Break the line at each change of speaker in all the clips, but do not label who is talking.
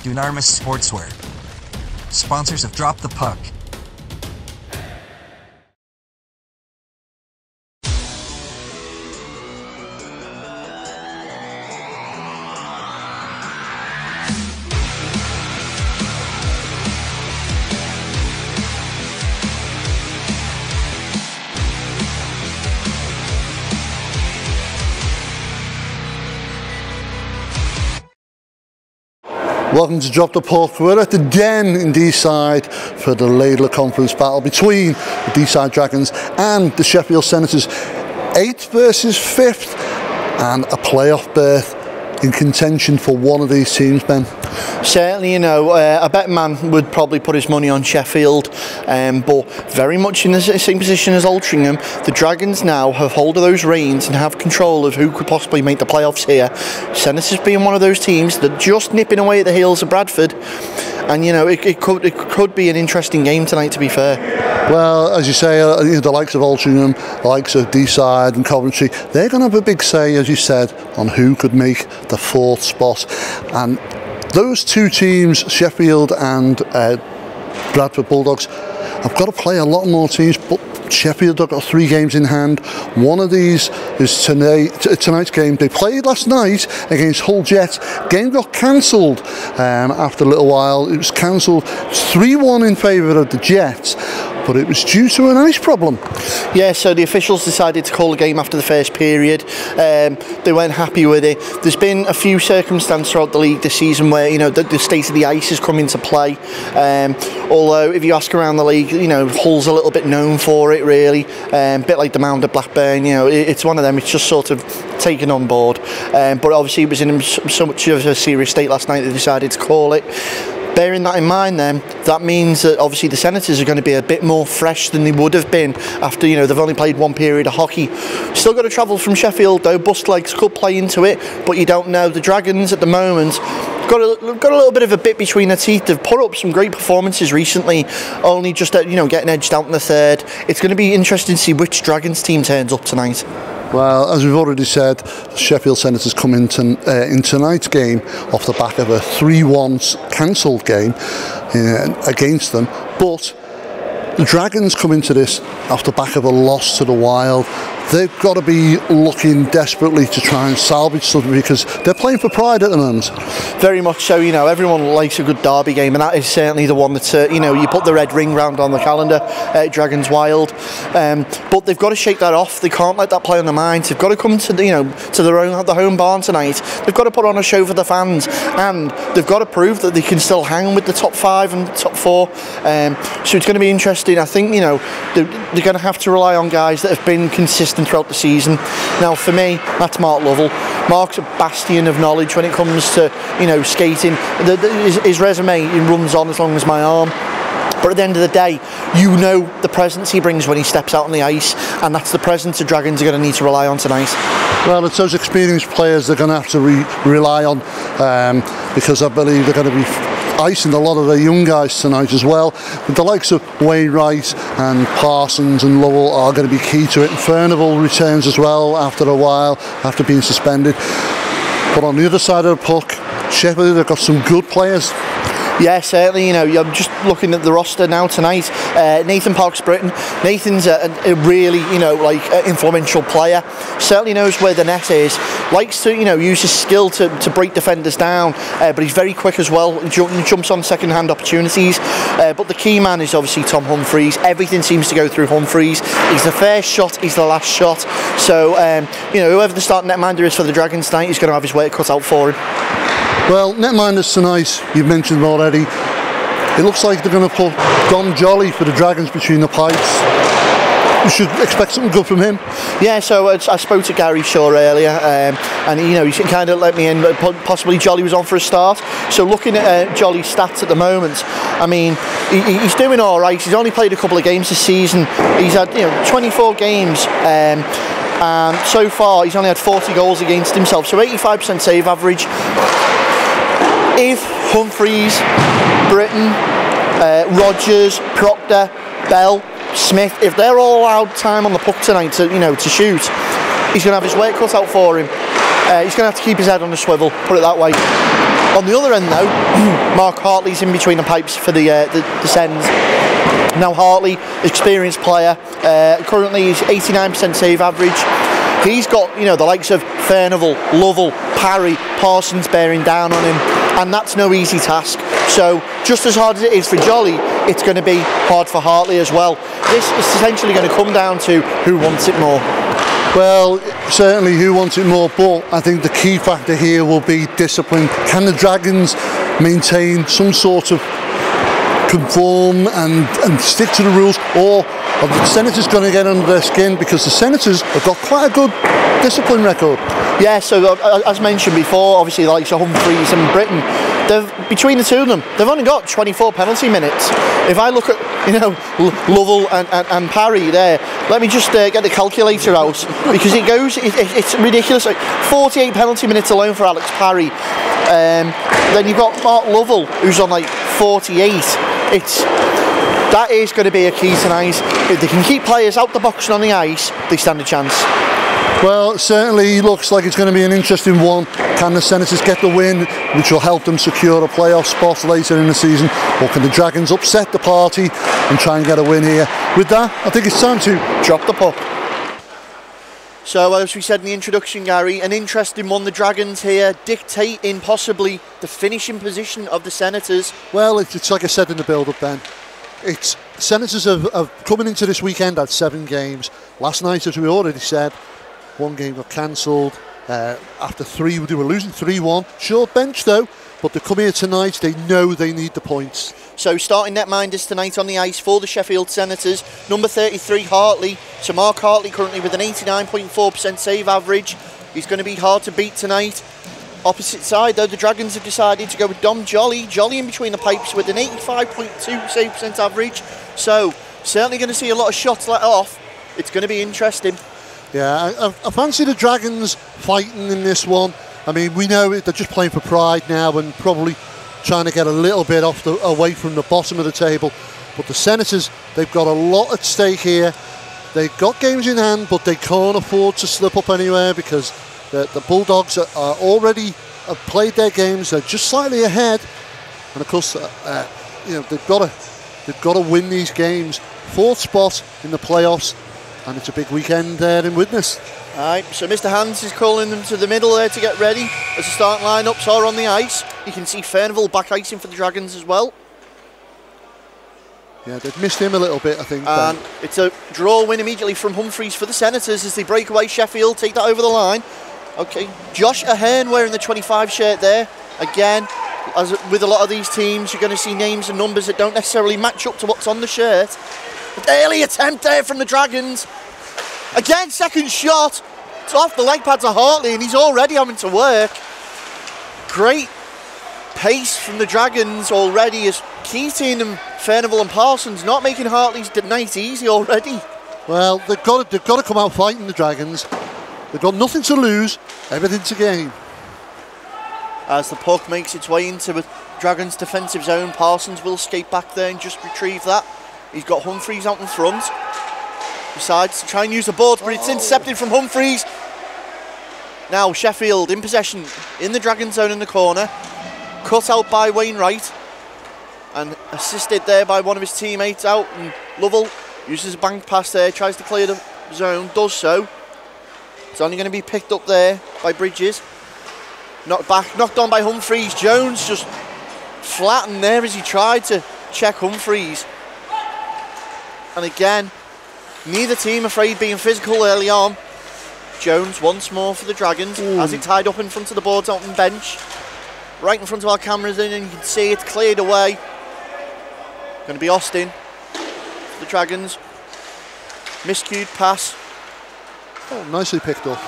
Dunarmus Sportswear, sponsors of Drop the Puck.
Welcome to Drop the Puck. We're at the Den in D-Side for the Laidler Conference battle between the D-Side Dragons and the Sheffield Senators. 8th versus 5th and a playoff berth in contention for one of these teams, Ben.
Certainly, you know, a bet man would probably put his money on Sheffield, but very much in the same position as Altrincham. The Dragons now have hold of those reins and have control of who could possibly make the playoffs here. Senators being one of those teams that just nipping away at the heels of Bradford, and you know it could be an interesting game tonight, to be fair.
Well, as you say, the likes of Altrincham, the likes of D-Side and Coventry, they're going to have a big say, as you said, on who could make the 4th spot. And those two teams, Sheffield and Bradford Bulldogs, have got to play a lot more teams, but Sheffield have got 3 games in hand. One of these is tonight's game. They played last night against Hull Jets. Game got cancelled after a little while. It was cancelled 3-1 in favour of the Jets, but it was due to an ice problem.
Yeah, so the officials decided to call the game after the first period. They weren't happy with it. There's been a few circumstances throughout the league this season where, you know, the state of the ice has come into play. Although, if you ask around the league, you know, Hull's a little bit known for it, really. A bit like the Mound at Blackburn, you know, it's one of them. It's just sort of taken on board. But obviously, it was in so much of a serious state last night they decided to call it. Bearing that in mind then, that means that obviously the Senators are going to be a bit more fresh than they would have been after, you know, they've only played one period of hockey. Still got to travel from Sheffield though, bus legs could play into it, but you don't know. The Dragons at the moment got a little bit of a bit between their teeth. They've put up some great performances recently, only just, you know, getting edged out in the 3rd. It's going to be interesting to see which Dragons team turns up tonight.
Well, as we've already said, Sheffield Senators come in tonight's game off the back of a 3-1 cancelled game against them, but the Dragons come into this off the back of a loss to the Wild. They've got to be looking desperately to try and salvage something because they're playing for pride at the moment.
Very much so, you know, everyone likes a good derby game, and that is certainly the one that, you know, you put the red ring round on the calendar, Dragons Wild. But they've got to shake that off. They can't let that play on their minds. They've got to come to, you know, to the home barn tonight. They've got to put on a show for the fans, and they've got to prove that they can still hang with the top 5 and top 4. So it's going to be interesting. I think, you know, they're going to have to rely on guys that have been consistent throughout the season. Now for me, that's Mark Lovell. Mark's a bastion of knowledge when it comes to, you know, skating. His resume runs on as long as my arm. But at the end of the day, you know the presence he brings when he steps out on the ice, and that's the presence the Dragons are going to need to rely on tonight.
Well, it's those experienced players they're going to have to rely on because I believe they're going to be icing a lot of their young guys tonight as well. The likes of Wainwright and Parsons and Lovell are going to be key to it. And Furnival returns as well after a while, after being suspended. But on the other side of the puck, Sheffield have got some good players.
Yeah, certainly. You know, I'm just looking at the roster now tonight. Nathan Parks-Britton. Nathan's a really, you know, like influential player. Certainly knows where the net is. Likes to, you know, use his skill to break defenders down. But he's very quick as well. He jumps on second-hand opportunities. But the key man is obviously Tom Humphreys. Everything seems to go through Humphreys. He's the first shot. He's the last shot. So, you know, whoever the starting netminder is for the Dragons tonight is going to have his work cut out for him.
Well, netminders tonight, you've mentioned them already. It looks like they're going to put Don Jolly for the Dragons between the pipes. You should expect something good from him.
Yeah, so I spoke to Gary Shaw earlier, and you know, he kind of let me in, but possibly Jolly was on for a start. So looking at Jolly's stats at the moment, I mean, he's doing all right. He's only played a couple of games this season. He's had, you know, 24 games. And so far, he's only had 40 goals against himself, so 85% save average. If Humphreys, Britton, Rogers, Proctor, Bell, Smith, if they're all allowed time on the puck tonight to, you know, to shoot, he's going to have his work cut out for him. He's going to have to keep his head on the swivel, put it that way. On the other end though, Mark Hartley's in between the pipes for the Sens. Now Hartley, experienced player, currently he's 89% save average. He's got, you know, the likes of Furnival, Lovell, Parry, Parsons bearing down on him, and that's no easy task. So just as hard as it is for Jolly, it's going to be hard for Hartley as well. This is essentially going to come down to who wants it more.
Well, certainly who wants it more, but I think the key factor here will be discipline. Can the Dragons maintain some sort of conform and stick to the rules, or are the Senators going to get under their skin? Because the Senators have got quite a good discipline record.
Yeah, so as mentioned before, obviously the likes of Humphreys and Britton, between the two of them, they've only got 24 penalty minutes. If I look at, you know, Lovell and Parry there, let me just get the calculator out, because it's ridiculous. Like 48 penalty minutes alone for Alex Parry. Then you've got Mark Lovell, who's on like 48. That is going to be a key tonight. If they can keep players out the box and on the ice, they stand a chance.
Well, it certainly looks like it's going to be an interesting one. Can the Senators get the win, which will help them secure a playoff spot later in the season, or can the Dragons upset the party and try and get a win here? With that, I think it's time to drop the puck.
So, as we said in the introduction, Gary, an interesting one. The Dragons here dictating possibly the finishing position of the Senators.
Well, it's like I said in the build-up, Ben. It's Senators have coming into this weekend had 7 games. Last night, as we already said, 1 game got cancelled. After 3, they were losing 3-1. Short bench though, but they come here tonight. They know they need the points.
So starting netminders tonight on the ice for the Sheffield Senators, number 33 Hartley. So Mark Hartley currently with an 89.4% save average. He's going to be hard to beat tonight. Opposite side though, the Dragons have decided to go with Dom Jolly. Jolly in between the pipes with an 85.2 save percent average. So certainly going to see a lot of shots let off. It's going to be interesting.
Yeah, I fancy the Dragons fighting in this one. I mean, we know they're just playing for pride now and probably trying to get a little bit away from the bottom of the table. But the Senators, they've got a lot at stake here. They've got games in hand, but they can't afford to slip up anywhere, because the Bulldogs are already have played their games. They're just slightly ahead, and of course, you know, they've got to win these games. 4th spot in the playoffs. And it's a big weekend there in Widnes.
Alright, so Mr. Hans is calling them to the middle there to get ready as the starting lineups are on the ice. You can see Furnival back icing for the Dragons as well.
Yeah, they've missed him a little bit, I think.
And it's a draw win immediately from Humphreys for the Senators as they break away Sheffield, take that over the line. Okay, Josh Ahern wearing the 25 shirt there. Again, as with a lot of these teams, you're going to see names and numbers that don't necessarily match up to what's on the shirt. But early attempt there from the Dragons. Again, second shot. It's off the leg pads of Hartley, and he's already having to work. Great pace from the Dragons already, as Keating and Furnival and Parsons not making Hartley's night easy already.
Well, they've got to come out fighting, the Dragons. They've got nothing to lose, everything to gain.
As the puck makes its way into the Dragons' defensive zone, Parsons will skate back there and just retrieve that. He's got Humphreys out in front. Decides to try and use the board, but it's intercepted from Humphreys. Now Sheffield in possession in the Dragon zone in the corner. Cut out by Wainwright. And assisted there by one of his teammates out. And Lovell uses a bank pass there, tries to clear the zone, does so. It's only going to be picked up there by Bridges. Knocked on by Humphreys. Jones just flattened there as he tried to check Humphreys. And again, neither team afraid being physical early on. Jones once more for the Dragons. Has it tied up in front of the boards out on the bench. Right in front of our cameras, and you can see it's cleared away. Going to be Austin for the Dragons. Miscued pass.
Oh, nicely picked up.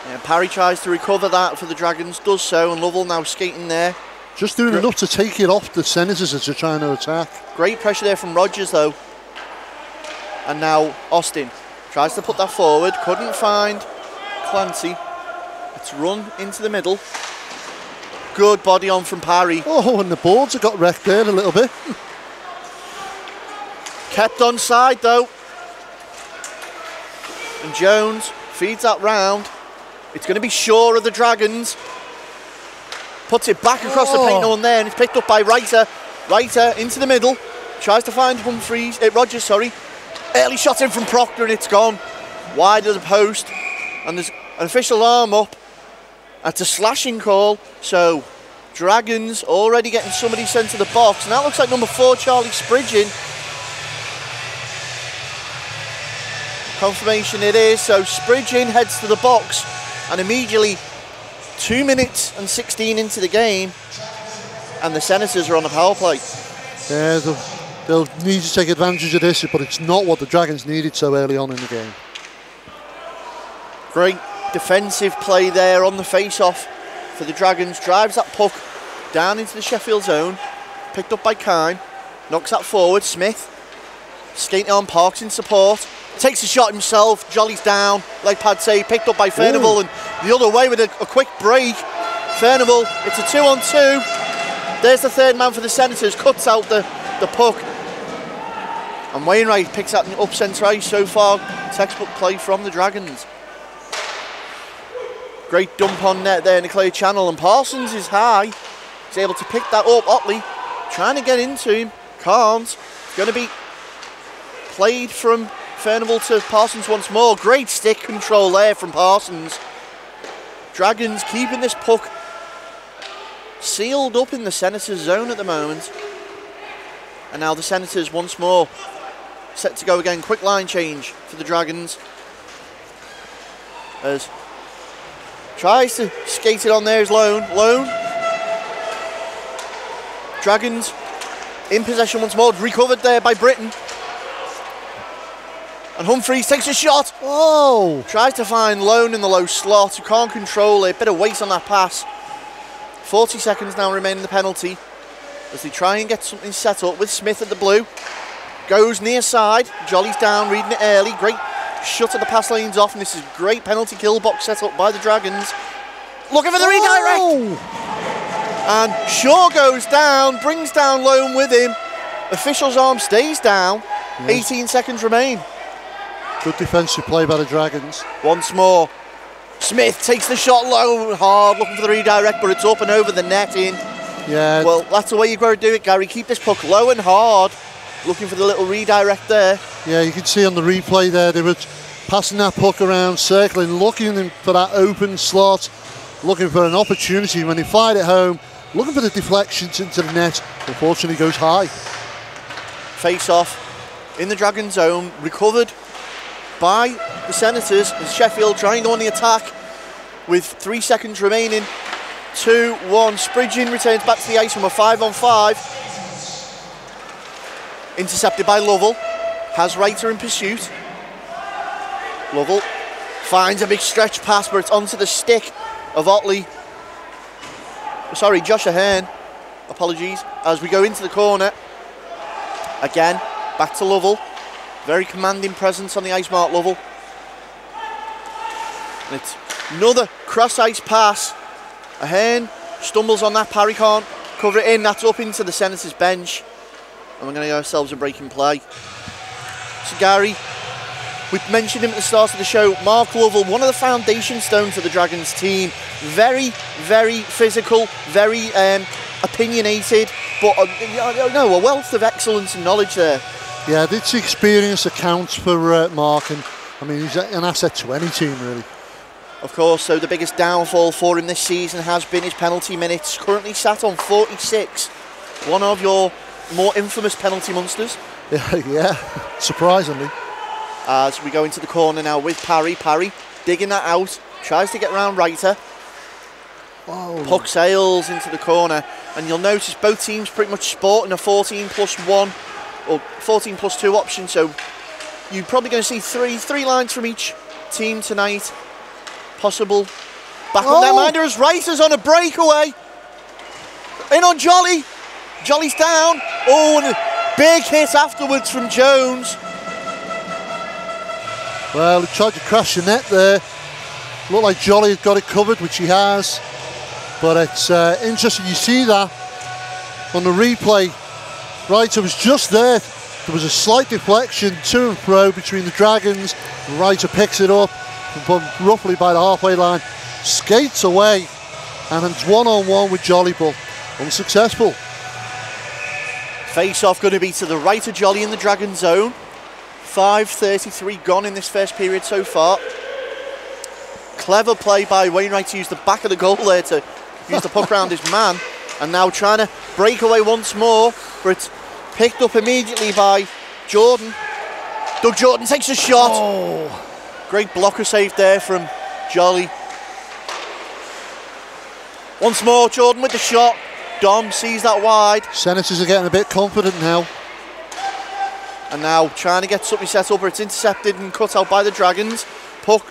Yeah, Parry tries to recover that for the Dragons, does so, and Lovell now skating there.
Just doing enough to take it off the Senators as they're trying to attack.
Great pressure there from Rogers though. And now Austin tries to put that forward, couldn't find Clancy. It's run into the middle. Good body on from Parry.
Oh, and the boards have got wrecked there a little bit.
Kept on side though. And Jones feeds that round. It's going to be Shaw of the Dragons. puts it back across the paint on there, and it's picked up by Reiter. Reiter into the middle, tries to find Rogers, sorry. Early shot in from Proctor, and it's gone wide of the post. And there's an official arm up. That's a slashing call, so Dragons already getting somebody sent to the box, and that looks like number 4, Charlie Spridgen. Confirmation it is, so Spridgen heads to the box, and immediately 2 minutes and 16 into the game, and the Senators are on the power play.
Yeah, they'll need to take advantage of this, but it's not what the Dragons needed so early on in the game.
Great defensive play there on the face-off for the Dragons. Drives that puck down into the Sheffield zone, picked up by Kine, knocks that forward. Smith skating on, Parks in support, takes a shot himself. Jolly's down, leg pad save, picked up by Furnival, and the other way with a quick break. Furnival, it's a 2-on-2. There's the third man for the Senators, cuts out the puck, and Wainwright picks that up centre ice. So far, textbook play from the Dragons. Great dump on net there in the clear channel, and Parsons is high. He's able to pick that up. Otley trying to get into him, can't. It's going to be played from Furnival to Parsons once more. Great stick control there from Parsons. Dragons keeping this puck sealed up in the Senators zone at the moment. And now the Senators once more set to go again. Quick line change for the Dragons. As tries to skate it on there is Lone. Dragons in possession once more, recovered there by Britton. And Humphreys takes a shot.
Oh!
Tries to find Lone in the low slot, who can't control it. Bit of weight on that pass. 40 seconds now remain in the penalty as they try and get something set up with Smith at the blue. Goes near side. Jolly's down, reading it early. Great shut at the pass lanes off, and this is great penalty kill box set up by the Dragons. Looking for the redirect! And Shaw goes down, brings down Lone with him. Official's arm stays down. 18 seconds remain.
Good defensive play by the Dragons.
Once more, Smith takes the shot low, hard, looking for the redirect, but it's up and over the net in.
Yeah.
Well, that's the way you've got to do it, Gary. Keep this puck low and hard. Looking for the little redirect there.
Yeah, you can see on the replay there, they were passing that puck around, circling, looking for that open slot, looking for an opportunity. When they fired it home, looking for the deflections into the net, unfortunately goes high.
Face off in the Dragon zone, recovered by the Senators, as Sheffield trying to go on the attack with 3 seconds remaining. 2-1, Spridgen returns back to the ice from a 5-on-5. Intercepted by Lovell, has Reiter in pursuit. Lovell finds a big stretch pass, but it's onto the stick of Otley. Sorry, Josh Ahern, apologies, as we go into the corner. Again, back to Lovell. Very commanding presence on the ice mark, Lovell. And it's another cross-ice pass. Ahern stumbles on that, Parry can't cover it in. That's up into the Senators bench. And we're going to get ourselves a break in play. So Gary, we mentioned him at the start of the show, Mark Lovell, one of the foundation stones of the Dragons team. Very, very physical, very opinionated, but a wealth of excellence and knowledge there.
Yeah, this experience accounts for Mark, and I mean, he's an asset to any team, really.
Of course, so the biggest downfall for him this season has been his penalty minutes, currently sat on 46. One of your more infamous penalty monsters.
Yeah, surprisingly.
As we go into the corner now with Parry. Parry digging that out, tries to get around Reiter.
Oh.
Puck sails into the corner, and you'll notice both teams pretty much sporting a 14+1 or 14+2 option, so you're probably going to see three lines from each team tonight. Possible back on that minder as Reiter's on a breakaway. In on Jolly. Jolly's down. Oh, and a big hit afterwards from Jones.
Well, he tried to crash the net there. Looked like Jolly had got it covered, which he has. But it's interesting, you see that on the replay. Reiter was just there. There was a slight deflection to and fro between the Dragons. Reiter picks it up roughly by the halfway line, skates away and it's one-on-one with Jolly, but unsuccessful.
Face-off going to be to the right of Jolly in the Dragon zone. 5:33 gone in this first period so far. Clever play by Wainwright to use the back of the goal there to use the puck around his man. And now trying to break away once more, but it's picked up immediately by Jordan. Doug Jordan takes a shot.
Oh.
Great blocker save there from Jolly. Once more, Jordan with the shot. Dom sees that wide.
Senators are getting a bit confident now.
And now trying to get something set up, but it's intercepted and cut out by the Dragons. Puck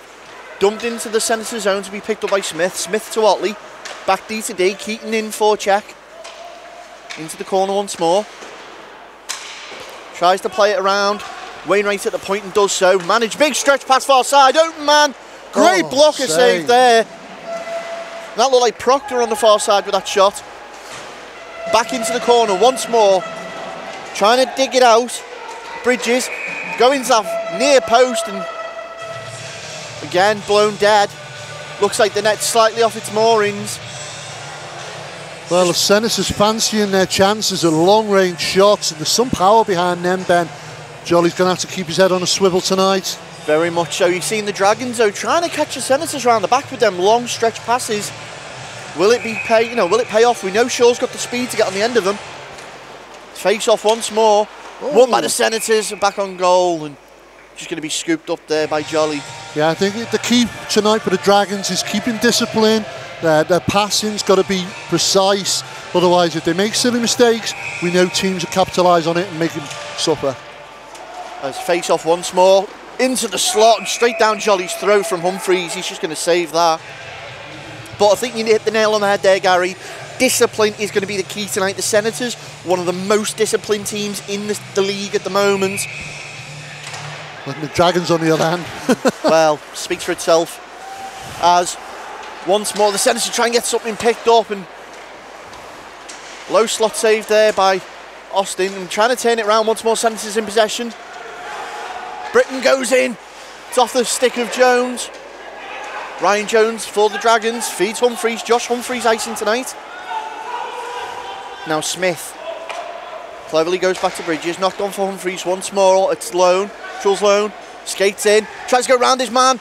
dumped into the Senator zone to be picked up by Smith. Smith to Otley. Back D to D. Keaton in for check. Into the corner once more. Tries to play it around. Wainwright at the point and does so. Manage big stretch pass far side. Open man. Great blocker save there. That looked like Proctor on the far side with that shot. Back into the corner once more. Trying to dig it out. Bridges going to that near post and again blown dead. Looks like the net's slightly off its moorings.
Well, the Senators fancying their chances at long-range shots, and there's some power behind them, Ben. Jolly's going to have to keep his head on a swivel tonight.
Very much so. You've seen the Dragons though trying to catch the Senators around the back with them long stretch passes. Will it will it pay off? We know Shaw's got the speed to get on the end of them. Face off once more.
Oh.
Won by the Senators, back on goal, and just going to be scooped up there by Jolly.
Yeah, I think the key tonight for the Dragons is keeping discipline. Their passing's got to be precise. Otherwise, if they make silly mistakes, we know teams will capitalise on it and make them suffer.
As face off once more into the slot and straight down Jolly's throw from Humphreys. He's just going to save that. But I think you hit the nail on the head there, Gary. Discipline is going to be the key tonight. The Senators, one of the most disciplined teams in the league at the moment.
And the Dragons, on the other hand.
Well, speaks for itself. As once more the Senators try and get something picked up, and low slot save there by Austin, and trying to turn it around once more. Senators in possession. Britton goes in. It's off the stick of Jones. Ryan Jones for the Dragons, feeds Humphreys. Josh Humphreys icing tonight. Now Smith cleverly goes back to Bridges, knocked on for Humphreys once more. It's Lone, Jules Lone, skates in, tries to go round his man.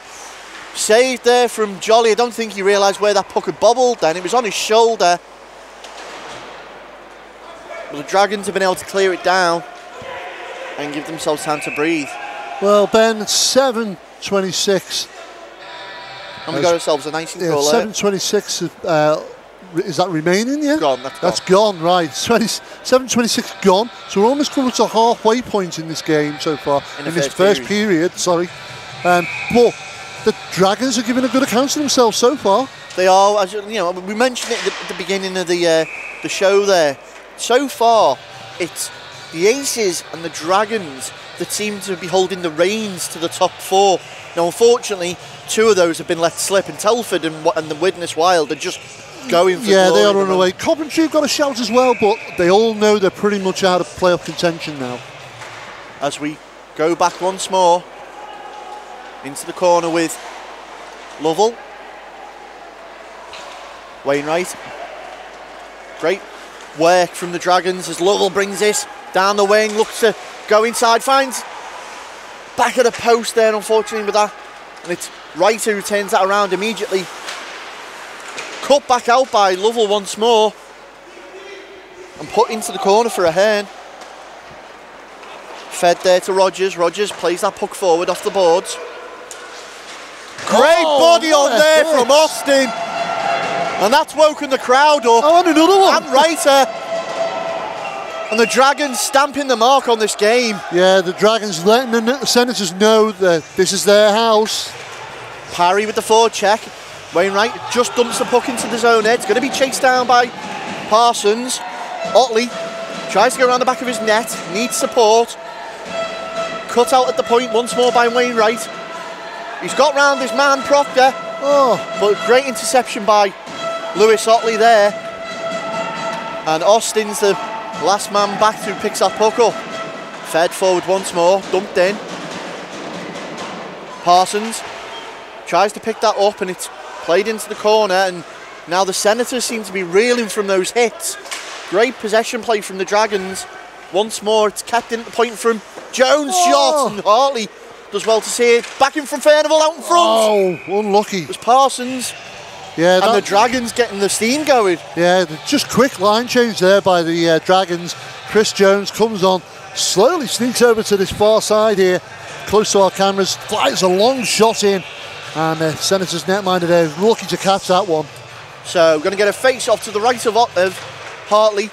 Saved there from Jolly. I don't think he realised where that puck had bobbled then. It was on his shoulder. But the Dragons have been able to clear it down and give themselves time to breathe.
Well, Ben, it's 7:26.
And we got ourselves a nice goal.
7:26. Is that remaining? Yeah,
gone.
That's gone. Right, 7:26 gone. So we're almost coming to a halfway point in this game so far. In this first period. Sorry, but the Dragons are giving a good account of themselves so far.
They are, as you know, we mentioned it at the beginning of the show there. So far, it's the Aces and the Dragons that seem to be holding the reins to the top four. Now, unfortunately, two of those have been let slip, and Telford and the Widnes Wild are just going for
yeah,
glory.
they are running away. Coventry have got a shout as well, but they all know they're pretty much out of playoff contention now.
As we go back once more into the corner with Lovell. Wainwright. Great work from the Dragons as Lovell brings this down the wing, looks to go inside, finds back of the post there, unfortunately, with that. And it's Wright who turns that around immediately. Cut back out by Lovell once more and put into the corner for a Ahern. Fed there to Rogers. Rogers plays that puck forward off the boards. Great body on there from Austin. And that's woken the crowd up.
Oh, and another one.
And Reiter. And the Dragons stamping the mark on this game.
Yeah, the Dragons letting the Senators know that this is their house.
Parry with the forward check. Wainwright just dumps the puck into the zone edge. It's going to be chased down by Parsons. Otley tries to go around the back of his net. Needs support. Cut out at the point once more by Wainwright. He's got round his man Proctor. But great interception by Lewis Otley there. And Austin's the last man back who picks that puck up. Fed forward once more, dumped in. Parsons tries to pick that up, and it's played into the corner, and Now the Senators seem to be reeling from those hits. Great possession play from the Dragons. Once more, it's kept in at the point from Jones' shot, and Hartley does well to see it. Back in from Furnival out in front.
Oh, unlucky.
It was Parsons.
Yeah,
and the Dragons getting the steam going.
Yeah, just quick line change there by the Dragons. Chris Jones comes on, slowly sneaks over to this far side here, close to our cameras, flies a long shot in, and the Senators netminder there, lucky to catch that one.
So we're going to get a face-off to the right of Hartley,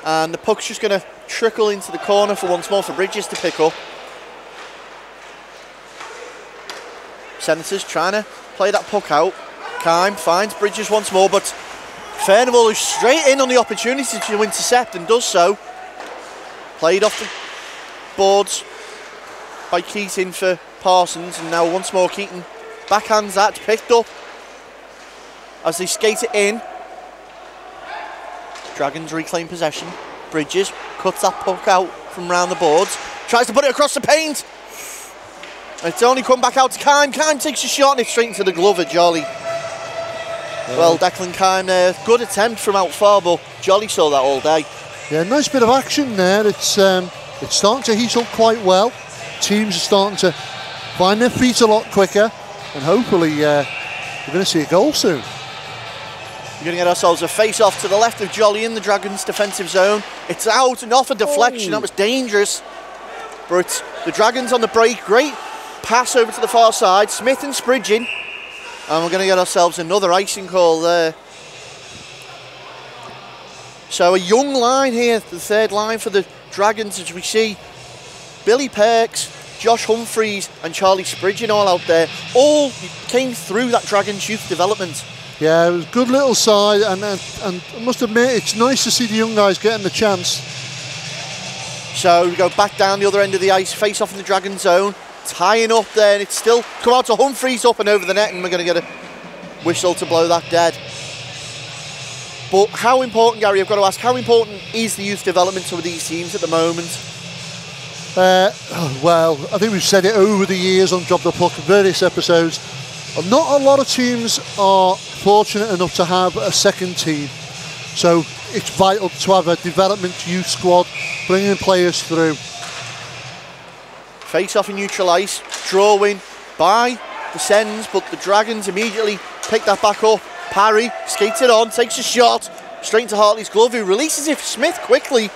and the puck's just going to trickle into the corner for once more for Bridges to pick up. Senators trying to play that puck out. Kime finds Bridges once more, but Furnival is straight in on the opportunity to intercept and does so. Played off the boards by Keating for Parsons, and now once more Keating backhands that, picked up as they skate it in. Dragons reclaim possession. Bridges cuts that puck out from round the boards, tries to put it across the paint. It's only come back out to Kime. Kime takes a shot and it's straight into the glove of Jolly. Well, Declan Kime there, good attempt from out far, but Jolly saw that all day.
Yeah, nice bit of action there. It's starting to heat up quite well. Teams are starting to find their feet a lot quicker, and hopefully we're going to see a goal soon.
We're going to get ourselves a face-off to the left of Jolly in the Dragons' defensive zone. It's out and off a deflection. That was dangerous. But the Dragons on the break. Great pass over to the far side. Smith and Spridging. And we're going to get ourselves another icing call there. So a young line here, the third line for the Dragons, as we see Billy Perks, Josh Humphreys and Charlie Spridging all out there. All came through that Dragons youth development.
Yeah, it was a good little side, and I must admit, it's nice to see the young guys getting the chance.
So we go back down the other end of the ice, face off in the Dragon zone, tying up there, and it's still come out to Humphreys up and over the net, and we're going to get a whistle to blow that dead. But how important, Gary, I've got to ask, how important is the youth development to these teams at the moment?
Well, I think we've said it over the years on Drop the Puck in various episodes. Not a lot of teams are fortunate enough to have a second team, so it's vital to have a development youth squad bringing players through.
Face off in neutral ice, drawing by the Sens, but the Dragons immediately pick that back up. Parry skates it on, takes a shot straight into Hartley's glove, who releases it for Smith quickly.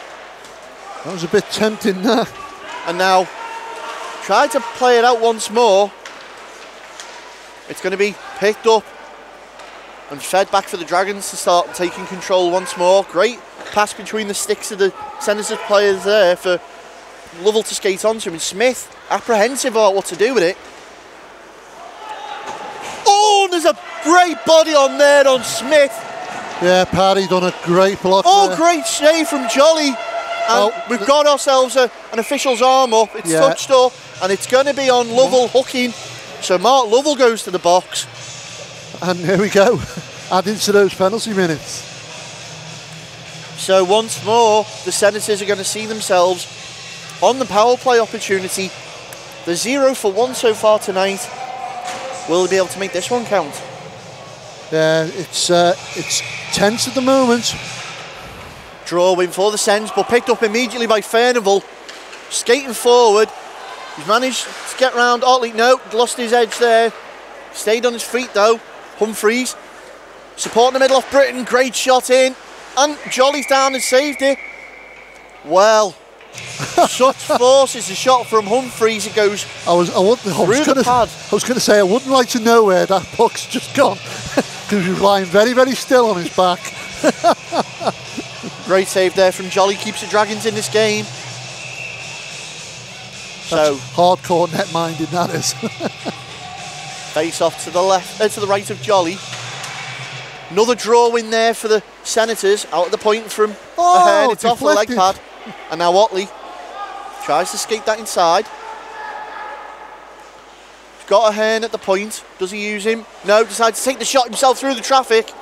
That was a bit tempting there.
And now tried to play it out once more. It's going to be picked up and fed back for the Dragons to start taking control once more. Great pass between the sticks of the Senators players there for Lovell to skate onto, and Smith apprehensive about what to do with it. Oh, there's a great body on there on Smith.
Yeah, Paddy done a great block there.
Great save from Jolly. And we've got ourselves an official's arm up. It's touched up, and it's going to be on Lovell hooking. So Mark Lovell goes to the box.
And here we go, adding to those penalty minutes.
So once more, the Senators are going to see themselves on the power play opportunity. The 0 for 1 so far tonight. Will they be able to make this one count?
Yeah, it's tense at the moment.
Drawing for the Sens, but picked up immediately by Furnival. Skating forward. He's managed to get round Otley. No, lost his edge there. Stayed on his feet though. Humphreys supporting the middle off Britton. Great shot in. And Jolly's down and saved it. Well, such force is the shot from Humphreys. It goes through the pad.
I was going to say, I wouldn't like to know where that puck's just gone. Because he was lying very, very still on his back.
Great save there from Jolly. Keeps the Dragons in this game.
That's hardcore net-minded, that is.
Face off to the left, to the right of Jolly. Another draw in there for the Senators. Out at the point from Ahern. It's off the leg pad. And now Otley tries to skate that inside. He's got Ahern at the point. Does he use him? No, decides to take the shot himself through the traffic.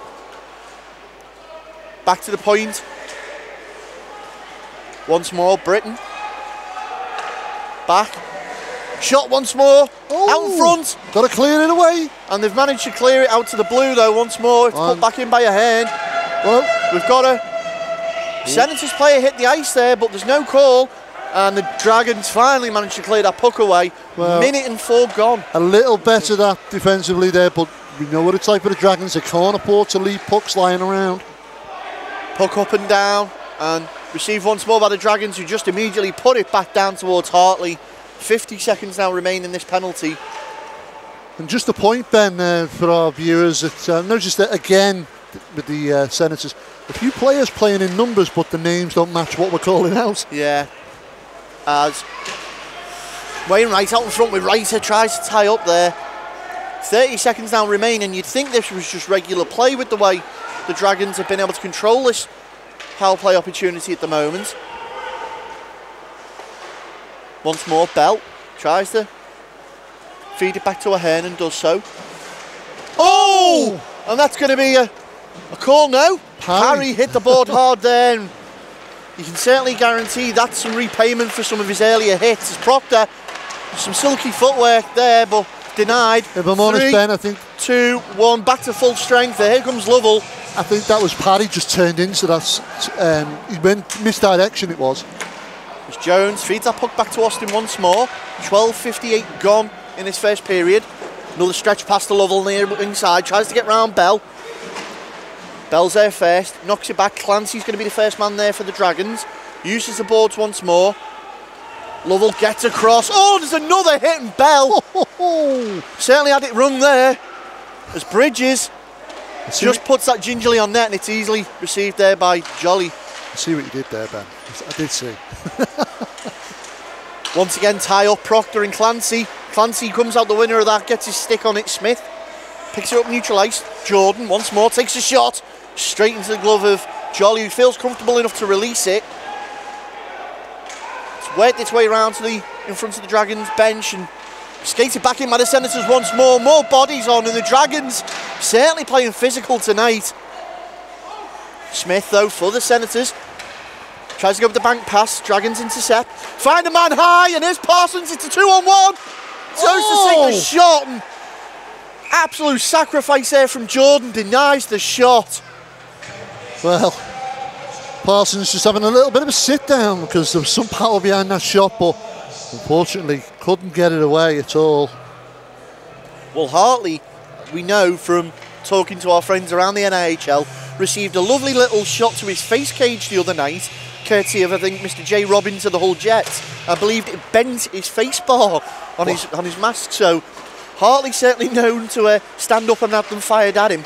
Back to the point. Once more, Britton. Back. Shot once more, out in front.
Got to clear it away.
And they've managed to clear it out to the blue though once more. It's put back in by a hand.
Well,
we've got a Senators player hit the ice there, but there's no call. And the Dragons finally managed to clear that puck away. Well, minute and 4 gone.
A little better that defensively there, but we know what it's like for the Dragons. They can't afford to leave pucks lying around.
Puck up and down, and received once more by the Dragons, who just immediately put it back down towards Hartley. 50 seconds now remain in this penalty.
And just a point, Ben, for our viewers, that notice that again with the Senators, a few players playing in numbers, but the names don't match what we're calling out.
Yeah. As Wainwright out in front with Reiter tries to tie up there. 30 seconds now remain, and you'd think this was just regular play with the way the Dragons have been able to control this power play opportunity at the moment. Once more, Bell tries to feed it back to Ahern and does so. Oh! And that's going to be a call now. Parry hit the board hard there. And you can certainly guarantee that's some repayment for some of his earlier hits. As Proctor, some silky footwork there, but denied.
If I'm honest, Ben, I think
2, 1, back to full strength there. Here comes Lovell.
I think that was Parry just turned into that. He went misdirection, it was.
As Jones feeds that puck back to Austin once more. 12:58 gone in this first period. Another stretch past the Lovell near inside. Tries to get round Bell. Bell's there first. Knocks it back. Clancy's going to be the first man there for the Dragons. Uses the boards once more. Lovell gets across. Oh, there's another hit and Bell. Certainly had it run there. As Bridges just puts that gingerly on net, and it's easily received there by Jolly.
I see what you did there, Ben. I did see.
Once again, tie up Proctor and Clancy. Clancy comes out the winner of that, gets his stick on it. Smith picks it up, neutralised. Jordan once more takes a shot straight into the glove of Jolly, who feels comfortable enough to release it. It's worked its way around to the in front of the Dragons bench and skated back in by the Senators once more. More bodies on, and the Dragons certainly playing physical tonight. Smith, though, for the Senators. Tries to go with the bank pass. Dragons intercept. Find a man high, and here's Parsons. It's a 2-on-1. Goes to take the shot, and absolute sacrifice there from Jordan. Denies the shot.
Well, Parsons just having a little bit of a sit down because there was some power behind that shot, but unfortunately couldn't get it away at all.
Well, Hartley, we know from talking to our friends around the NIHL, received a lovely little shot to his face cage the other night, courtesy of, I think, Mr. J. Robbins of the Hull Jets. I believed it bent his face bar on his mask, so Hartley certainly known to stand up and have them fired at him.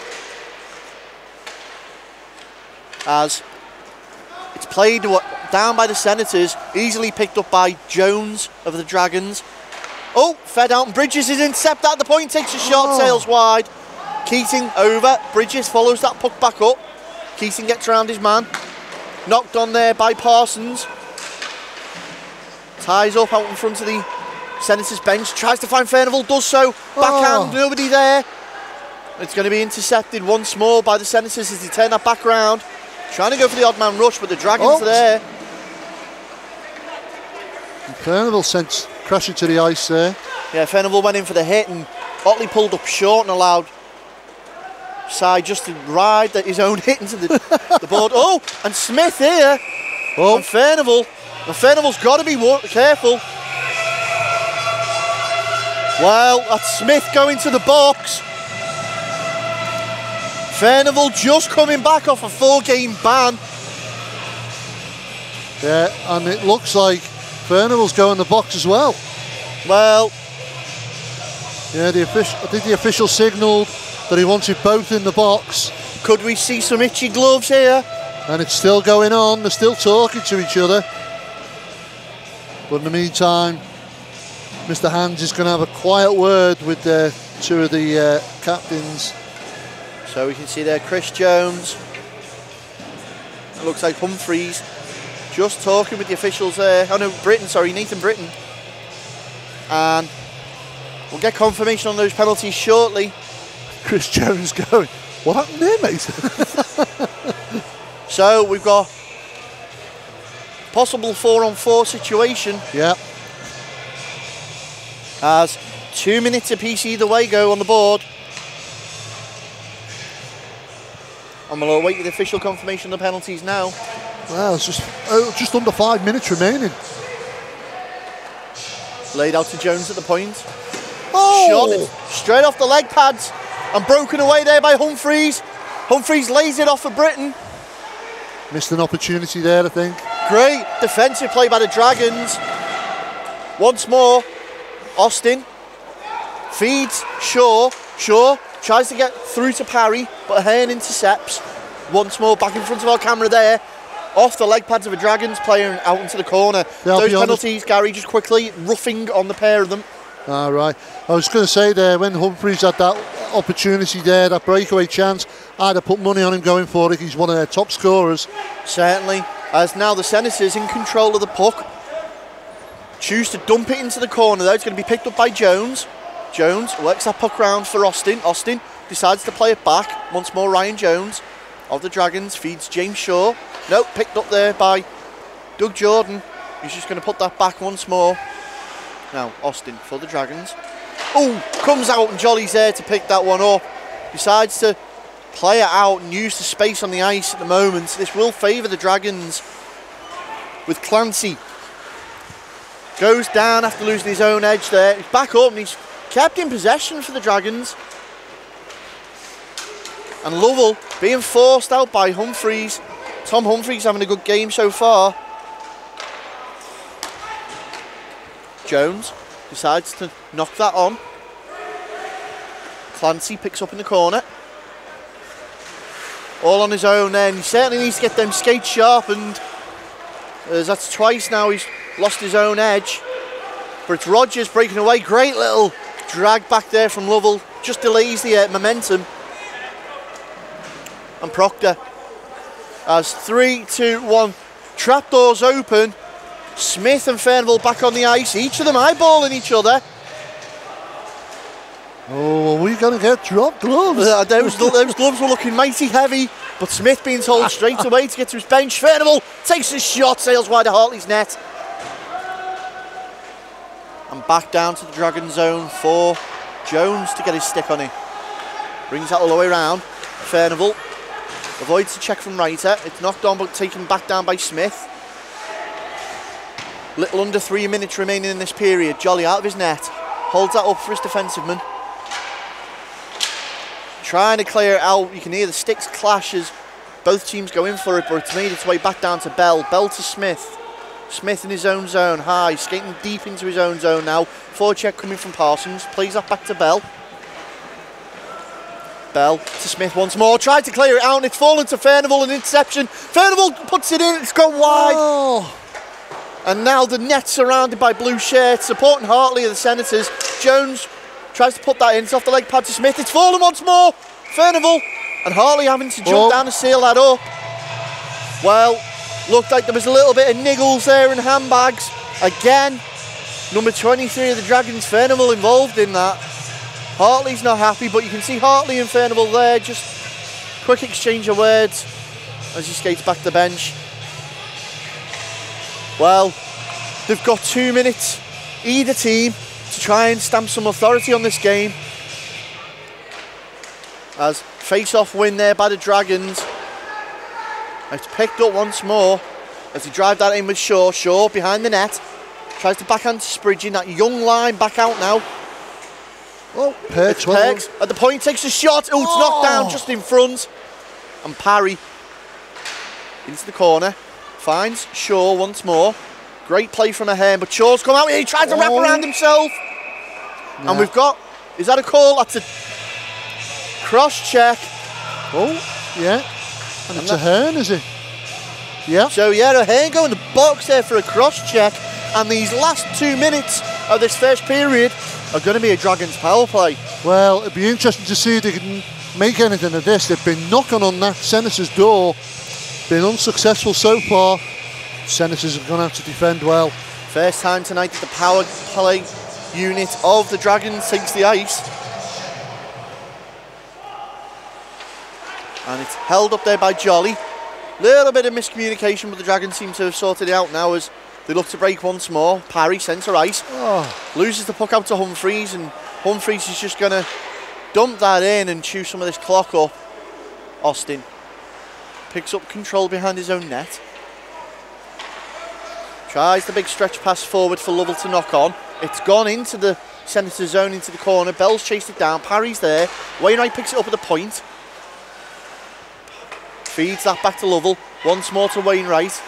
As it's played down by the Senators, easily picked up by Jones of the Dragons. Oh, fed out, and Bridges is intercepted at the point, takes a shot, sails wide. Keating over, Bridges follows that puck back up. Keating gets around his man. Knocked on there by Parsons. Ties up out in front of the Senators bench. Tries to find Furnival, does so. Backhand, nobody there. It's going to be intercepted once more by the Senators as they turn that back round. Trying to go for the odd man rush, but the Dragons are there.
Furnival sent crashing to the ice there.
Yeah, Furnival went in for the hit, and Otley pulled up short and allowed side just to ride his own hit into the board. Oh, and Smith here. Oh, and Furnival. And Furnival's got to be careful. Well, that's Smith going to the box. Furnival just coming back off a 4-game ban.
Yeah, and it looks like Furnival's going the box as well.
Well,
yeah, I think the official signalled that he wanted both in the box.
Could we see some itchy gloves here?
And it's still going on, they're still talking to each other. But in the meantime, Mr. Hands is going to have a quiet word with two of the captains.
So we can see there Chris Jones. It looks like Humphreys just talking with the officials there. Oh no, Nathan Britton. And we'll get confirmation on those penalties shortly.
Chris Jones going, what happened there, mate?
So we've got possible 4-on-4 situation.
Yeah.
as 2 minutes apiece either way go on the board. And we'll await the official confirmation of the penalties now.
Well, it's just under 5 minutes remaining.
Laid out to Jones at the point.
Oh!
Shot it straight off the leg pads and broken away there by Humphreys. Humphreys lays it off for Britain.
Missed an opportunity there, I think.
Great defensive play by the Dragons. Once more, Austin feeds Shaw. Shaw tries to get through to Parry, but Hearn intercepts. Once more, back in front of our camera there. Off the leg pads of a Dragons player and out into the corner. Those penalties, Gary, just quickly, roughing on the pair of them.
All right. I was going to say there, when Humphreys had that opportunity there, that breakaway chance, I'd have put money on him going for it. He's one of their top scorers.
Certainly, as now the Senators in control of the puck. Choose to dump it into the corner though. It's going to be picked up by Jones. Jones works that puck round for Austin. Austin decides to play it back. Once more, Ryan Jones of the Dragons feeds James Shaw. Nope, picked up there by Doug Jordan. He's just going to put that back once more. Now, Austin for the Dragons. Oh, comes out and Jolly's there to pick that one up. Decides to play it out and use the space on the ice at the moment. This will favour the Dragons with Clancy. Goes down after losing his own edge there. He's back up and he's kept in possession for the Dragons. And Lovell being forced out by Humphreys. Tom Humphreys having a good game so far. Jones decides to knock that on. Clancy picks up in the corner. All on his own then. He certainly needs to get them skates sharpened. As that's twice now he's lost his own edge. But it's Rogers breaking away. Great little drag back there from Lovell. Just delays the momentum. And Proctor as 3, 2, 1. Trapdoors open. Smith and Fernville back on the ice. Each of them eyeballing each other.
Oh, are we going to get dropped gloves?
Those gloves were looking mighty heavy. But Smith being told straight away to get to his bench. Fernville takes a shot, sails wide of Hartley's net. And back down to the Dragon zone for Jones to get his stick on it. Brings that all the way around. Fernville avoids the check from Reiter. It's knocked on but taken back down by Smith. Little under 3 minutes remaining in this period. Jolly out of his net. Holds that up for his defensive man. Trying to clear it out. You can hear the sticks clash as both teams go in for it, but it's made its way back down to Bell. Bell to Smith. Smith in his own zone. High. Skating deep into his own zone now. Forward check coming from Parsons. Plays that back to Bell. Bell to Smith once more. Tried to clear it out and it's fallen to Furnivall. An interception. Furnivall puts it in. It's gone wide.
Oh.
And now the net surrounded by blue shirts, supporting Hartley of the Senators. Jones tries to put that in. It's off the leg pad to Smith. It's fallen once more. Furnivall and Hartley having to jump down to seal that up. Well, looked like there was a little bit of niggles there in handbags. Again, number 23 of the Dragons, Furnivall, involved in that. Hartley's not happy, but you can see Hartley and Furnivall there. Just quick exchange of words as he skates back to the bench. Well, they've got 2 minutes, either team, to try and stamp some authority on this game. As face-off win there by the Dragons. It's picked up once more as they drive that in with Shaw. Shaw behind the net. Tries to backhand to Spridging. That young line back out now.
Oh, Perks.
Perks at the point takes a shot. Oh, it's knocked down just in front. And Parry into the corner. Finds Shaw once more. Great play from Ahern, but Shaw's come out here. He tries to wrap around himself. Yeah. And we've got, is that a call? That's a cross check.
Oh, yeah. And it's Ahern, is it? Yeah.
So yeah, Ahern going to the box there for a cross check. And these last 2 minutes of this first period are going to be a Dragons power play.
Well, it'd be interesting to see if they can make anything of this. They've been knocking on that Senators' door. Been unsuccessful so far. Senators are going to have to defend well.
First time tonight that the power play unit of the Dragons takes the ice. And it's held up there by Jolly. Little bit of miscommunication, but the Dragons seem to have sorted it out now as They look to break once more. Parry, centre ice.
Oh.
Loses the puck out to Humphreys, and Humphreys is just going to dump that in and chew some of this clock up. Austin picks up control behind his own net. Tries the big stretch pass forward for Lovell to knock on. It's gone into the Senator zone, into the corner. Bell's chased it down. Parry's there. Wainwright picks it up at the point. Feeds that back to Lovell. Once more to Wainwright.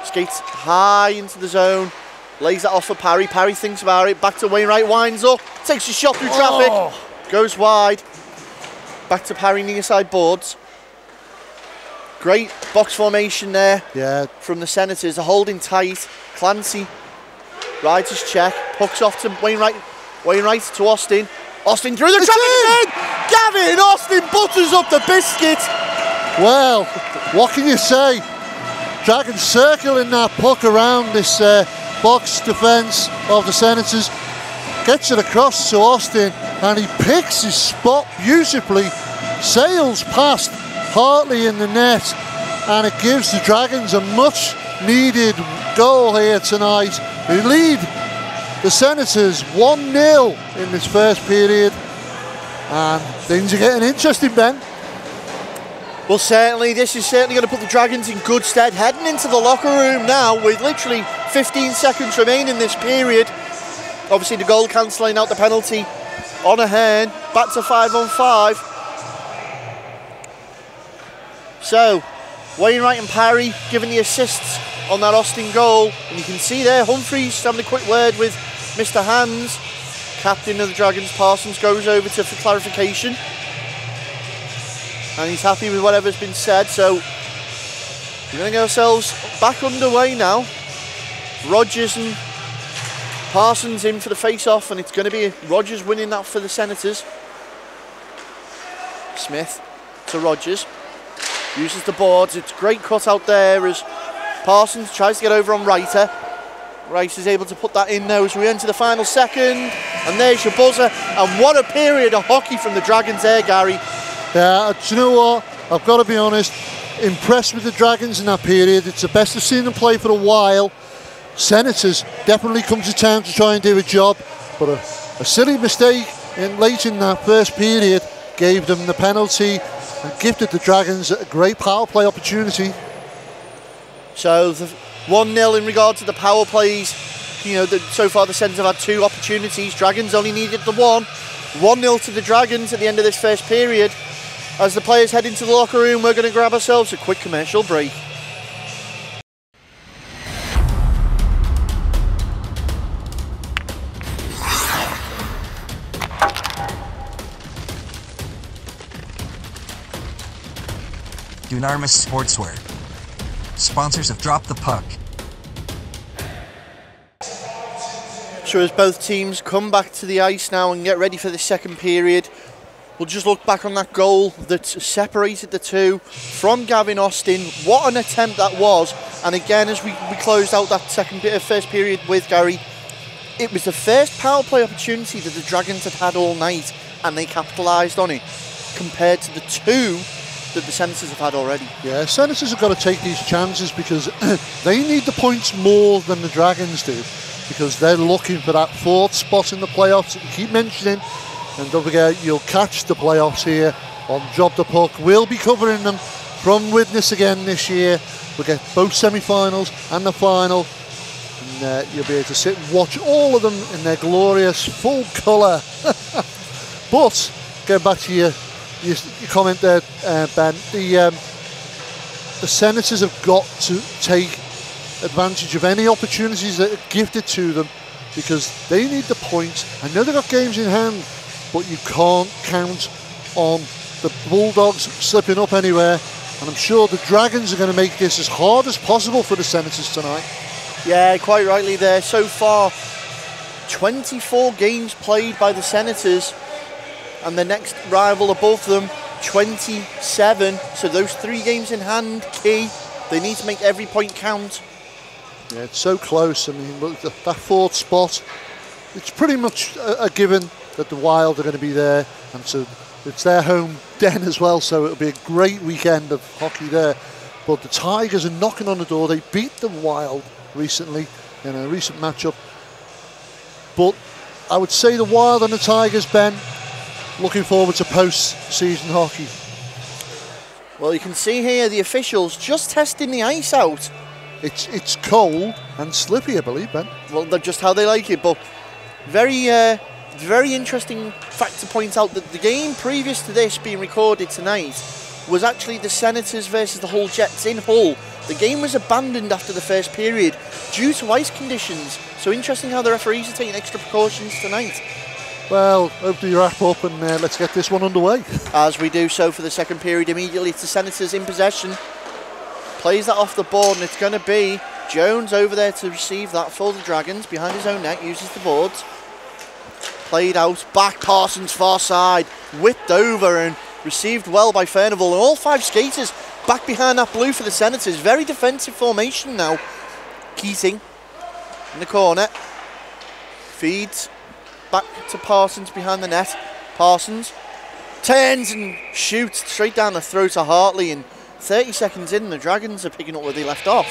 Skates high into the zone. Lays that off for Parry. Parry thinks about it. Back to Wainwright. Winds up. Takes a shot through traffic. Goes wide. Back to Parry near side boards. Great box formation there from the Senators. They're holding tight. Clancy rides his check. Pucks off to Wainwright. Wainwright to Austin. Austin through the traffic again! Gavin Austin butters up the biscuit.
Well, what can you say? Dragons circling that puck around this box defence of the Senators. Gets it across to Austin and he picks his spot beautifully. Sails past Hartley in the net, and it gives the Dragons a much needed goal here tonight. They lead the Senators 1-0 in this first period, and things are getting interesting, Ben.
Well, certainly, this is certainly going to put the Dragons in good stead, heading into the locker room now with literally 15 seconds remaining in this period. Obviously the goal cancelling out the penalty on Ahern, back to 5-on-5. So, Wainwright and Parry giving the assists on that Austin goal. And you can see there, Humphreys having a quick word with Mr. Hands. Captain of the Dragons, Parsons, goes over to for clarification. And he's happy with whatever's been said. So, we're going to get ourselves back underway now. Rogers and Parsons in for the face-off, and it's going to be Rogers winning that for the Senators. Smith to Rogers. Uses the boards. It's a great cut out there as Parsons tries to get over on Reiter. Rice is able to put that in now as we enter the final second. And there's your buzzer. And what a period of hockey from the Dragons there, Gary.
Yeah, do you know what? I've got to be honest. Impressed with the Dragons in that period. It's the best I've seen them play for a while. Senators definitely come to town to try and do a job. But a silly mistake late in that first period gave them the penalty and gifted the Dragons a great power play opportunity.
So the 1-0 in regard to the power plays. You know, so far the Senators have had 2 opportunities. Dragons only needed the 1. 1-0 to the Dragons at the end of this first period. As the players head into the locker room, we're going to grab ourselves a quick commercial break.
Dunamis Sportswear, sponsors of Drop the Puck.
So as both teams come back to the ice now and get ready for the second period, we'll just look back on that goal that separated the two from Gavin Austin. What an attempt that was. And again, as we closed out that first period with Gary, it was the first power play opportunity that the Dragons had had all night, and they capitalised on it, compared to the 2 that the Senators have had already.
Yeah, Senators have got to take these chances because they need the points more than the Dragons do, because they're looking for that 4th spot in the playoffs that you keep mentioning. And don't forget, you'll catch the playoffs here on Drop the Puck. We'll be covering them from Widnes again this year. We'll get both semi-finals and the final, and you'll be able to sit and watch all of them in their glorious full colour. But going back to your comment there, Ben, the Senators have got to take advantage of any opportunities that are gifted to them, because they need the points. I know they've got games in hand, but you can't count on the Bulldogs slipping up anywhere. And I'm sure the Dragons are going to make this as hard as possible for the Senators tonight.
Yeah, quite rightly there. So far, 24 games played by the Senators, and the next rival above them, 27. So those 3 games in hand, key. They need to make every point count.
Yeah, it's so close. I mean, look, that 4th spot, it's pretty much a given that the Wild are going to be there, and so it's their home den as well, so it'll be a great weekend of hockey there. But the Tigers are knocking on the door. They beat the Wild recently in a recent matchup. But I would say the Wild and the Tigers, Ben, looking forward to post-season hockey.
Well, you can see here the officials just testing the ice out.
It's cold and slippy, I believe, Ben.
Well, that's just how they like it, but very interesting fact to point out that the game previous to this being recorded tonight was actually the Senators versus the Hull Jets in Hull. The game was abandoned after the first period due to ice conditions. So interesting how the referees are taking extra precautions tonight.
Well, hopefully you wrap up and let's get this one underway.
As we do so for the second period, immediately it's the Senators in possession. Plays that off the board, and it's going to be Jones over there to receive that for the Dragons behind his own net, uses the boards. Played out, back Parsons far side, whipped over and received well by Furnival, and all 5 skaters back behind that blue for the Senators. Very defensive formation now. Keating in the corner, feeds back to Parsons behind the net. Parsons turns and shoots straight down the throat of Hartley, and 30 seconds in, the Dragons are picking up where they left off.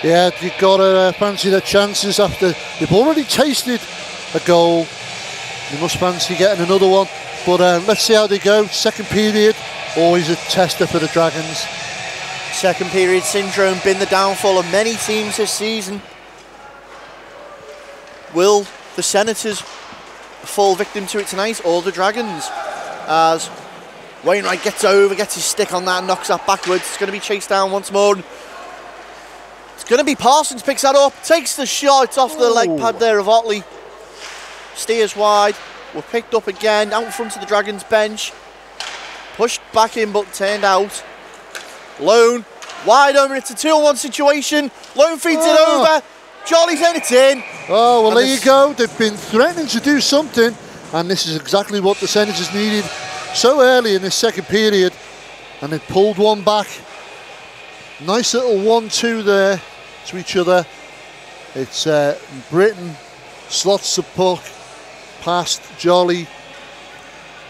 Yeah, you've got to fancy their chances after they've already tasted a goal. You must fancy getting another one. But let's see how they go. Second period, always a tester for the Dragons.
Second period syndrome been the downfall of many teams this season. Will the Senators fall victim to it tonight, or the Dragons? As Wainwright gets over, gets his stick on that and knocks that backwards. It's going to be chased down once more. It's going to be Parsons, picks that up, takes the shot. It's off the leg pad there of Otley. Steers wide. We're picked up again out in front of the Dragons bench. Pushed back in but turned out. Lone wide open. It's a 2-on-1 situation. Lone feeds it over. Jolly's in it in.
Oh, well, there you go. They've been threatening to do something, and this is exactly what the Senators needed so early in this second period, and they pulled one back. Nice little 1-2 there to each other. It's Britton slots the puck past Jolly,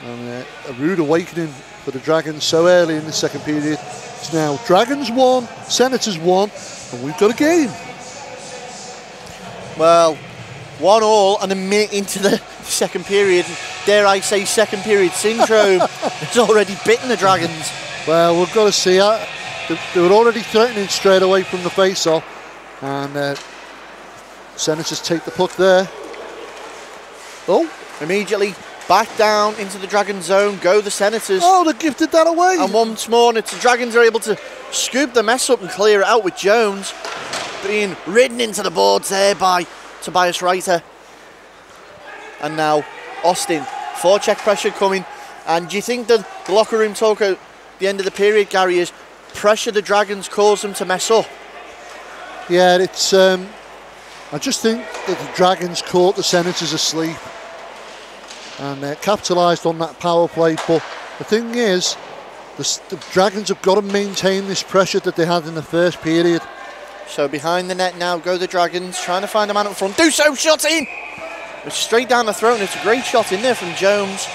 and a rude awakening for the Dragons so early in the second period. It's now Dragons 1, Senators 1, and we've got a game.
Well, 1-1 and a minute into the second period. Dare I say second period syndrome has already bitten the Dragons.
Well, we've got to see that. They were already threatening straight away from the face-off, and Senators take the puck there. Oh,
immediately back down into the Dragon zone go the Senators.
Oh, they gifted that away.
And once more, and it's the Dragons are able to scoop the mess up and clear it out, with Jones being ridden into the boards there by Tobias Reiter. And now Austin, forecheck pressure coming. And do you think that the locker room talk at the end of the period, Gary, is pressure the Dragons cause them to mess up?
Yeah, it's I just think that the Dragons caught the Senators asleep and capitalised on that power play. But the thing is, the Dragons have got to maintain this pressure that they had in the first period.
So behind the net now go the Dragons, trying to find a man up front. Do so, shot in! It's straight down the throat, and it's a great shot in there from Jones.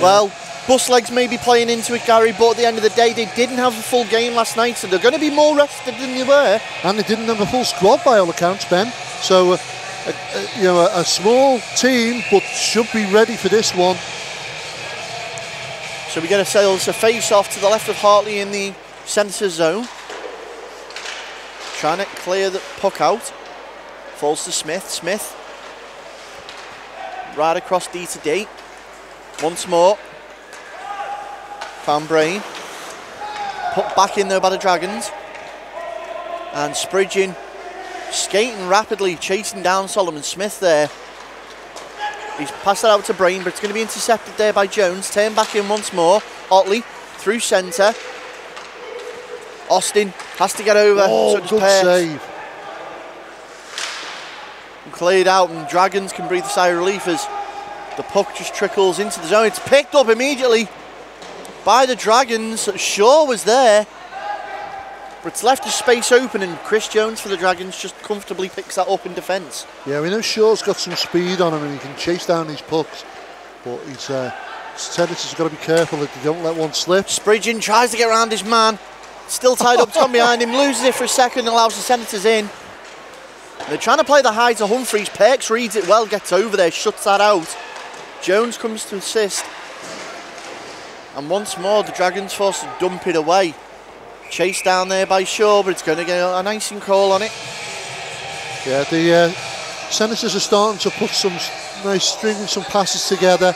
Well, bus legs may be playing into it, Gary, but at the end of the day, they didn't have a full game last night, so they're going to be more rested than they were.
And they didn't have a full squad by all accounts, Ben. So, a small team, but should be ready for this one.
So we get ourselves a face-off to the left of Hartley in the centre zone. Trying to clear the puck out. Falls to Smith. Smith right across D to D. Once more. Found Brain. Put back in there by the Dragons. And Spridgen skating rapidly, chasing down Solomon Smith there. He's passed it out to Brain, but it's going to be intercepted there by Jones. Turn back in once more. Otley through centre. Austin has to get over.
Oh, good save.
Cleared out, and Dragons can breathe a sigh of relief as the puck just trickles into the zone. It's picked up immediately by the Dragons. Shaw was there, but it's left the space open, and Chris Jones for the Dragons just comfortably picks that up in defence.
Yeah, we know Shaw's got some speed on him and he can chase down these pucks, but he's Senators have got to be careful that they don't let one slip.
Spridgen tries to get around his man, still tied up, Tom behind him, loses it for a second, allows the Senators in. They're trying to play the high to Humphries. Perks reads it well, gets over there, shuts that out. Jones comes to assist. And once more, the Dragons forced to dump it away. Chased down there by Shaw, but it's going to get an icing call on it.
Yeah, the Senators are starting to put some nice stringing some passes together,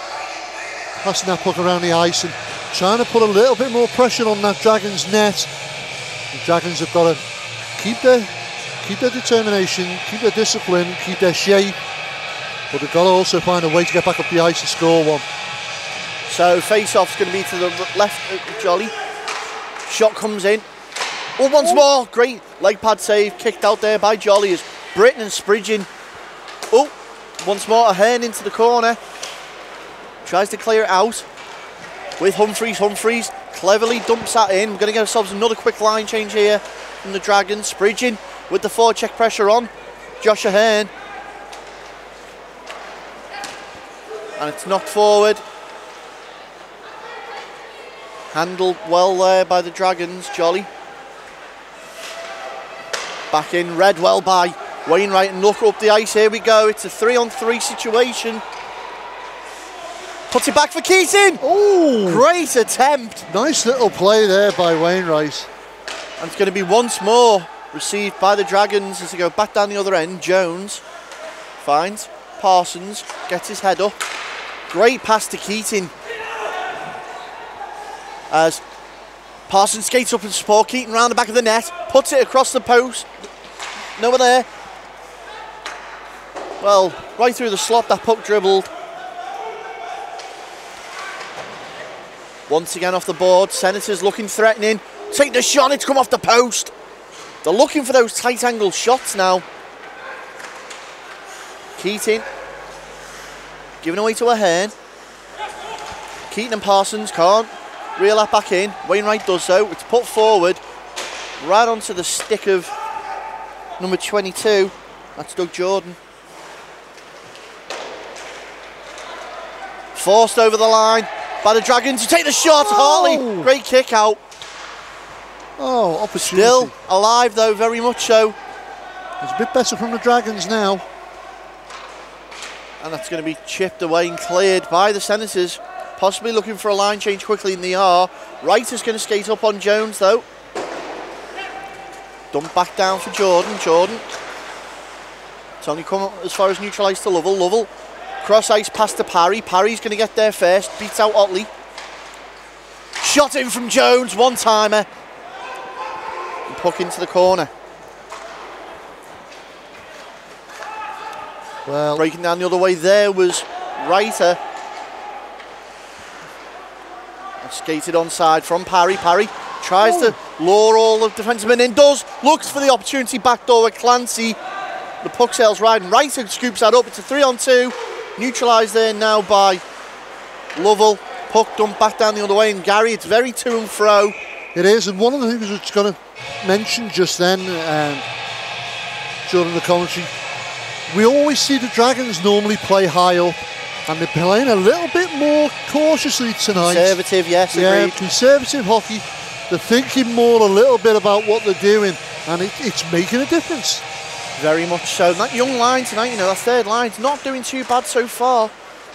passing that puck around the ice and trying to put a little bit more pressure on that Dragons net. The Dragons have got to keep their determination, keep their discipline, keep their shape, but they've got to also find a way to get back up the ice and score one.
So face-off's going to be to the left of Jolly. Shot comes in. Oh, once more, great leg pad save, kicked out there by Jolly as Britton and Spridgen. Oh, once more, a Ahern into the corner. Tries to clear it out with Humphries. Humphries cleverly dumps that in. We're going to get ourselves another quick line change here from the Dragons. Spridgen with the forecheck pressure on. Josh Ahern. And it's knocked forward. Handled well there by the Dragons, Jolly. Back in, read well by Wainwright and look up the ice. Here we go, it's a 3-on-3 situation. Puts it back for Keating.
Oh,
great attempt.
Nice little play there by Wainwright.
And it's going to be once more received by the Dragons as they go back down the other end. Jones finds Parsons, gets his head up. Great pass to Keating. As Parsons skates up and support Keating round the back of the net, puts it across the post. No one there. Well, right through the slot, that puck dribbled. Once again off the board, Senators looking threatening. Take the shot, it's come off the post. They're looking for those tight angle shots now. Keating giving away to Ahern. Keating and Parsons can't reel that back in. Wainwright does so. It's put forward right onto the stick of number 22. That's Doug Jordan. Forced over the line by the Dragons. You take the shot, Hartley. Great kick out.
Oh, opportunity.
Still alive though, very much so.
It's a bit better from the Dragons now.
And that's going to be chipped away and cleared by the Senators. Possibly looking for a line change quickly in the R. Wright is going to skate up on Jones though. Dump back down for Jordan. Jordan. It's only come as far as neutralised to Lovell. Lovell. Cross ice pass to Parry. Parry's going to get there first. Beats out Otley. Shot in from Jones. One timer. And puck into the corner.
Well,
breaking down the other way there was Reiter. Skated onside from Parry. Parry tries to lure all the defensemen in. Does. Looks for the opportunity backdoor with Clancy. The puck sails right and Reiter scoops that up. It's a 3-on-2. Neutralised there now by Lovell. Puck dumped back down the other way and Gary. It's very to and fro.
It is, and one of the things I was going to mention just then during the commentary, we always see the Dragons normally play high up, and they're playing a little bit more cautiously tonight.
Conservative, yes, agreed.
Conservative hockey. They're thinking more a little bit about what they're doing, and it's making a difference.
Very much so. That young line tonight, that third line's not doing too bad so far.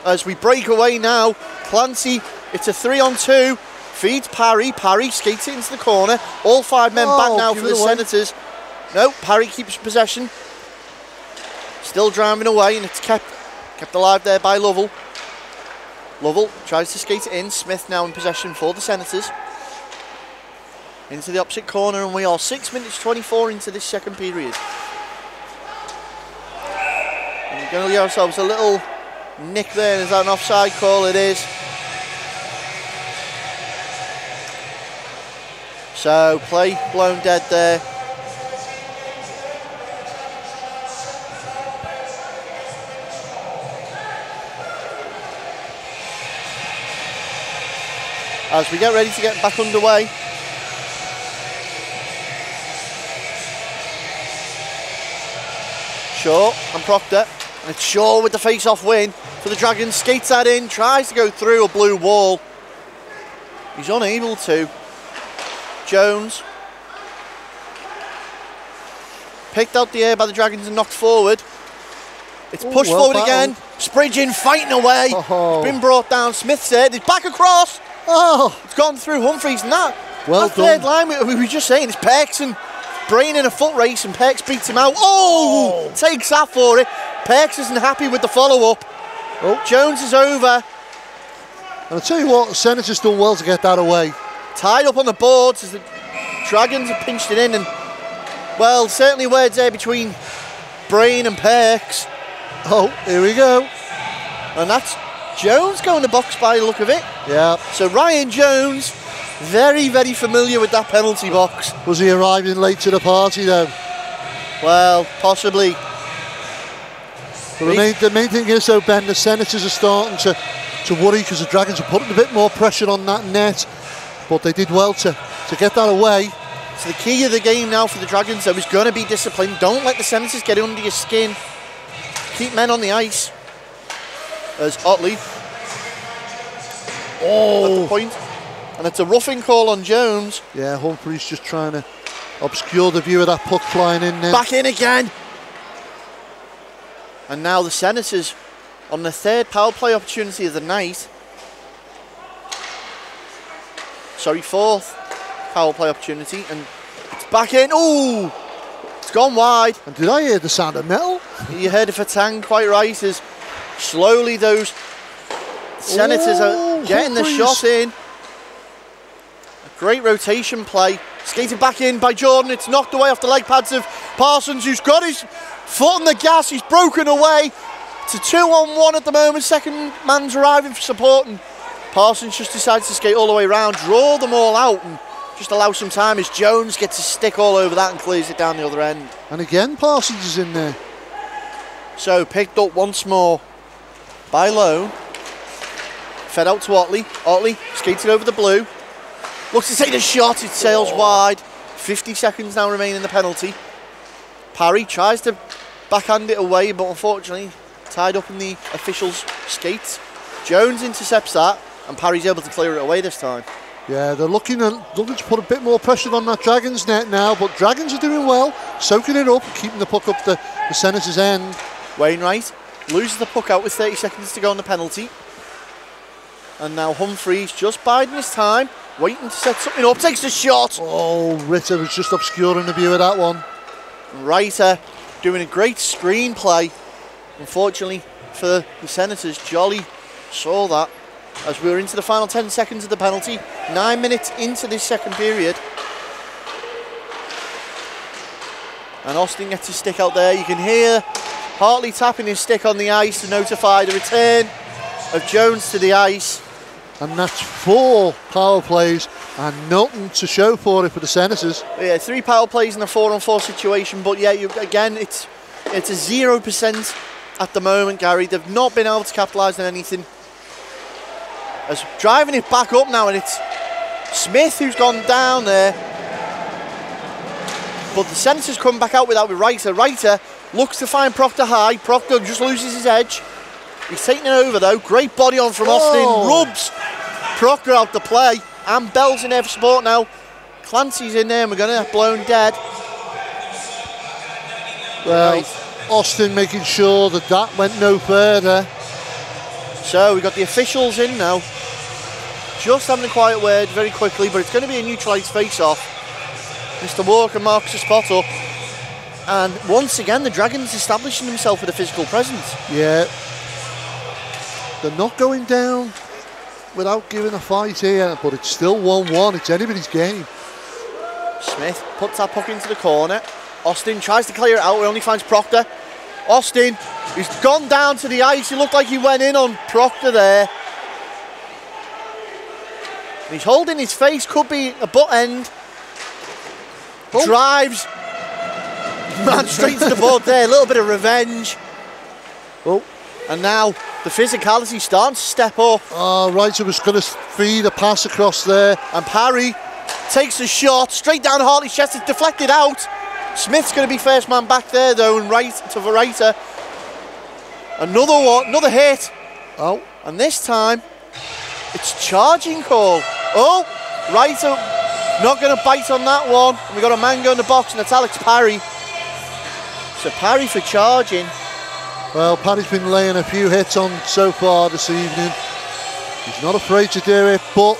As we break away now, Clancy, it's a 3-on-2. Feeds Parry. Parry skates it into the corner. All 5 men back now for the Senators. No, Parry keeps possession. Still driving away, and it's kept alive there by Lovell. Lovell tries to skate it in. Smith now in possession for the Senators. Into the opposite corner, and we are 6 minutes 24 into this second period. And we're going to give ourselves a little nick there. Is that an offside call? It is. So play blown dead there. As we get ready to get back underway. Shaw and Proctor. And it's Shaw with the face-off win for the Dragons. Skates that in, tries to go through a blue wall. He's unable to. Jones. Picked out the air by the Dragons and knocked forward. It's pushed forward again. Spridgen fighting away. It's been brought down. Smith's there. It's back across. It's gone through Humphreys. And that third line we were just saying, it's Perks and Brain in a foot race, and Perks beats him out. Takes that for it. Perks isn't happy with the follow-up. Jones is over.
And I'll tell you what, the Senators done well to get that away.
Tied up on the boards as the Dragons have pinched it in, and well, certainly words there between Brain and Perks.
Here we go.
And that's Jones going to box by the look of it.
Yeah.
So Ryan Jones, very, very familiar with that penalty box.
Was he arriving late to the party though?
Well, possibly.
But the main thing is though, Ben, the Senators are starting to worry because the Dragons are putting a bit more pressure on that net. But they did well to get that away.
So the key of the game now for the Dragons though is going to be discipline. Don't let the Senators get under your skin. Keep men on the ice. There's Otley. At the point. And it's a roughing call on Jones.
Yeah, Humphreys just trying to obscure the view of that puck flying in there.
Back in again. And now the Senators on the third power play opportunity of the night. Sorry, fourth power play opportunity. And it's back in. It's gone wide.
And did I hear the sound of metal?
You heard it for Tang, quite right, as slowly those Senators are getting the shot in. A great rotation play. Skated back in by Jordan. It's knocked away off the leg pads of Parsons, who's got his foot on the gas. He's broken away. It's a 2-on-1 at the moment. Second man's arriving for support, and Parsons just decides to skate all the way around, draw them all out, and just allow some time as Jones gets his stick all over that and clears it down the other end.
And again, Parsons is in there.
So picked up once more by Lone. Fed out to Otley. Otley skated over the blue. Looks to take the shot. It sails wide. 50 seconds now remain in the penalty. Parry tries to backhand it away, but unfortunately tied up in the officials' skates. Jones intercepts that, and Parry's able to clear it away this time.
Yeah, they're looking to put a bit more pressure on that Dragons net now, but Dragons are doing well, soaking it up, keeping the puck up the Senators' end.
Wainwright loses the puck out with 30 seconds to go on the penalty. And now Humphreys just biding his time, waiting to set something up, takes the shot.
Ritter was just obscuring the view of that one.
Reiter doing a great screen play. Unfortunately for the Senators, Jolly saw that as we were into the final 10 seconds of the penalty. 9 minutes into this second period. And Austin gets his stick out there. You can hear Hartley tapping his stick on the ice to notify the return of Jones to the ice.
And that's 4 power plays and nothing to show for it for the Senators.
Yeah, 3 power plays in a 4-on-4 situation, but yeah, again, it's a 0% at the moment, Gary. They've not been able to capitalise on anything. As driving it back up now, and it's Smith who's gone down there. But the Senators come back out with Reiter. Reiter looks to find Proctor high. Proctor just loses his edge. He's taking it over though. Great body on from Austin. Rubs Proctor out the play. And Bell's in there for support now. Clancy's in there and we're going to have blown dead.
Well, Austin making sure that went no further.
So we've got the officials in now. Just having a quiet word very quickly, but it's going to be a neutralised face-off. Mr. Walker marks the spot up. And once again, the Dragons establishing themselves with a physical presence.
Yeah. They're not going down without giving a fight here, but it's still 1-1. It's anybody's game.
Smith puts that puck into the corner. Austin tries to clear it out. He only finds Proctor. Austin, he's gone down to the ice. He looked like he went in on Proctor there. He's holding his face. Could be a butt end. Drives. Man straight to the board there. A little bit of revenge. And now the physicality starting to step up.
Reiter was going to feed a pass across there.
And Parry takes a shot straight down Hartley's chest. It's deflected out. Smith's going to be first man back there though, and right to Reiter. Another one, another hit. And this time it's charging call. Reiter not going to bite on that one. And we got a man go in the box, and it's Alex Parry. So Parry for charging.
Well, Paddy's been laying a few hits on so far this evening. He's not afraid to do it, but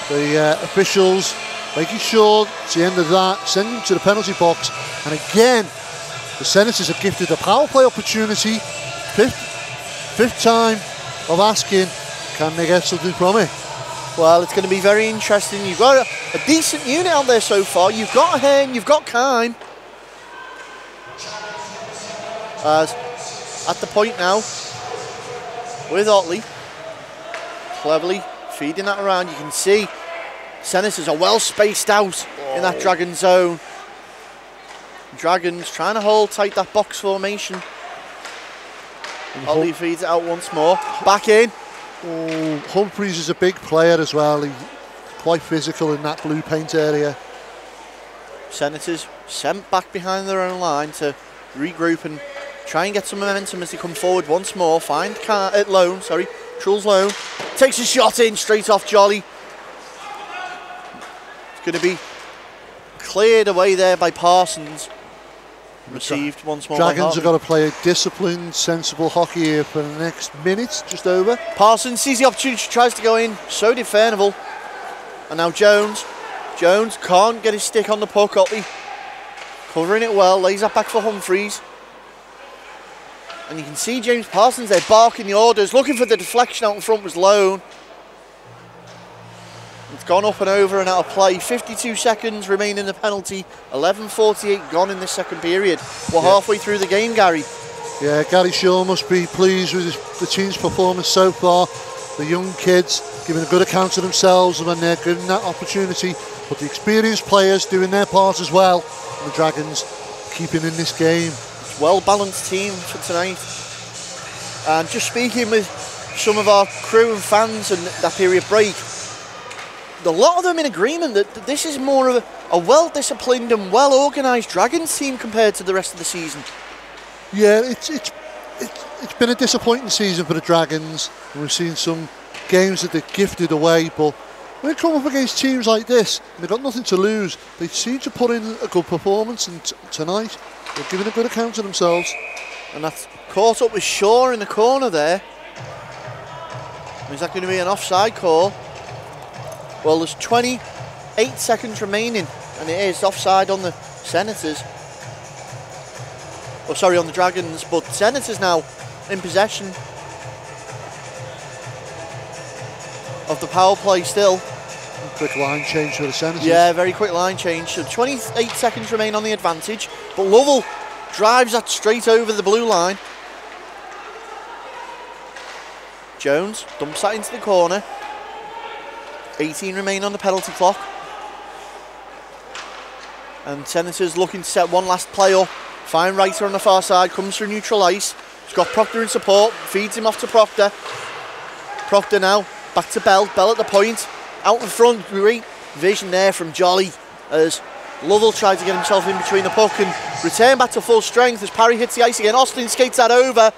the officials making sure it's the end of that, send him to the penalty box. And again, the Senators are gifted a power play opportunity. Fifth time of asking, can they get something from it?
Well, it's going to be very interesting. You've got a decent unit out there so far. You've got Hen, you've got Kime. As at the point now, with Otley, cleverly feeding that around. You can see Senators are well spaced out in that Dragon zone. Dragons trying to hold tight that box formation. Otley feeds it out once more. Back in.
Oh, Humphreys is a big player as well. He's quite physical in that blue paint area. Senators
Sent back behind their own line to regroup and try and get some momentum as they come forward once more. Find Truls Lone. Takes a shot in straight off Jolly. It's going to be cleared away there by Parsons. Received once more.
Dragons have got to play a disciplined, sensible hockey here for the next minute, just over.
Parsons sees the opportunity, tries to go in. So did Furnival. And now Jones. Jones can't get his stick on the puck. Otley covering it well, lays that back for Humphreys. And you can see James Parsons there barking the orders, looking for the deflection out in front was Lone. It's gone up and over and out of play. 52 seconds remain in the penalty. 11:48 gone in this second period. We're halfway through the game, Gary.
Yeah, Gary Shaw must be pleased with the team's performance so far. The young kids giving a good account of themselves when they're given that opportunity, but the experienced players doing their part as well. And the Dragons keeping in this game.
Well-balanced team for tonight. And just speaking with some of our crew and fans and that period break, a lot of them in agreement that this is more of a well-disciplined and well-organised Dragons team compared to the rest of the season.
Yeah, it's been a disappointing season for the Dragons. We've seen some games that they've gifted away, but when they come up against teams like this, and they've got nothing to lose, they seem to put in a good performance, and tonight they're giving a good account of themselves.
And that's caught up with Shaw in the corner there. Is that going to be an offside call? Well, there's 28 seconds remaining, and it is offside on the Senators. Oh, sorry, on the Dragons, but Senators now in possession of the power play still.
Quick line change for the Senators.
Yeah, very quick line change. So 28 seconds remain on the advantage, but Lovell drives that straight over the blue line. Jones dumps that into the corner. 18 remain on the penalty clock. And Senators looking to set one last play up. Fine Reiter on the far side, comes through neutral ice. He's got Proctor in support, feeds him off to Proctor. Proctor now, back to Bell. Bell at the point. Out in front, great vision there from Jolly as Lovell tried to get himself in between the puck and return back to full strength as Parry hits the ice again. Austin skates that over.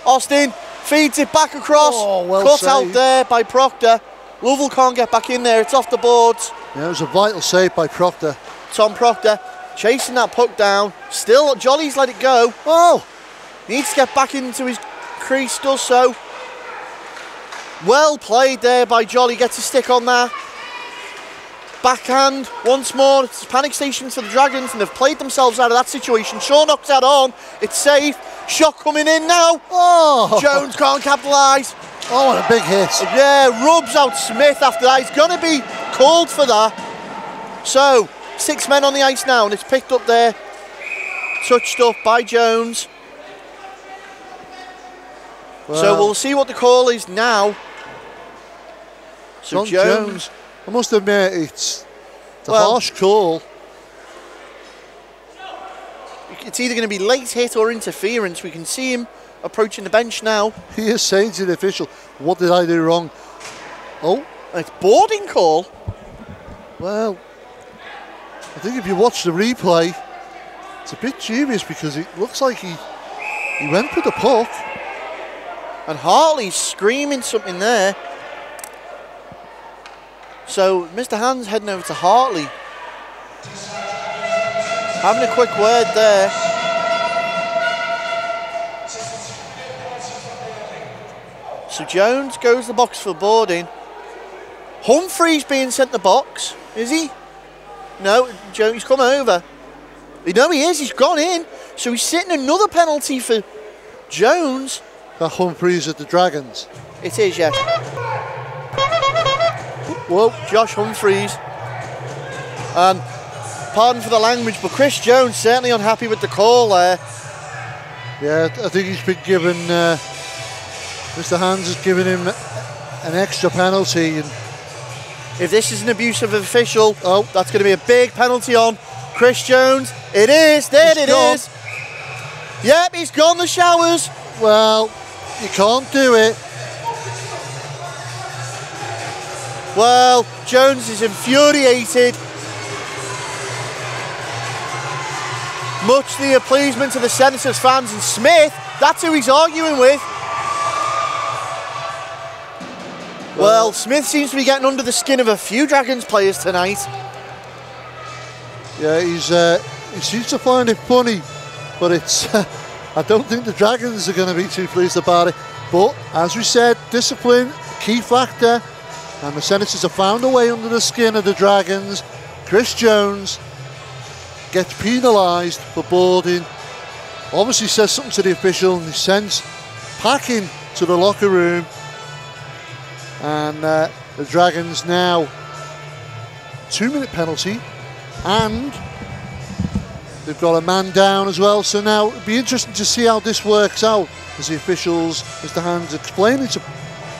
Austin feeds it back across.
Oh, well
cut
saved.
Out there by Proctor. Lovell can't get back in there, it's off the boards.
Yeah, it was a vital save by Proctor.
Tom Proctor chasing that puck down. Still, Jolly's let it go.
Oh!
Needs to get back into his crease, does so. Well played there by Jolly, gets a stick on that. Backhand once more. It's panic stations for the Dragons and they've played themselves out of that situation. Shaw knocks that on. It's safe. Shot coming in now.
Oh!
Jones can't capitalise.
Oh, what a big hit.
Yeah, rubs out Smith after that. He's going to be called for that. So, 6 men on the ice now and it's picked up there. Touched up by Jones.
Well,
so we'll see what the call is now. So Jones.
I must admit, it's a harsh call.
It's either going to be late hit or interference. We can see him approaching the bench now.
He is saying to the official, what did I do wrong? Oh.
And it's boarding call.
Well, I think if you watch the replay, it's a bit dubious because it looks like he went for the puck.
And Hartley's screaming something there. So Mr. Hand's heading over to Hartley. Having a quick word there. So Jones goes to the box for boarding. Humphreys being sent the box, is he? No, Jones come over. No, he is, he's gone in. So he's sitting another penalty for Jones.
That Humphreys at the Dragons.
It is, yeah. Whoa, Josh Humphreys. Pardon for the language, but Chris Jones certainly unhappy with the call there.
Yeah, I think he's been given, Mr. Hands has given him an extra penalty. And
if this is an abuse of official, that's going to be a big penalty on Chris Jones. It is, there it is. Yep, he's gone the showers.
Well, you can't do it.
Well, Jones is infuriated. Much to the appeasement of the Senators fans, and Smith, that's who he's arguing with. Well, Smith seems to be getting under the skin of a few Dragons players tonight.
Yeah, he seems to find it funny, but it's I don't think the Dragons are going to be too pleased about it. But as we said, discipline, key factor, and the Senators have found a way under the skin of the Dragons. Chris Jones gets penalised for boarding. Obviously says something to the official, and he sends packing to the locker room. And the Dragons now 2-minute penalty, and they've got a man down as well. So now it'll be interesting to see how this works out as the officials, Mr. Hands, explaining to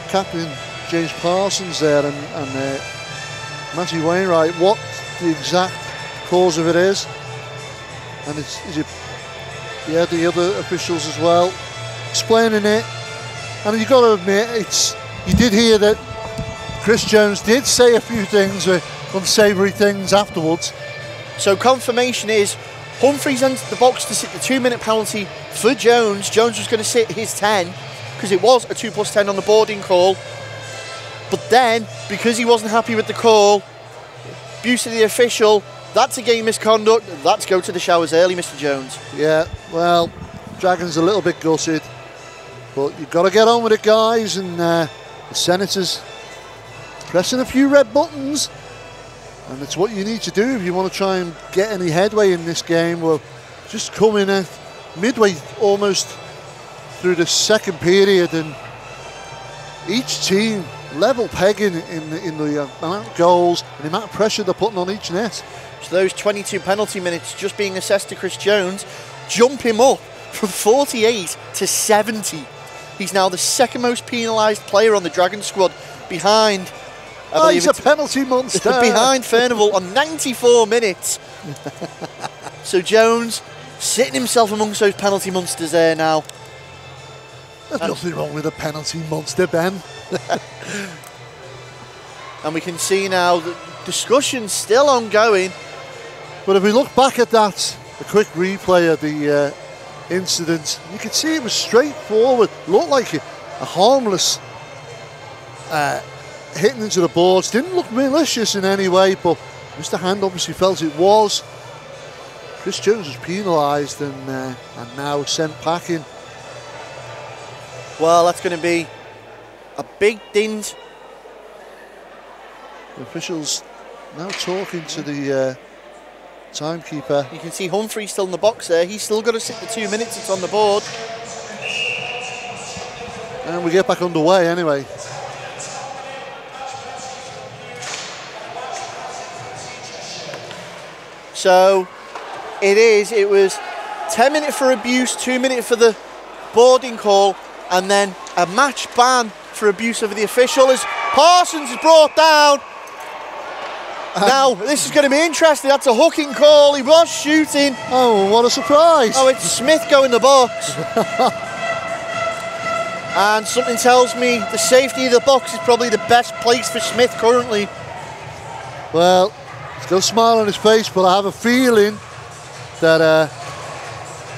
Captain James Parsons there and Matthew Wainwright what the exact cause of it is. And is it, yeah, the other officials as well explaining it. And you've got to admit, you did hear that Chris Jones did say a few things, unsavoury things afterwards. So
confirmation is Humphreys entered the box to sit the 2-minute penalty for Jones. Jones was going to sit his 10 because it was a 2+10 on the boarding call. But then, because he wasn't happy with the call, abuse of the official, that's a game misconduct. Let's go to the showers early, Mr. Jones.
Yeah, well, Dragons a little bit gutted, but you've got to get on with it, guys. And the Senators pressing a few red buttons, and it's what you need to do if you want to try and get any headway in this game. Well, just coming in midway almost through the second period, and each team level pegging in the amount of goals and the amount of pressure they're putting on each net.
So those 22 penalty minutes just being assessed to Chris Jones jump him up from 48 to 70. He's now the second most penalised player on the Dragon squad, behind, I believe
he's a penalty monster.
Behind Furnival on 94 minutes. So Jones sitting himself amongst those penalty monsters there now.
There's nothing wrong with a penalty monster, Ben.
And we can see now that discussion's still ongoing.
But if we look back at that, a quick replay of the incident, you can see it was straightforward. Looked like a harmless hitting into the boards. Didn't look malicious in any way, but Mr. Hand obviously felt it was. Chris Jones was penalised and now sent packing.
Well, that's going to be a big dint.
The officials now talking to the timekeeper.
You can see Humphrey still in the box there. He's still got to sit the 2 minutes. It's on the board.
And we get back underway anyway.
So it was 10 minutes for abuse, 2 minutes for the boarding call, and then a match ban for abuse of the official as Parsons is brought down. Now, this is going to be interesting. That's a hooking call. He was shooting.
Oh, what a surprise.
Oh, it's Smith going the box. And something tells me the safety of the box is probably the best place for Smith currently.
Well, still a smile on his face, but I have a feeling that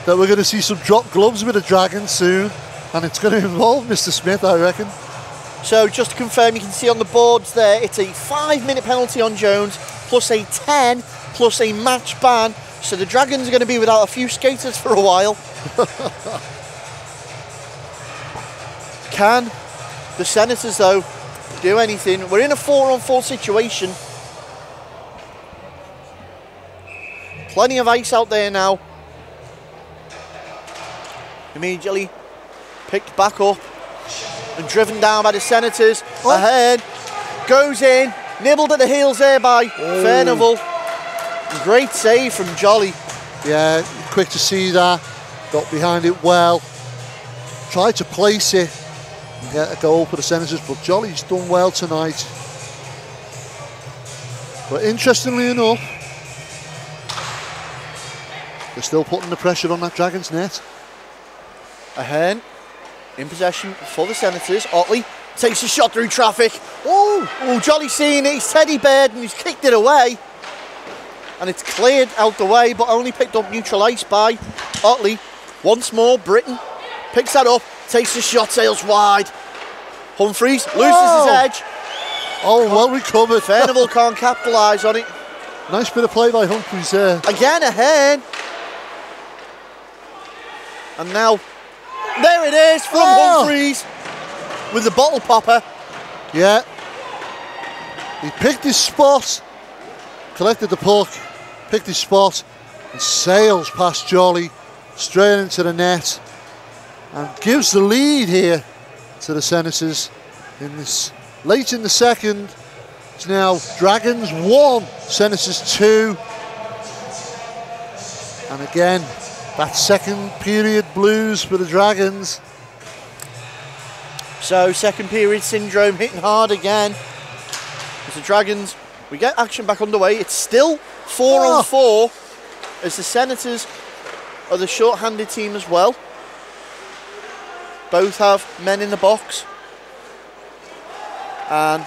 that we're going to see some dropped gloves with the Dragons soon, and it's going to involve Mr. Smith, I reckon.
So just to confirm, you can see on the boards there, it's a 5-minute penalty on Jones, plus a 10, plus a match ban. So the Dragons are going to be without a few skaters for a while. Can the Senators, though, do anything? We're in a 4-on-4 situation. Plenty of ice out there now. Immediately picked back up and driven down by the Senators. Ahead, goes in, nibbled at the heels there by Furnival. Great save from Jolly.
Yeah, quick to see that. Got behind it well. Tried to place it and get a goal for the Senators, but Jolly's done well tonight. But interestingly enough, they're still putting the pressure on that Dragons net.
Ahead, in possession for the Senators. Otley takes a shot through traffic. Oh, Jolly's seen it. He's teddy beared and he's kicked it away. And it's cleared out the way, but only picked up neutral ice by Otley. Once more, Britton picks that up, takes the shot, sails wide. Humphreys loses his edge.
Oh, well recovered.
Furnival can't capitalise on it.
Nice bit of play by Humphreys there.
Again ahead. And now, there it is from Humphreys with the bottle popper.
Yeah. He picked his spot, collected the puck, picked his spot, and sails past Jolly straight into the net and gives the lead here to the Senators in this late in the second. It's now Dragons 1, Senators 2. And again, that second period blues for the Dragons.
So second period syndrome hitting hard again. As the Dragons, we get action back underway. It's still 4-on-4 as the Senators are the short-handed team as well. Both have men in the box. And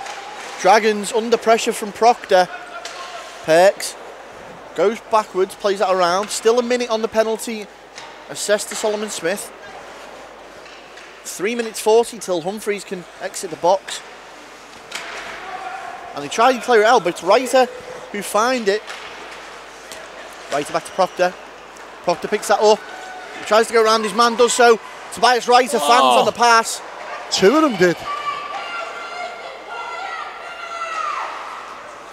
Dragons under pressure from Proctor. Perks goes backwards, plays that around. Still a minute on the penalty assessed to Solomon Smith. 3 minutes 40 till Humphreys can exit the box. And they try to clear it out, but it's Reiter who find it. Reiter back to Proctor. Proctor picks that up. He tries to go around, his man does so. Tobias Reiter fans on the pass.
Two of them did.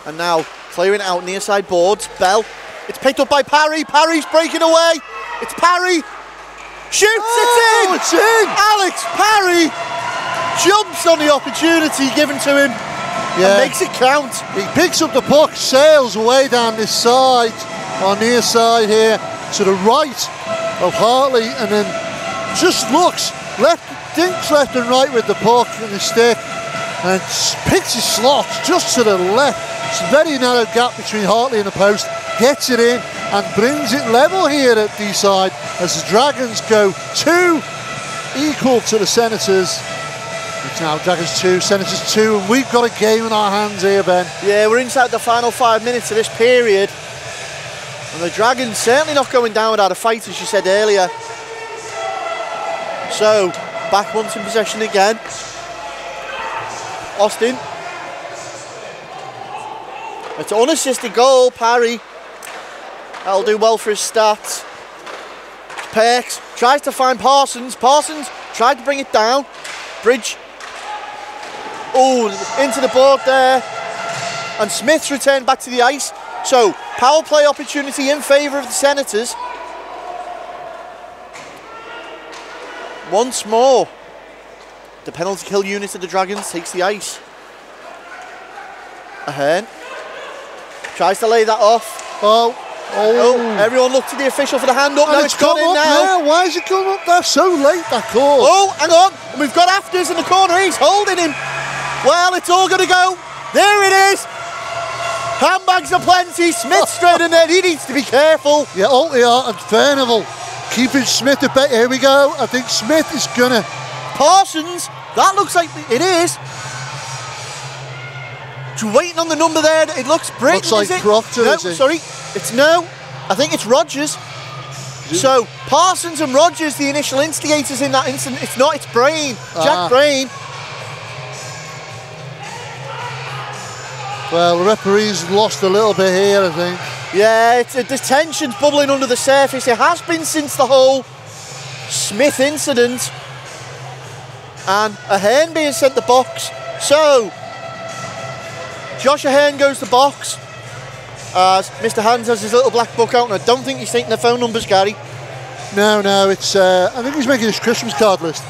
And now clearing it out near side boards. Bell. It's picked up by Parry. Parry's breaking away. It's Parry. Shoots, it's in! Alex Parry jumps on the opportunity given to him and makes it count.
He picks up the puck, sails away down this side, on near side here, to the right of Hartley, and then just looks left, dinks left and right with the puck and the stick, and picks his slot just to the left. It's a very narrow gap between Hartley and the post, gets it in and brings it level here at D-side as the Dragons go 2 equal to the Senators. It's now Dragons 2, Senators 2, and we've got a game in our hands here, Ben.
Yeah, we're inside the final 5 minutes of this period. And the Dragons certainly not going down without a fight, as you said earlier. So, back once in possession again. Austin. It's an unassisted goal, Parry. That'll do well for his stats. Perks tries to find Parsons. Parsons tried to bring it down. Bridge. Oh, into the board there. And Smith's returned back to the ice. So, power play opportunity in favour of the Senators. Once more, the penalty kill unit of the Dragons takes the ice. Ahern tries to lay that off.
Oh,
everyone looked to the official for the hand up.
And
Now it's gone in now.
Yeah, why is it coming up there so late, that call?
Oh, hang on. And we've got Afters in the corner. He's holding him. Well, it's all going to go. There it is. Handbags aplenty. Smith straight in there. He needs to be careful.
Yeah, Altier and Furnival keeping Smith at bay. Here we go. I think Smith is going to...
Parsons. That looks like it is. Just waiting on the number there. It looks Britton,
Looks like
is it?
Proctor,
No,
is it?
sorry. It's no. I think it's Rogers. So, Parsons and Rogers, the initial instigators in that incident. It's not, it's Brain. Jack Brain.
Well, the referee's lost a little bit here, I think.
Yeah, the tension's bubbling under the surface. It has been since the whole Smith incident. And Ahern being sent the box. So, Josh Ahern goes to box. As Mr. Hans has his little black book out, and I don't think he's taking the phone numbers, Gary.
No, it's. I think he's making his Christmas card list.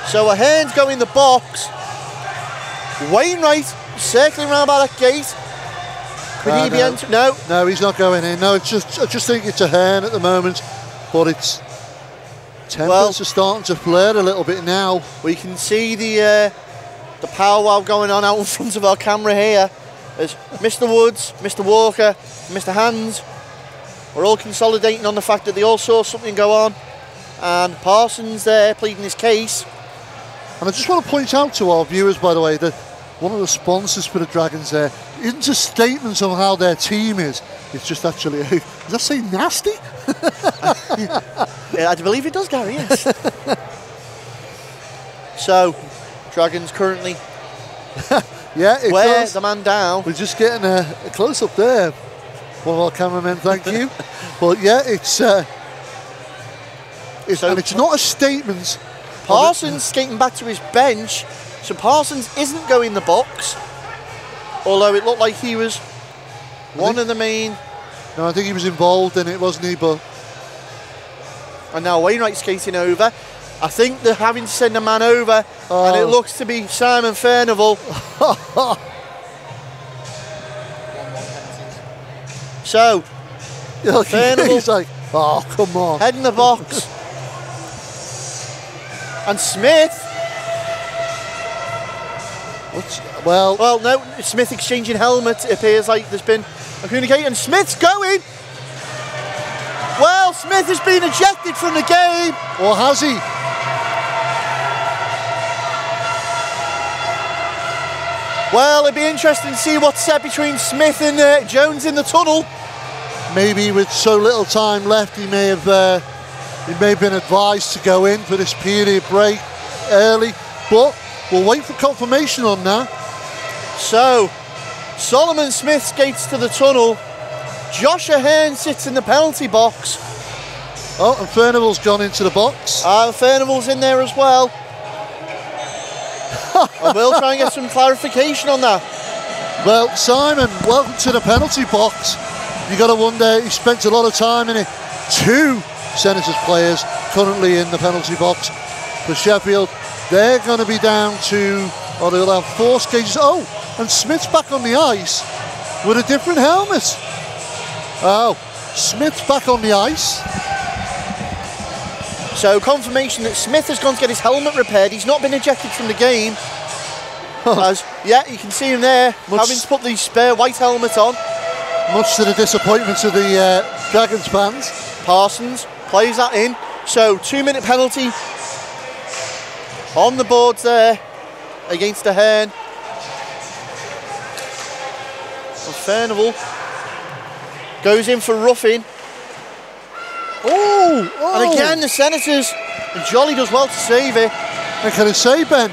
So Ahern's going the box. Wainwright circling around by that gate. Could he be entering? No.
No, he's not going in. No, I just think it's Ahern at the moment, but it's tempers are starting to flare a little bit now.
We can see the powwow going on out in front of our camera here. As Mr. Woods, Mr. Walker, Mr. Hans are all consolidating on the fact that they all saw something go on, and Parsons there pleading his case.
And I just want to point out to our viewers, by the way, that one of the sponsors for the Dragons there isn't a statement on how their team is. It's just actually, does that say nasty?
Yeah, I believe it does, Gary, yes. So, Dragons currently
yeah, it
wear
does.
the man down.
We're just getting a close-up there. One of our cameramen, thank you. But yeah, it's and it's not a statement.
Parsons skating back to his bench. So Parsons isn't going the box, although it looked like he was one of the main.
No, I think he was involved in it, wasn't he? But
and now Wainwright skating over. I think they're having to send a man over, and it looks to be Simon Furnival. So Furnival,
he's like, oh, come on.
Head in the box. And Smith.
Well,
no, Smith exchanging helmets. It appears like there's been a communication. And Smith's going. Well, Smith has been ejected from the game.
Or has he?
Well, it'd be interesting to see what's said between Smith and Jones in the tunnel.
Maybe with so little time left, he may have been advised to go in for this period break early. But we'll wait for confirmation on that.
So, Solomon Smith skates to the tunnel. Josh Ahern sits in the penalty box.
Oh, and Furnival's gone into the box.
Furnival's in there as well. And we'll try and get some clarification on that.
Well, Simon, welcome to the penalty box. You got to wonder, he spent a lot of time in it. 2 Senators players currently in the penalty box for Sheffield. They're going to be down to, or they'll have 4 skates. Oh, and Smith's back on the ice with a different helmet. Oh, Smith's back on the ice.
So confirmation that Smith has gone to get his helmet repaired. He's not been ejected from the game. As, yeah, you can see him there, having to put the spare white helmet on.
Much to the disappointment of the Dragons fans.
Parsons plays that in. So 2-minute penalty on the boards there against Ahern. And Furnival goes in for roughing.
Oh!
And again, the Senators, and Jolly does well to save it.
And can I say, Ben,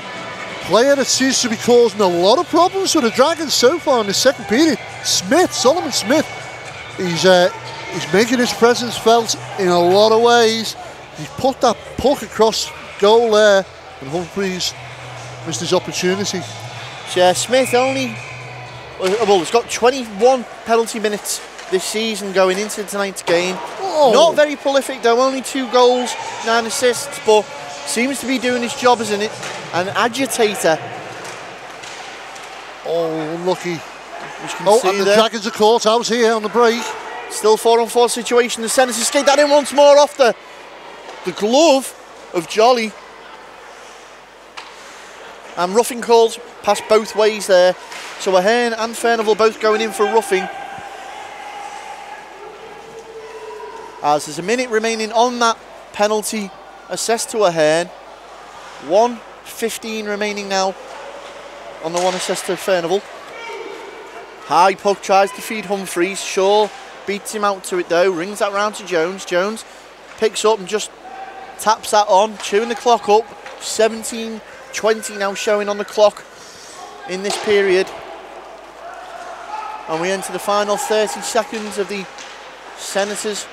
player that seems to be causing a lot of problems for the Dragons so far in the second period, Smith, Solomon Smith. He's making his presence felt in a lot of ways. He's put that puck across goal there, and Humphreys missed his opportunity.
Yeah, Smith only, well, he's got 21 penalty minutes this season going into tonight's game.
Oh.
Not very prolific though, only 2 goals, 9 assists, but seems to be doing his job as an agitator.
Oh, unlucky. Oh, and the Dragons are caught out here on the break.
Still 4-on-4 situation. The Senators skate that in once more off the glove of Jolly. And roughing calls pass both ways there. So Ahern and Furnival both going in for roughing. As there's a minute remaining on that penalty assessed to Ahern. 1:15 remaining now on the one assessed to Furnival. High puck tries to feed Humphreys. Shaw beats him out to it though. Rings that round to Jones. Jones picks up and just taps that on. Chewing the clock up. 17:20 now showing on the clock in this period. And we enter the final 30 seconds of the Senators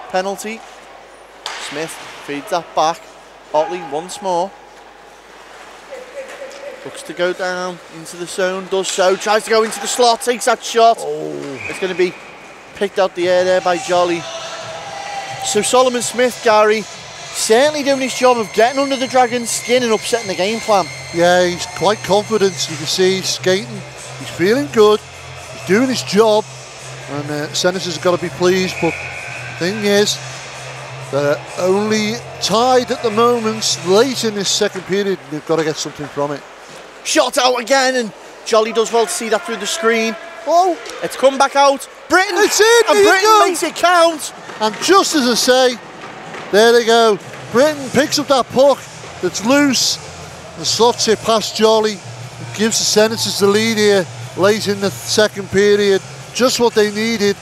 penalty. Smith feeds that back. Otley once more. Looks to go down into the zone, does so, tries to go into the slot, takes that shot. Oh. It's going to be picked out the air there by Jolly. So Solomon Smith, Gary, certainly doing his job of getting under the Dragons' skin and upsetting the game plan.
Yeah, he's quite confident. You can see he's skating, he's feeling good, he's doing his job, and Senators have got to be pleased. But the thing is, they're only tied at the moment, late in this second period. They've got to get something from it.
Shot out again, and Jolly does well to see that through the screen. Oh, it's come back out. Britain,
it's in,
and Britain makes it count.
And just as I say, there they go. Britain picks up that puck that's loose and slots it past Jolly. It gives the Senators the lead here late in the second period. Just what they needed.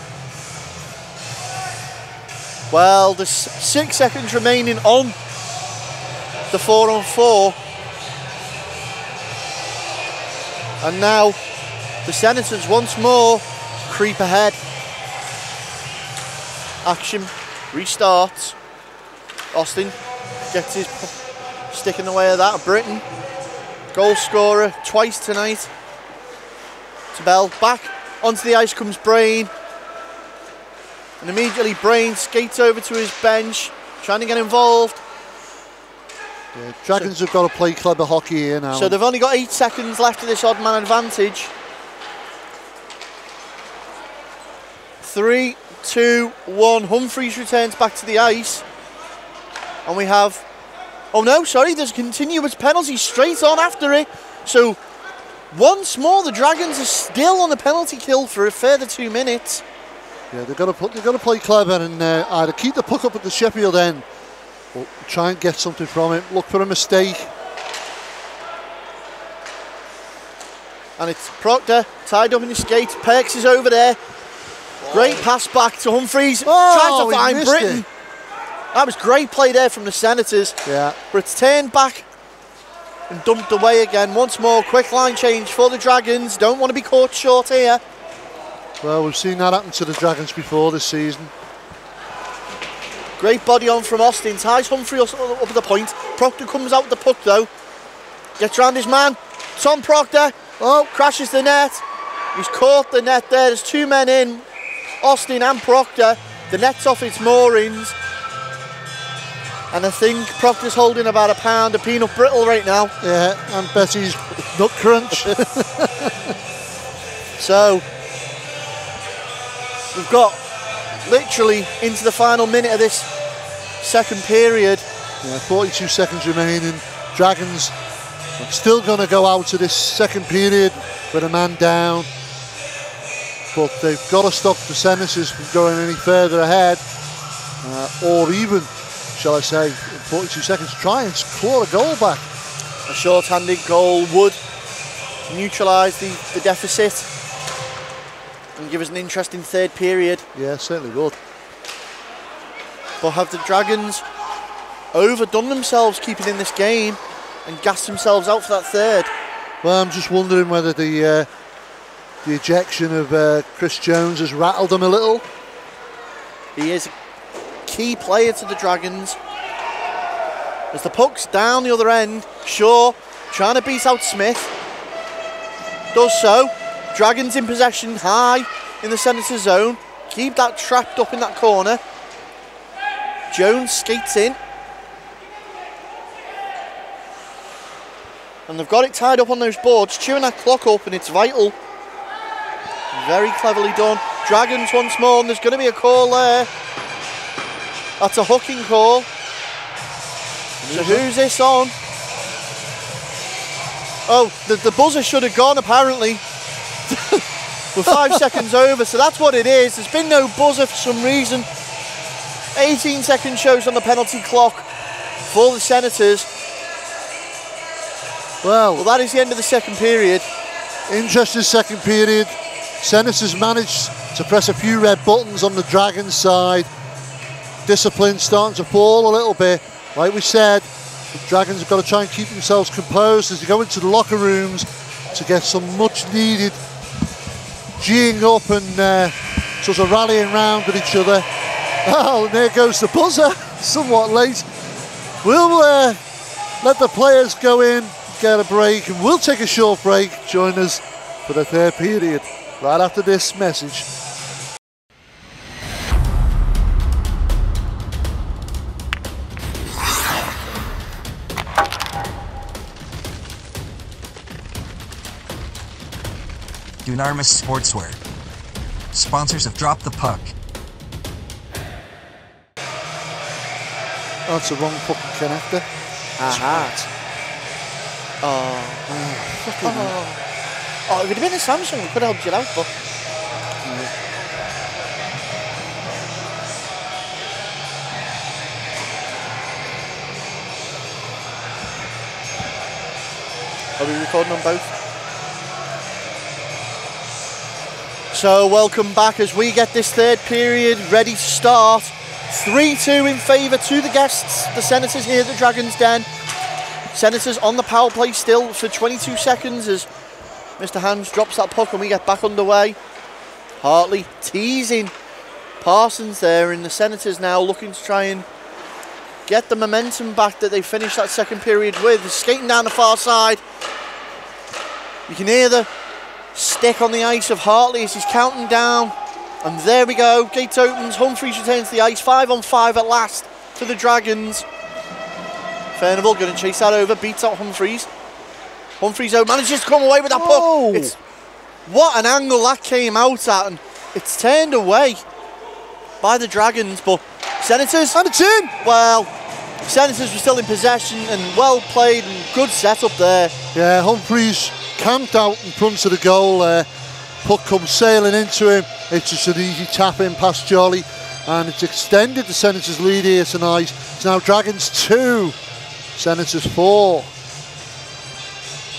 Well, there's 6 seconds remaining on the 4-on-4. And now the Senators once more creep ahead. Action restarts. Austin gets his stick in the way of that. Britain, goal scorer twice tonight. To Bell, back onto the ice comes Brain. And immediately Brain skates over to his bench, trying to get involved.
Yeah, Dragons have got to play clever hockey here now.
So they've only got 8 seconds left of this odd man advantage. 3, 2, 1. Humphreys returns back to the ice. And we have... Oh no, sorry, there's a continuous penalty straight on after it. So once more the Dragons are still on the penalty kill for a further 2 minutes.
Yeah, they've got to play clever and either keep the puck up at the Sheffield end or try and get something from it. Look for a mistake.
And it's Proctor tied up in his skates. Perks is over there. Great pass back to Humphreys. Trying to find Britain. That was great play there from the Senators.
Yeah.
But it's turned back and dumped away again. Once more, quick line change for the Dragons. Don't want to be caught short here.
Well, we've seen that happen to the Dragons before this season.
Great body on from Austin. Ties Humphrey up at the point. Proctor comes out with the puck though. Gets round his man. Tom Proctor. Oh, crashes the net. He's caught the net there. There's 2 men in. Austin and Proctor. The net's off its moorings. And I think Proctor's holding about a pound of peanut brittle right now.
Yeah, and Betty's nut crunch.
So, we've got literally into the final minute of this second period.
Yeah, 42 seconds remaining. Dragons are still going to go out to this second period with a man down. But they've got to stop the Senators from going any further ahead. Or even, shall I say, in 42 seconds, try and claw a goal back.
A short-handed goal would neutralise the deficit and give us an interesting third period.
Yeah, certainly would.
But have the Dragons overdone themselves keeping in this game and gassed themselves out for that third?
Well, I'm just wondering whether the ejection of Chris Jones has rattled them a little.
He is a key player to the Dragons. As the puck's down the other end, Shaw trying to beat out Smith. Does so. Dragons in possession, high in the Senator zone. Keep that trapped up in that corner. Jones skates in. And they've got it tied up on those boards, chewing that clock up, and it's vital. Very cleverly done. Dragons once more, and there's going to be a call there. That's a hooking call. So who's this on? Oh, the buzzer should have gone apparently. We're 5 seconds over, so that's what it is. There's been no buzzer for some reason. 18 seconds shows on the penalty clock for the Senators. Well, that is the end of the second period.
Interesting second period. Senators managed to press a few red buttons on the Dragons side. Discipline starting to fall a little bit. Like we said, the Dragons have got to try and keep themselves composed as they go into the locker rooms to get some much needed G'ing up and sort of rallying round with each other. Oh, and there goes the buzzer, somewhat late. We'll let the players go in, get a break, and we'll take a short break. Join us for the third period right after this message.
Dunarmus Sportswear, sponsors of Drop the Puck.
Oh, it's the wrong fucking connector.
Aha. Oh, it would have been a Samsung, we could have helped you out, but... Are we recording on both? So welcome back as we get this third period ready to start. 3-2 in favour to the guests. The Senators here at the Dragon's Den. Senators on the power play still for 22 seconds as Mr. Hans drops that puck and we get back underway. Hartley teasing Parsons there, and the Senators now looking to try and get the momentum back that they finished that second period with. They're skating down the far side. You can hear the stick on the ice of Hartley as he's counting down. And there we go, gate opens, Humphreys returns to the ice, 5-on-5 at last to the Dragons. Furnival going to chase that over, beats out Humphreys. Humphreys manages to come away with that puck. What an angle that came out at, and it's turned away by the Dragons, but Senators, and it's in! Well, Senators were still in possession and well played and good setup there.
Yeah, Humphreys camped out in front of the goal. Puck comes sailing into him. It's just an easy tap in past Jolly, and it's extended the Senators' lead here tonight. It's now Dragons 2, Senators 4.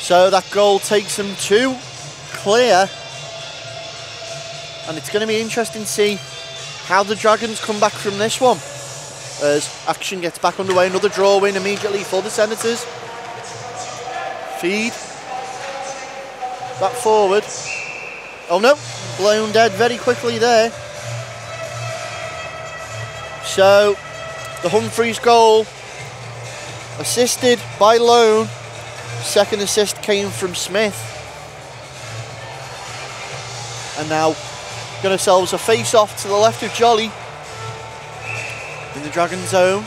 So that goal takes them 2 clear, and it's going to be interesting to see how the Dragons come back from this one as action gets back underway. Another draw win immediately for the Senators. Feed that forward. Oh no, blown dead very quickly there. So the Humphreys goal assisted by Lone. Second assist came from Smith. And now got ourselves a face off to the left of Jolly in the Dragon zone.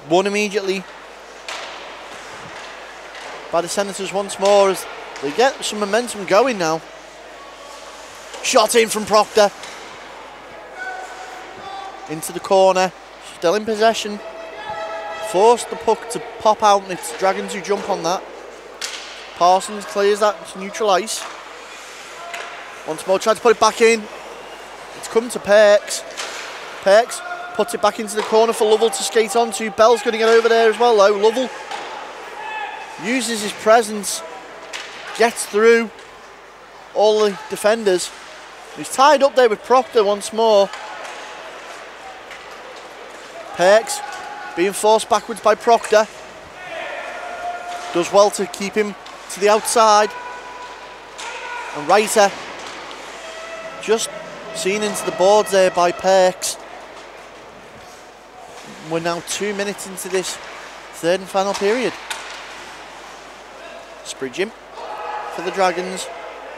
Won immediately by the Senators once more as they get some momentum going now. Shot in from Proctor. Into the corner. Still in possession. Forced the puck to pop out, and it's Dragons who jump on that. Parsons clears that to neutral ice. Once more, tries to put it back in. It's come to Perks. Perks puts it back into the corner for Lovell to skate onto. Bell's going to get over there as well, though. Lovell uses his presence. Gets through all the defenders. He's tied up there with Proctor once more. Perks being forced backwards by Proctor. Does well to keep him to the outside. And Reiter just seen into the boards there by Perks. We're now 2 minutes into this third and final period. Spridging for the Dragons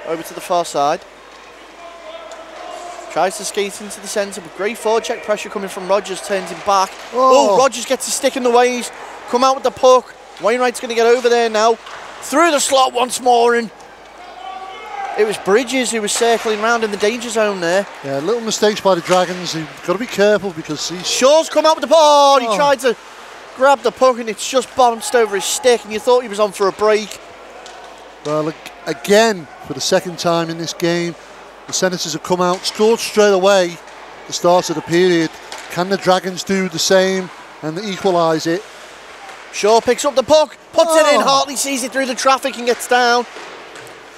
over to the far side. Tries to skate into the centre, but great forward check pressure coming from Rogers, turns him back. Oh, Rogers gets a stick in the way. He's come out with the puck. Wainwright's going to get over there now. Through the slot once more, and it was Bridges who was circling around in the danger zone there.
Yeah, little mistakes by the Dragons. You've got to be careful because he's...
Shaw's come out with the puck. Oh, he tried to grab the puck and it's just bounced over his stick, and you thought he was on for a break.
Well, again, for the second time in this game, the Senators have come out, scored straight away at the start of the period. Can the Dragons do the same and equalise it?
Shaw picks up the puck, puts it in. Hartley sees it through the traffic and gets down.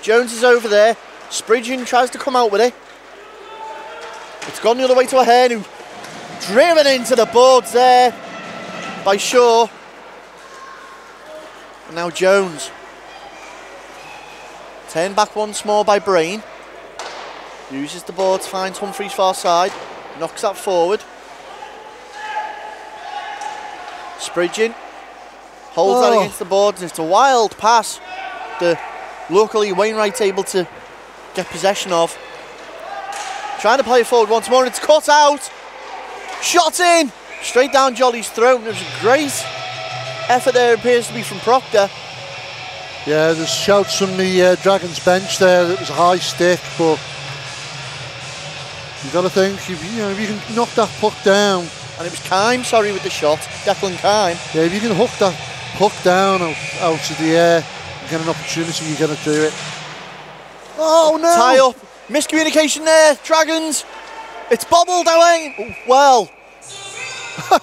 Jones is over there. Spridgen tries to come out with it. It's gone the other way to Ahern, who driven into the boards there by Shaw. And now Jones Turned back once more by Brain. Uses the board to find Humphreys far side. Knocks that forward. Spridgen holds that against the boards, and it's a wild pass. Luckily Wainwright able to get possession of. Trying to play it forward once more, and it's cut out. Shot in! Straight down Jolly's throat. It was a great effort there, appears to be from Proctor.
Yeah, there's shouts from the Dragons bench there that it was a high stick, but you've got to think, if you can knock that puck down.
And it was Kime, sorry, with the shot. Declan Kime.
Yeah, if you can hook that puck down out of the air and get an opportunity, you're going to do it. Oh no!
Tie up. Miscommunication there, Dragons. It's bobbled away. Well.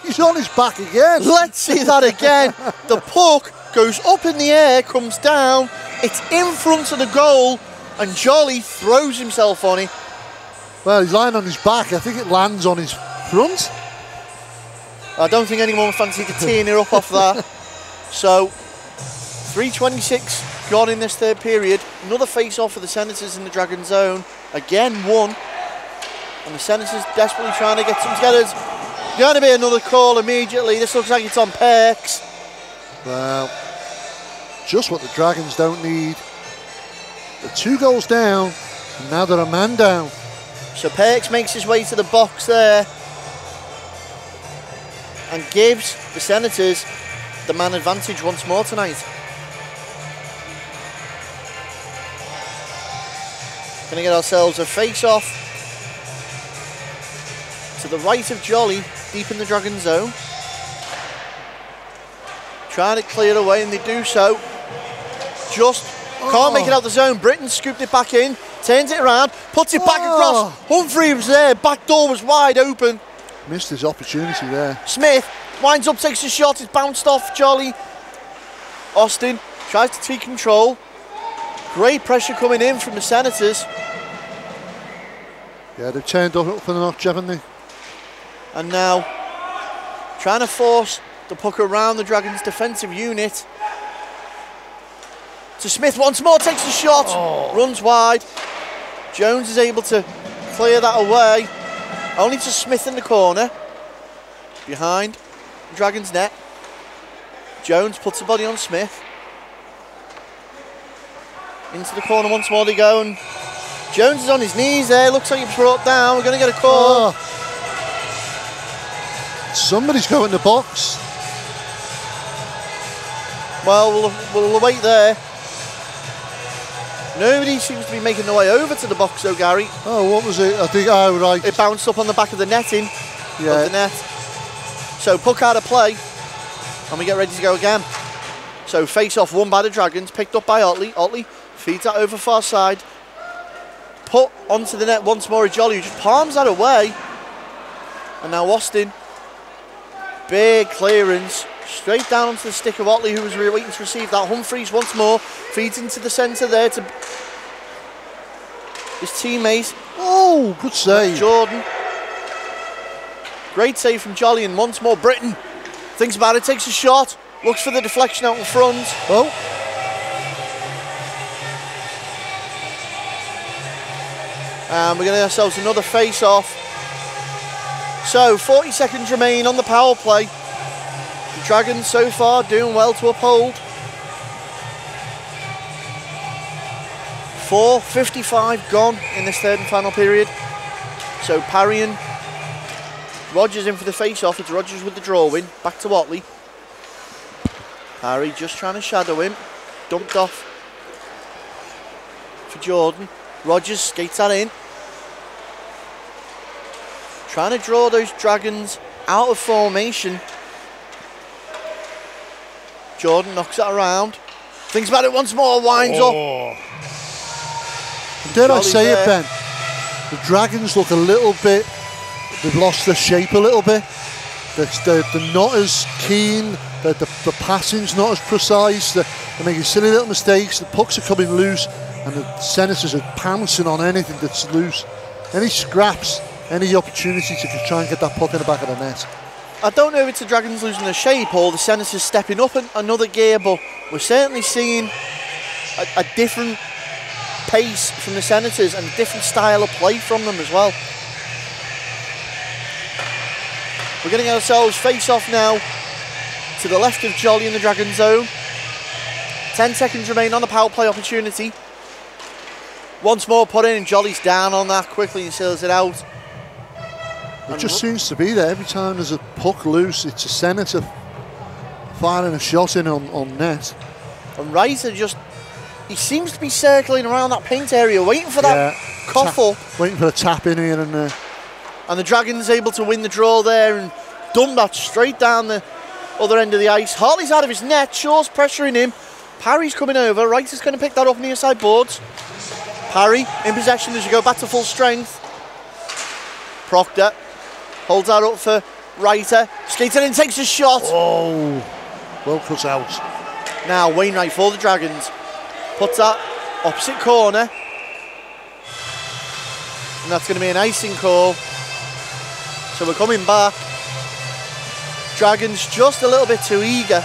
He's on his back again.
Let's see that again. The puck goes up in the air, comes down. It's in front of the goal, and Jolly throws himself on it.
Well, he's lying on his back. I think it lands on his front.
I don't think anyone fancied to teeing her up off that. So, 3:26 gone in this third period. Another face-off for the Senators in the Dragon zone. Again, won. And the Senators desperately trying to get some together. There's going to be another call immediately. This looks like it's on Perks.
Well, just what the Dragons don't need. They're 2 goals down, and now they're a man down.
So Perks makes his way to the box there and gives the Senators the man advantage once more tonight. Going to get ourselves a face-off to the right of Jolly, deep in the Dragon zone. Trying to clear away, and they do so. Just can't make it out the zone. Britton scooped it back in, turns it around, puts it back across. Humphrey was there, back door was wide open.
Missed his opportunity there.
Smith winds up, takes a shot, it's bounced off Jolly. Austin tries to take control. Great pressure coming in from the Senators.
Yeah, they've turned up for the notch, haven't they?
And now trying to force the puck around the Dragons' defensive unit. To Smith once more, takes the shot, runs wide. Jones is able to clear that away. Only to Smith in the corner, behind the Dragons' net. Jones puts the body on Smith. Into the corner once more they go, and Jones is on his knees there. Looks like he's brought down. We're going to get a call.
Somebody's going in the box.
Well, we'll wait there. Nobody seems to be making their way over to the box though, Gary.
Oh, what was it? I think, right.
It bounced up on the back of the netting of the net. So puck out of play, and we get ready to go again. So face-off won by the Dragons, picked up by Otley. Otley feeds that over far side. Put onto the net once more, Jolly, who just palms that away. And now Austin. Big clearance. Straight down onto the stick of Otley, who was waiting to receive that. Humphreys once more. Feeds into the centre there to his teammate.
Oh, good save.
Jordan. Great save from Jolly, and once more Britton thinks about it, takes a shot. Looks for the deflection out in front.
Oh.
And we're going to get ourselves another face-off. So 40 seconds remain on the power play. The Dragons so far doing well to uphold. 4:55 gone in this third and final period. So Parry, Rogers in for the face-off. It's Rogers with the draw-win. Back to Otley. Parry just trying to shadow him. Dumped off for Jordan. Rogers skates that in. Trying to draw those Dragons out of formation. Jordan knocks that around. Thinks about it once more, winds up.
Dare I say it, Ben? The Dragons look a little bit, they've lost their shape a little bit. They're not as keen, the passing's not as precise, they're making silly little mistakes, the pucks are coming loose, and the Senators are pouncing on anything that's loose. Any scraps, any opportunity to try and get that puck in the back of the net.
I don't know if it's the Dragons losing their shape or the Senators stepping up another gear, but we're certainly seeing a different pace from the Senators and a different style of play from them as well. We're getting ourselves face-off now to the left of Jolly in the Dragon zone. 10 seconds remain on the power play opportunity. Once more put in, and Jolly's down on that quickly and seals it out.
It just seems to be there every time there's a puck loose. It's a Senator firing a shot in on net.
And Reiter just, he seems to be circling around that paint area, waiting for that cough up.
Waiting for a tap in here and there.
And the Dragons able to win the draw there and dump that straight down the other end of the ice. Hartley's out of his net, Shaw's pressuring him. Parry's coming over, Reiter's going to pick that up near side boards. Parry in possession as you go back to full strength. Proctor holds that up for Reiter. Skates in and takes a shot.
Oh, well cut out.
Now Wainwright for the Dragons. Puts that opposite corner. And that's going to be an icing call. So we're coming back. Dragons just a little bit too eager.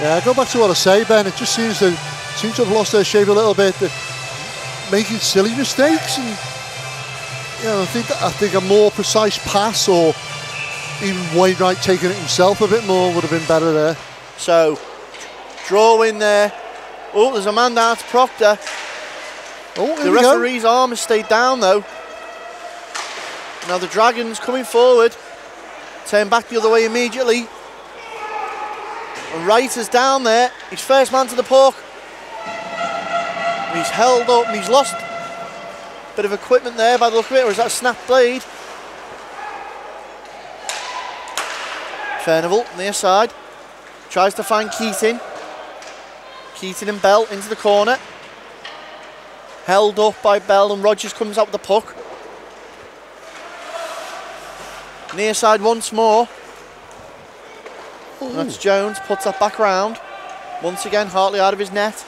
Yeah, I go back to what I say, Ben. It just seems to have lost their shape a little bit. They're making silly mistakes, and you know, I think a more precise pass, or even Wainwright taking it himself a bit more, would have been better there.
So draw in there. Oh, there's a man down to Proctor.
Oh,
the referee's arm has stayed down though. Now the Dragons coming forward. Turn back the other way immediately. And Reiter's down there. He's first man to the puck. He's held up and he's lost a bit of equipment there by the look of it, or is that a snapped blade? Furnival, near side. Tries to find Keating. Keating and Bell into the corner. Held up by Bell, and Rogers comes out with the puck. Near side once more. And that's Jones, puts that back round. Once again, Hartley out of his net.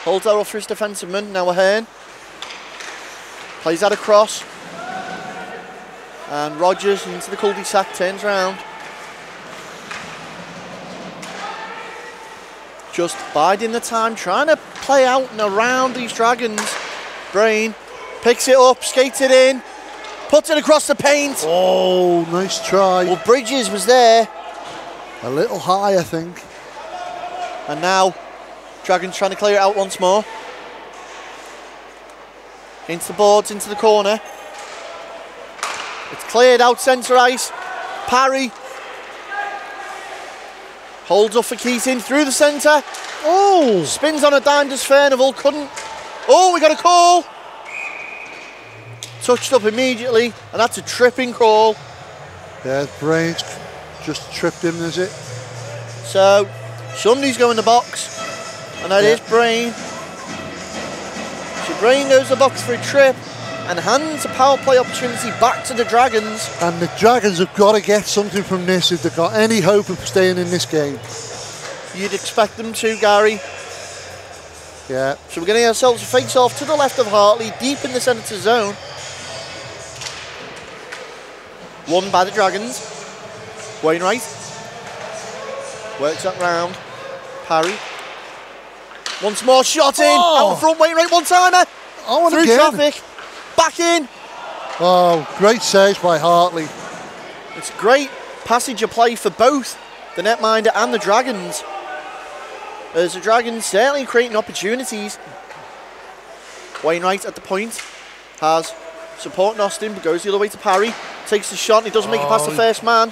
Holds that off for his defensiveman. Now Ahern. Plays that across. And Rogers into the cul-de-sac, turns round. Just biding the time, trying to play out and around these Dragons. Brain picks it up, skates it in, puts it across the paint.
Oh, nice try.
Well, Bridges was there.
A little high, I think.
And now, Dragons trying to clear it out once more. Into the boards, into the corner. It's cleared out centre ice. Parry. Holds up for Keating through the centre. Oh! Spins on a dime, does Furnival. Couldn't. Oh, we got a call. Touched up immediately, and that's a tripping call.
Yeah, Brain's just tripped him, is it?
So, somebody's going to the box, and that is Brain. So Brain goes to the box for a trip, and hands a power play opportunity back to the Dragons.
And the Dragons have got to get something from this if they've got any hope of staying in this game.
You'd expect them to, Gary.
Yeah.
So we're getting ourselves a face-off to the left of Hartley, deep in the centre zone. Won by the Dragons. Wainwright works that round. Parry. Once more, shot in. Out the front, Wainwright, one-timer.
Oh,
through
again.
traffic. Back in.
Oh, great save by Hartley.
It's great passage of play for both the netminder and the Dragons. As the Dragons certainly creating opportunities. Wainwright at the point has support Austin, but goes the other way to Parry. Takes the shot and he doesn't make it past the first man.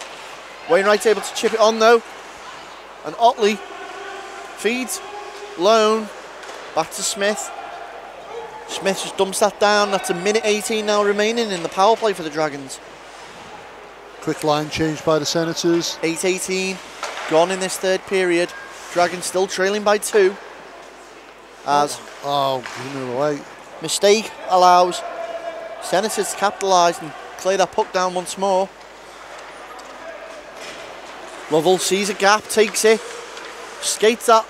Wainwright's able to chip it on though. And Otley feeds Lone back to Smith. Smith just dumps that down. That's a minute 18 now remaining in the power play for the Dragons.
Quick line change by the Senators.
8:18 gone in this third period. Dragons still trailing by 2. As
giving it away.
Mistake allows Senators to capitalise and clear that puck down once more. Lovell sees a gap, takes it, skates that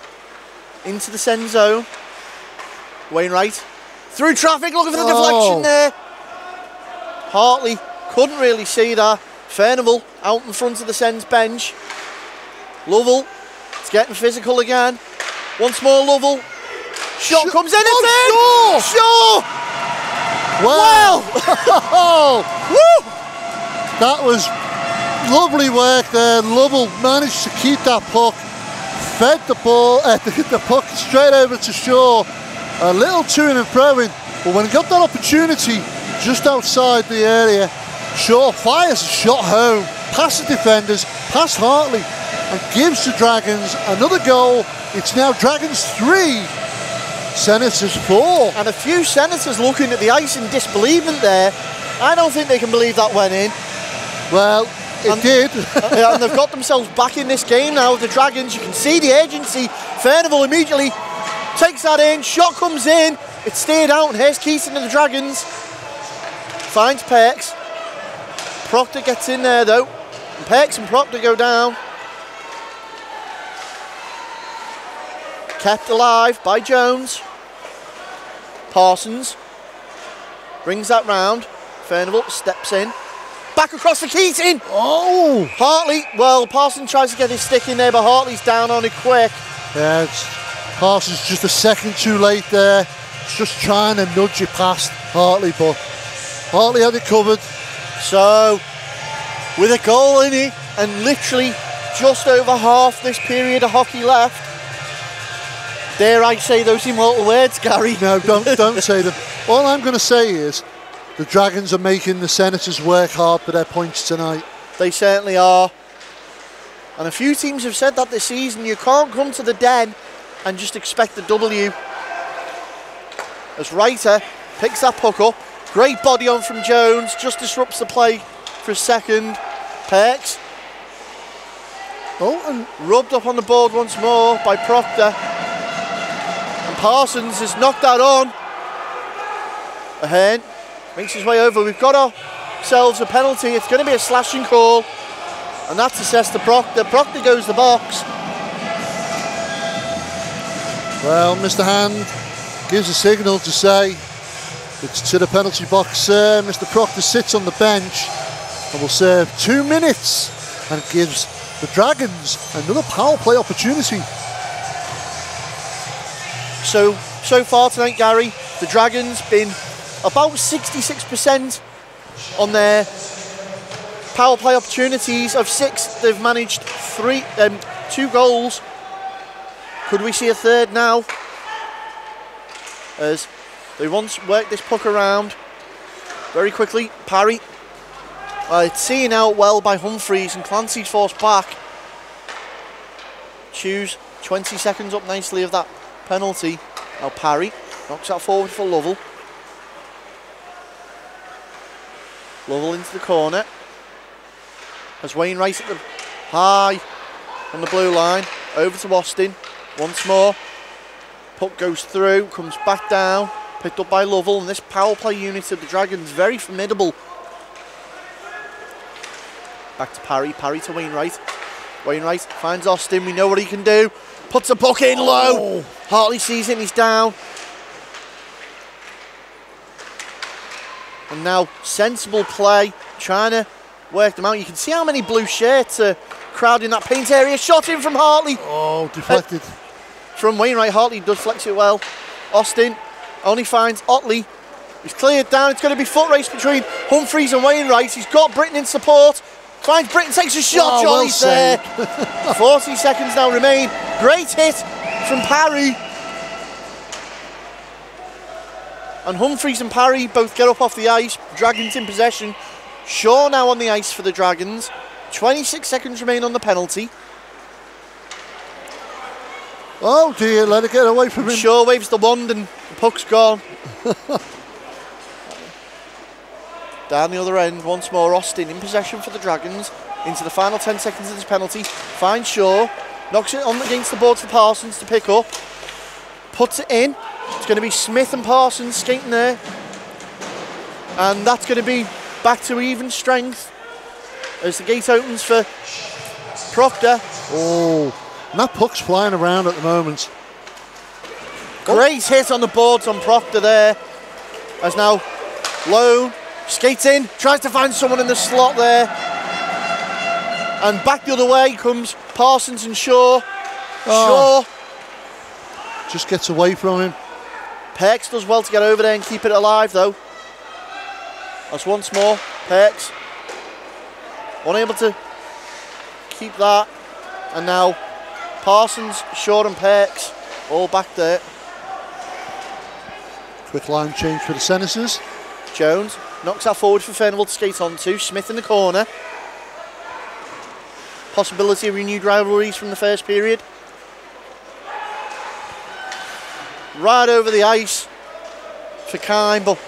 into the send zone. Wainwright through traffic, looking for the deflection there. Hartley couldn't really see that. Furnival out in front of the Sens bench. Lovell, it's getting physical again. Once more Lovell. Shot comes in, it's in!
Shaw!
Well!
Woo! That was lovely work there. Lovell managed to keep that puck, fed the ball, the puck straight over to Shaw. A little to-in and fro-in, but when he got that opportunity just outside the area, Shaw fires a shot home, past the defenders, past Hartley, and gives the Dragons another goal. It's now Dragons 3, Senators 4.
And a few Senators looking at the ice in disbelievement there. I don't think they can believe that went in.
Well, it did.
And they've got themselves back in this game now with the Dragons. You can see the urgency. Furnival immediately takes that in, shot comes in, it's stayed out, and here's Keaton and the Dragons. Finds Perks. Proctor gets in there though. And Perks and Proctor go down. Kept alive by Jones. Parsons brings that round. Furnival steps in. Back across for Keaton.
Oh!
Hartley, well, Parsons tries to get his stick in there, but Hartley's down on it quick.
Yeah, Parsons just a second too late there. He's just trying to nudge it past Hartley, but Hartley had it covered.
So, with a goal in it and literally just over half this period of hockey left, dare I say those immortal words, Gary?
No, don't say them. All I'm going to say is the Dragons are making the Senators work hard for their points tonight.
They certainly are. And a few teams have said that this season. You can't come to the Den and just expect the W. As Reiter picks that puck up. Great body on from Jones. Just disrupts the play for a second. Perks.
Oh, and
rubbed up on the board once more by Proctor. And Parsons has knocked that on. Ahern makes his way over. We've got ourselves a penalty. It's going to be a slashing call. And that's assessed to Proctor. Proctor goes the box.
well, Mr. Hand gives a signal to say it's to the penalty box. Mr. Proctor sits on the bench and will serve 2 minutes and gives the Dragons another power play opportunity.
So far tonight, Gary, the Dragons been about 66% on their power play opportunities. Of 6, they've managed 2 goals. Could we see a third now? As they once work this puck around very quickly. Parry. It's seen out well by Humphreys, and Clancy's forced back. Choose 20 seconds up nicely of that penalty. Now Parry knocks that forward for Lovell. Lovell into the corner. As Wainwright at the high on the blue line. Over to Austin once more. Puck goes through, comes back down. Picked up by Lovell, and this power play unit of the Dragons very formidable. Back to Parry, Parry to Wainwright. Wainwright finds Austin, we know what he can do. Puts the puck in low. Hartley sees it and he's down. And now sensible play, trying to work them out. You can see how many blue shirts are crowding that paint area. Shot in from Hartley.
Oh, deflected.
From Wainwright, Hartley does flex it well. Austin only finds Otley. He's cleared down. It's going to be foot race between Humphreys and Wainwright. He's got Britton in support. Finds Britton, takes a shot. Jolly's there. 40 seconds now remain. Great hit from Parry. And Humphreys and Parry both get up off the ice. Dragons in possession. Shaw now on the ice for the Dragons. 26 seconds remain on the penalty.
Oh dear, let it get away from him.
Shaw waves the wand and the puck's gone. Down the other end, once more, Austin in possession for the Dragons. Into the final 10 seconds of this penalty. Finds Shaw. Knocks it on against the board for Parsons to pick up. Puts it in. It's going to be Smith and Parsons skating there. And that's going to be back to even strength as the gate opens for Proctor.
Oh, and that puck's flying around at the moment.
Great hit on the boards on Proctor there. As now Lowe skates in, tries to find someone in the slot there. And back the other way comes Parsons and Shaw. Shaw
just gets away from him.
Perks does well to get over there and keep it alive though. That's once more, Perks unable to keep that, and now Parsons, Shaw and Perks all back there.
Quick line change for the Senators.
Jones knocks that forward for Furnivall to skate onto. Smith in the corner. Possibility of renewed rivalries from the first period. Right over the ice for Kine, but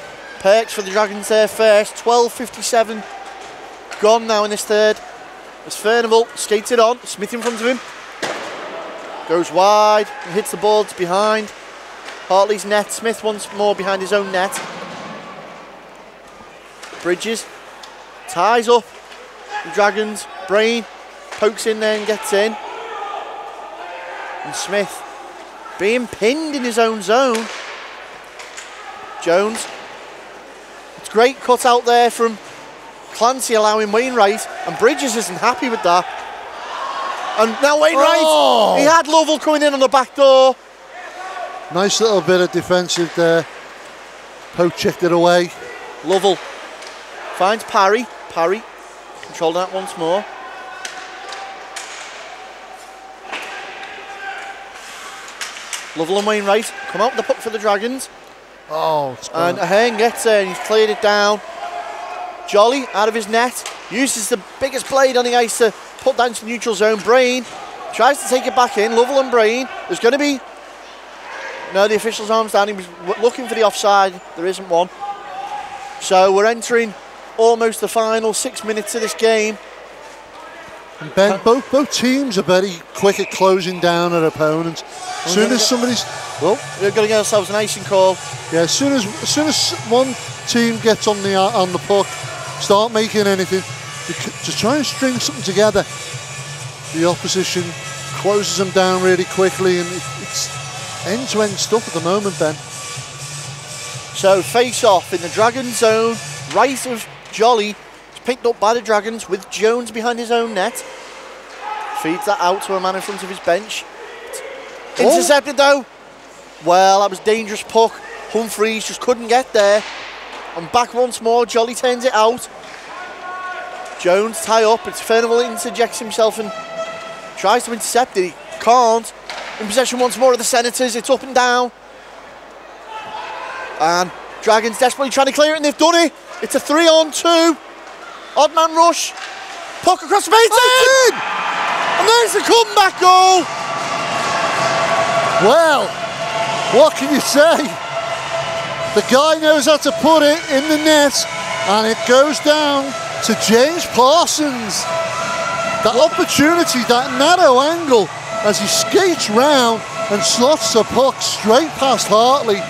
Perks for the Dragons there first. 12:57 gone now in this third. As Furnivall skates it on, Smith in front of him. Goes wide and hits the boards behind Hartley's net. Smith once more behind his own net. Bridges ties up the Dragons. Brain pokes in there and gets in. And Smith being pinned in his own zone. Jones. It's great cut out there from Clancy, allowing Wainwright, and Bridges isn't happy with that. And now Wainwright, he had Lovell coming in on the back door.
Nice little bit of defensive there. Poke checked it away.
Lovell finds Parry. Parry controlled that once more. Lovell and Wainwright come out with the puck for the Dragons. And Ahern gets there and he's cleared it down. Jolly out of his net, uses the biggest blade on the ice to put that into the neutral zone. Brain tries to take it back in. Lovell and Brain. There's going to be... No, the official's arm's down. He was looking for the offside. There isn't one. So we're entering almost the final 6 minutes of this game.
And Ben, both teams are very quick at closing down their opponents. As soon as somebody's...
Well, we're going to get ourselves an icing call.
Yeah, as soon as one team gets on the puck, start making anything, to try and string something together, the opposition closes them down really quickly, and it's end-to-end stuff at the moment, Ben.
So face-off in the Dragon zone, right of Jolly. It's picked up by the Dragons with Jones behind his own net. Feeds that out to a man in front of his bench. Intercepted though. Well, that was dangerous puck. Humphreys just couldn't get there. And back once more, Jolly turns it out. Jones tie up, it's Furnivall interjects himself and tries to intercept it. He can't. In possession once more of the Senators, it's up and down. And Dragons desperately trying to clear it, and they've done it. It's a 3-on-2. Odd man rush. Puck across the base. And there's the comeback goal.
Well, what can you say? The guy knows how to put it in the net, and it goes down to James Parsons. That opportunity, that narrow angle, as he skates round and slots the puck straight past Hartley,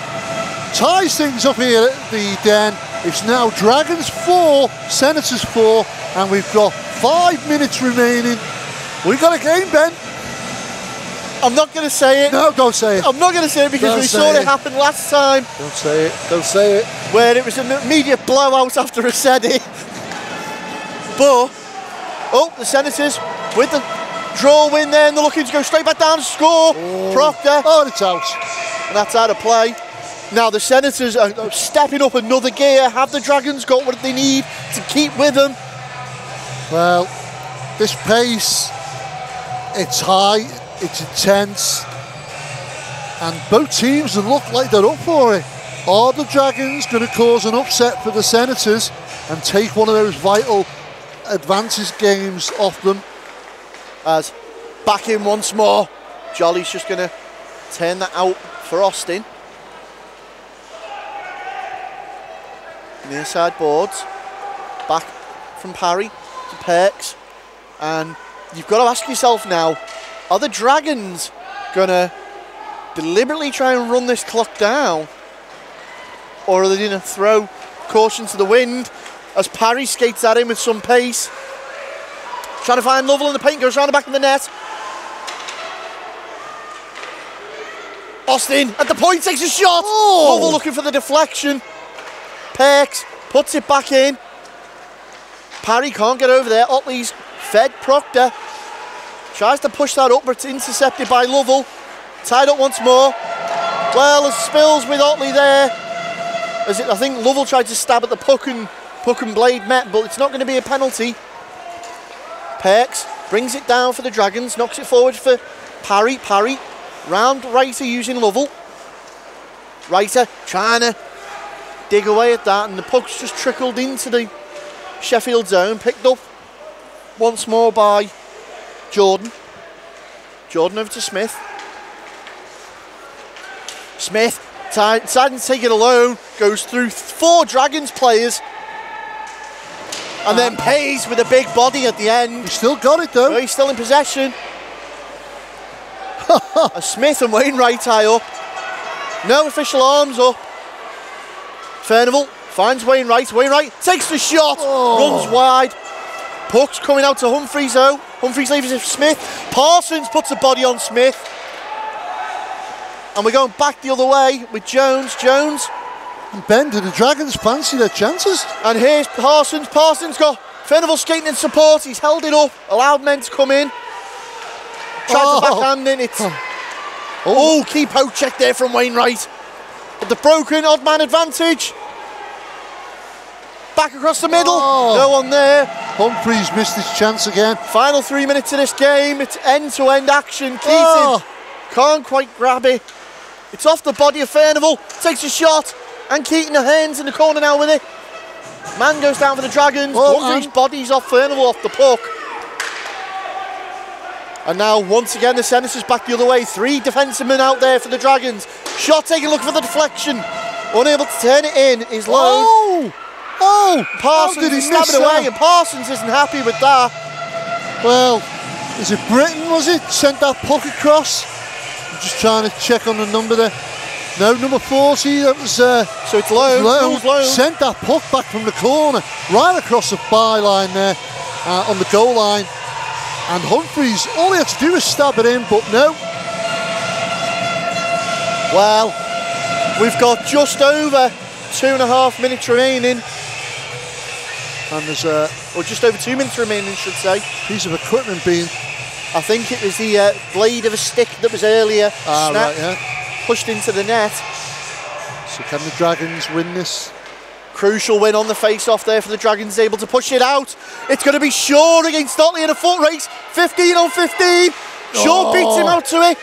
ties things up here at the Den. It's now Dragons 4, Senators 4, and we've got 5 minutes remaining. We've got a game, Ben.
I'm not going to say it.
No, don't say it.
I'm not going to say it because we saw it happen last time.
Don't say it. Don't say it.
Where it was an immediate blowout after I said it. But, the Senators with the draw win there, and they're looking to go straight back down to score. Proctor.
It's out.
And that's out of play. Now the Senators are stepping up another gear. Have the Dragons got what they need to keep with them?
Well, this pace, it's high, it's intense, and both teams look like they're up for it. Are the Dragons going to cause an upset for the Senators and take one of those vital advantage games off them?
As back in once more, Jolly's just going to turn that out for Austin. Near side boards, back from Parry to Perks, and you've got to ask yourself now, are the Dragons going to deliberately try and run this clock down, or are they going to throw caution to the wind as Parry skates at him with some pace, trying to find Lovell in the paint, goes around the back of the net. Austin at the point takes a shot. Lovell looking for the deflection. Perks puts it back in. Parry can't get over there. Otley's fed Proctor. Tries to push that up, but it's intercepted by Lovell. Tied up once more. Well, there's spills with Otley there. I think Lovell tried to stab at the puck and blade met, but it's not going to be a penalty. Perks brings it down for the Dragons, knocks it forward for Parry. Parry round Reiter using Lovell. Reiter trying to dig away at that, and the puck's just trickled into the Sheffield zone, picked up once more by Jordan. Jordan over to Smith. Smith deciding to take it alone, goes through 4 Dragons players, and then pays with a big body at the end.
He's still got it though.
Well, he's still in possession. Smith and Wainwright tie up. No official arms up. Furnival finds Wainwright. Wainwright takes the shot, runs wide. Puck's coming out to Humphreys though. Humphreys leaves it for Smith. Parsons puts a body on Smith. And we're going back the other way with Jones. Jones.
And Ben, do the Dragons fancy their chances?
And here's Parsons. Parsons got Furnival skating in support. He's held it up, allowed men to come in. Tried to backhand in. It's key poke check there from Wainwright. But the broken odd man advantage. Back across the middle. No one there.
Humphreys missed his chance again.
Final 3 minutes of this game. It's end-to-end action. Keaton can't quite grab it. It's off the body of Furnival. Takes a shot. And Keaton hands in the corner now with it. Man goes down for the Dragons. Humphreys bodies off Furnival off the puck. And now once again the Senators back the other way. 3 defensive men out there for the Dragons. Shot taken, looking for the deflection. Unable to turn it in is Lowe. Parsons is stabbing away, and Parsons isn't happy with that.
Well, is it Britain, was it? Sent that puck across. I'm just trying to check on the number there. No, number 40, that was... so
it's Lowe.
Sent that puck back from the corner, right across the byline there, on the goal line. And Humphreys, all he had to do was stab it in, but no.
Well, we've got just over 2.5 minutes remaining.
And there's
or just over 2 minutes remaining, I should say.
Piece of equipment being...
I think it was the blade of a stick that was earlier.
Right, yeah.
Pushed into the net.
So can the Dragons win this?
Crucial win on the face-off there for the Dragons, able to push it out. It's going to be Shaw against Otley in a foot race. 15 on 15. Shaw beats him out to it.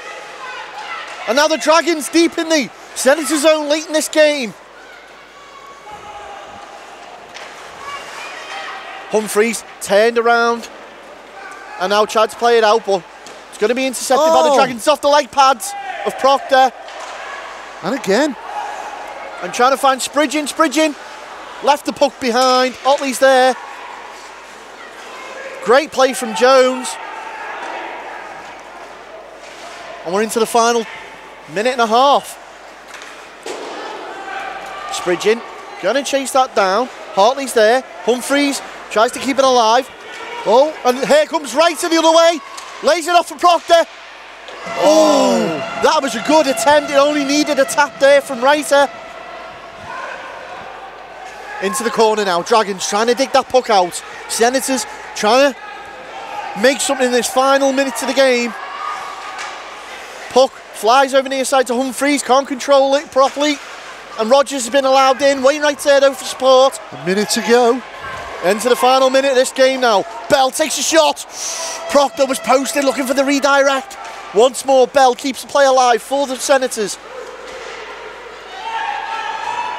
And now the Dragons deep in the Senators zone late in this game. Humphreys turned around and now tried to play it out, but it's going to be intercepted by the Dragons. It's off the leg pads of Proctor.
And again.
And trying to find Spridgen. Spridgen left the puck behind. Otley's there. Great play from Jones. And we're into the final minute and a half. Spridgen going to chase that down. Hartley's there. Humphreys tries to keep it alive. And here comes Reiter the other way. Lays it off for Proctor. That was a good attempt. It only needed a tap there from Reiter. Into the corner now. Dragons trying to dig that puck out. Senators trying to make something in this final minute of the game. Puck flies over near side to Humphreys. Can't control it properly. And Rogers has been allowed in. Wainwright's there though for support.
A minute to go.
Into the final minute of this game now. Bell takes a shot. Proctor was posted looking for the redirect. Once more, Bell keeps the play alive for the Senators.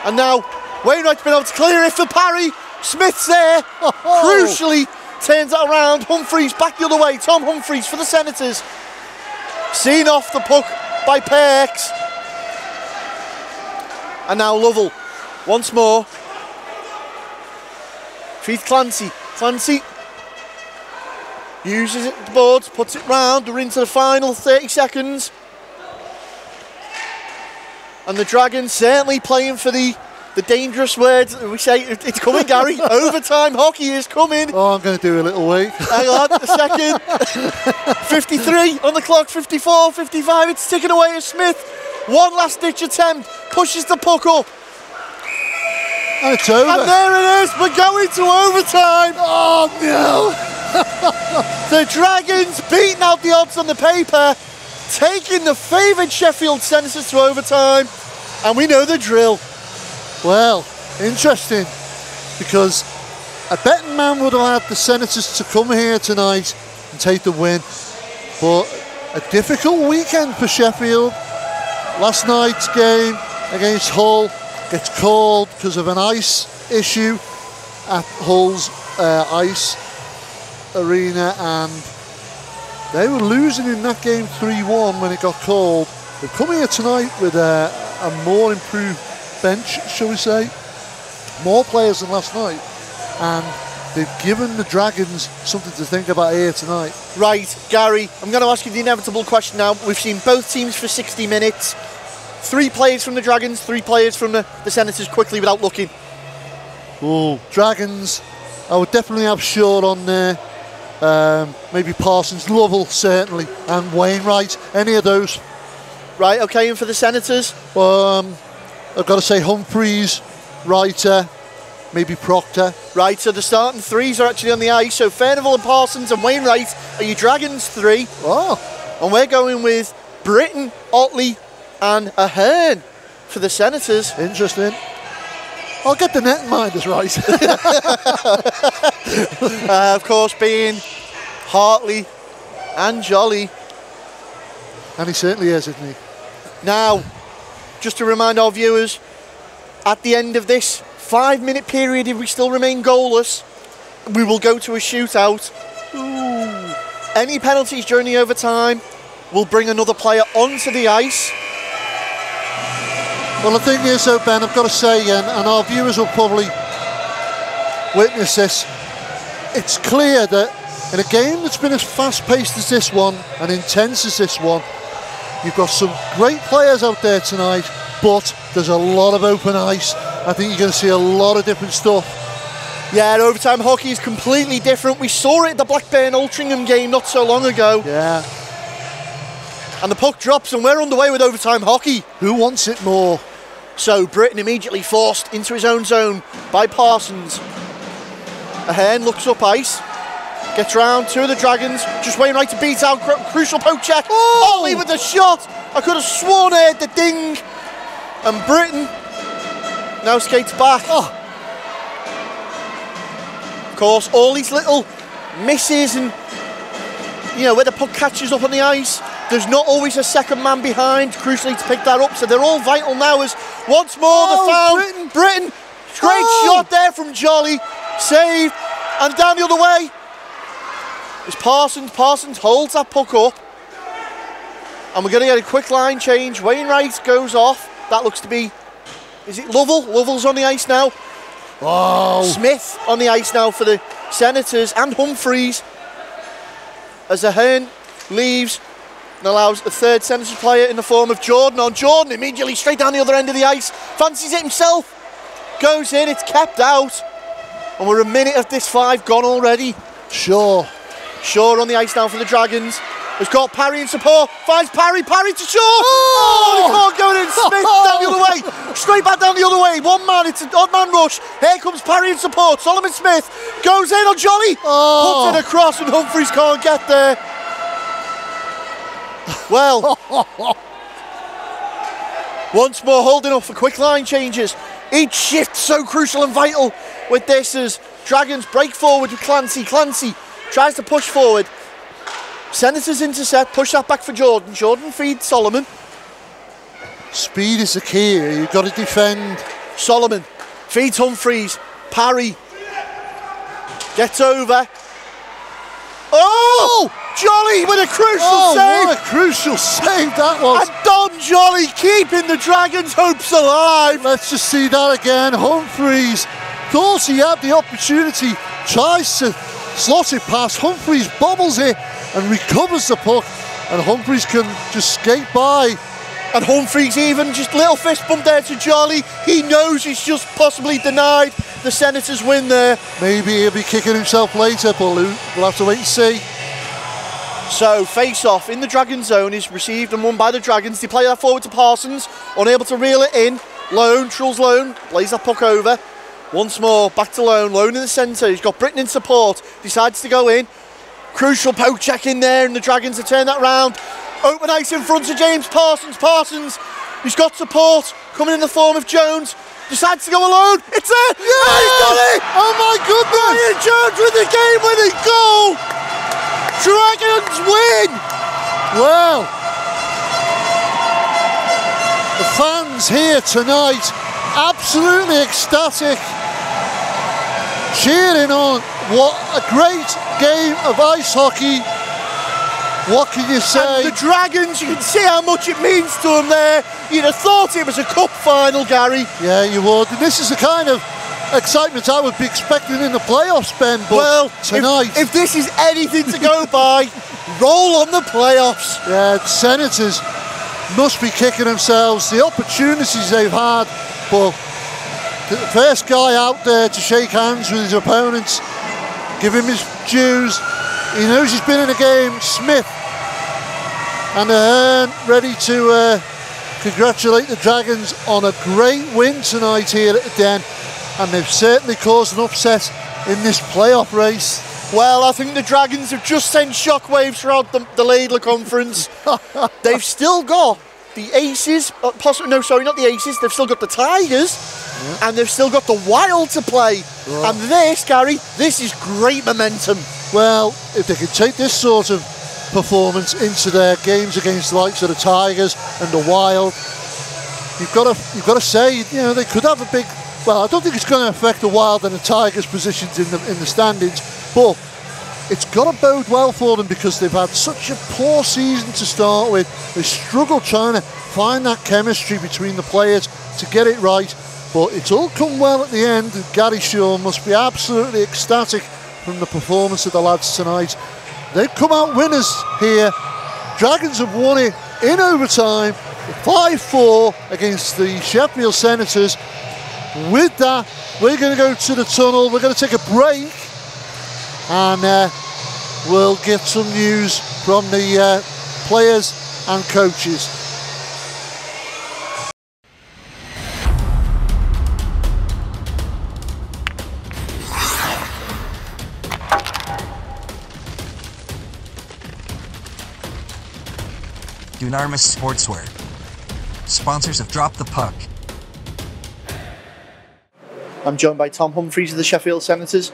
And now, Wainwright's been able to clear it for Parry. Smith's there. Crucially, turns it around. Humphreys back the other way. Tom Humphreys for the Senators. Seen off the puck by Perks. And now Lovell. Once more. Feeds Clancy. Clancy uses it, the boards, puts it round. We're into the final 30 seconds. And the Dragons certainly playing for the dangerous words. We say it's coming, Gary. Overtime hockey is coming.
I'm going to do a little wait.
Hang on a second. 53 on the clock, 54, 55. It's ticking away at Smith. One last ditch attempt. Pushes the puck up.
And it's over.
And there it is. We're going to overtime.
Oh, no.
The Dragons beating out the odds on the paper. taking the favoured Sheffield Senators to overtime, and we know the drill.
Well, interesting, because a betting man would have had the Senators to come here tonight and take the win, but a difficult weekend for Sheffield. Last night's game against Hull gets called because of an ice issue at Hull's ice arena, and they were losing in that game 3-1 when it got called. They've come here tonight with a more improved bench, shall we say, more players than last night, and they've given the Dragons something to think about here tonight.
Right, Gary, I'm going to ask you the inevitable question now. We've seen both teams for 60 minutes. 3 players from the Dragons, 3 players from the Senators, quickly without looking.
Oh, Dragons, I would definitely have Shaw on there. Maybe Parsons, Lovell certainly, and Wainwright, any of those.
Right, okay, and for the Senators?
I've got to say Humphreys, Writer, maybe Proctor.
Right, so the starting 3s are actually on the ice. So Furnival and Parsons and Wainwright are your Dragons 3.
Oh.
And we're going with Britton, Otley and Ahern for the Senators.
Interesting. I'll get the netminders right.
Of course, being Hartley and Jolly.
And he certainly is, isn't he?
Now, just to remind our viewers, at the end of this 5-minute period, if we still remain goalless, we will go to a shootout. Ooh. Any penalties during the overtime will bring another player onto the ice.
Well, the thing is, though, Ben, I've got to say, and our viewers will probably witness this, it's clear that in a game that's been as fast-paced as this one and intense as this one, you've got some great players out there tonight, but there's a lot of open ice. I think you're going to see a lot of different stuff.
Yeah, overtime hockey is completely different. We saw it at the Blackburn-Altrincham game not so long ago.
Yeah.
And the puck drops and we're underway with overtime hockey.
Who wants it more?
So Britton immediately forced into his own zone by Parsons. Ahern looks up ice, gets round 2 of the Dragons, just Wainwright to beat out, crucial poke check.
Oh!
Otley with the shot. I could have sworn I had the ding. And Britton now skates back.
Oh.
Of course, all these little misses and, you know, where the puck catches up on the ice, there's not always a second man behind, crucially, to pick that up. So they're all vital now as once more the foul. Britton, great shot there from Jolly. Save, and down the other way is Parsons. Parsons holds that puck up. And we're going to get a quick line change. Wainwright goes off. That looks to be, is it Lovell? Lovell's on the ice now.
Oh.
Smith on the ice now for the Senators, and Humphreys as Ahern leaves and allows the third Senators player in the form of Jordan on. Jordan immediately straight down the other end of the ice, fancies it himself, goes in, it's kept out, and we're a minute of this 5 gone already.
Shaw
on the ice now for the Dragons. Has got Parry in support, finds Parry to Shaw. Oh, he can't go in. Smith down the other way, straight back down the other way. One man, it's an odd man rush. Here comes Parry in support. Solomon Smith goes in on Jolly.
Oh.
Puts it across and Humphreys can't get there. Well, once more holding up for quick line changes. Each shift so crucial and vital with this as Dragons break forward with Clancy. Clancy tries to push forward. Senators intercept, push that back for Jordan. Jordan feeds Solomon.
Speed is the key here, you've got to defend.
Solomon feeds Humphreys. Parry gets over. Oh! Jolly with a crucial save.
What a crucial save that was.
And Don Jolly keeping the Dragons' hopes alive.
Let's just see that again. Humphreys thought he had the opportunity, tries to slot it past. Humphreys bobbles it and recovers the puck, and Humphreys can just skate by.
And Humphreys even just little fist bump there to Jolly. He knows he's just possibly denied the Senators win there.
Maybe he'll be kicking himself later, but we'll have to wait and see.
So face-off in the Dragon zone is received and won by the Dragons. They play that forward to Parsons, unable to reel it in. Lone, Truls Lone, plays that puck over. Once more, back to Lone. Lone in the centre, he's got Britton in support, decides to go in. Crucial poke check in there, and the Dragons have turned that round. Open ice in front of James Parsons. Parsons, he's got support coming in the form of Jones. Decides to go alone. It's there. Yeah, he's got it.
Oh my goodness!
Ryan Jones with the game-winning goal. Dragons win.
Well, the fans here tonight, absolutely ecstatic, cheering on. What a great game of ice hockey. What can you say?
And the Dragons, you can see how much it means to them there. You'd have thought it was a cup final, Gary.
Yeah, you would. And this is the kind of excitement I would be expecting in the playoffs, Ben. But
well,
tonight,
if this is anything to go by, roll on the playoffs.
Yeah, the Senators must be kicking themselves. The opportunities they've had, but the first guy out there to shake hands with his opponents, give him his dues. He knows he's been in a game. Smith and Ahern ready to congratulate the Dragons on a great win tonight here at the Den, and they've certainly caused an upset in this playoff race.
Well, I think the Dragons have just sent shockwaves throughout the Laidler Conference. They've still got the Aces, no, sorry, not the Aces, they've still got the Tigers, and they've still got the Wild to play. Yeah. And this, Gary, this is great momentum.
Well, if they can take this sort of performance into their games against the likes of the Tigers and the Wild, you've got to say, you know, they could have a big. Well, I don't think it's going to affect the Wild and the Tigers' positions in the standings, but it's got to bode well for them because they've had such a poor season to start with. They struggled trying to find that chemistry between the players to get it right, but it's all come well at the end. Gary Shaw must be absolutely ecstatic from the performance of the lads tonight. They've come out winners here. Dragons have won it in overtime, 5-4 against the Sheffield Senators. With that, we're going to go to the tunnel. We're going to take a break, and we'll get some news from the players and coaches.
Dunamis Sportswear, sponsors of Drop the Puck.
I'm joined by Tom Humphries of the Sheffield Senators.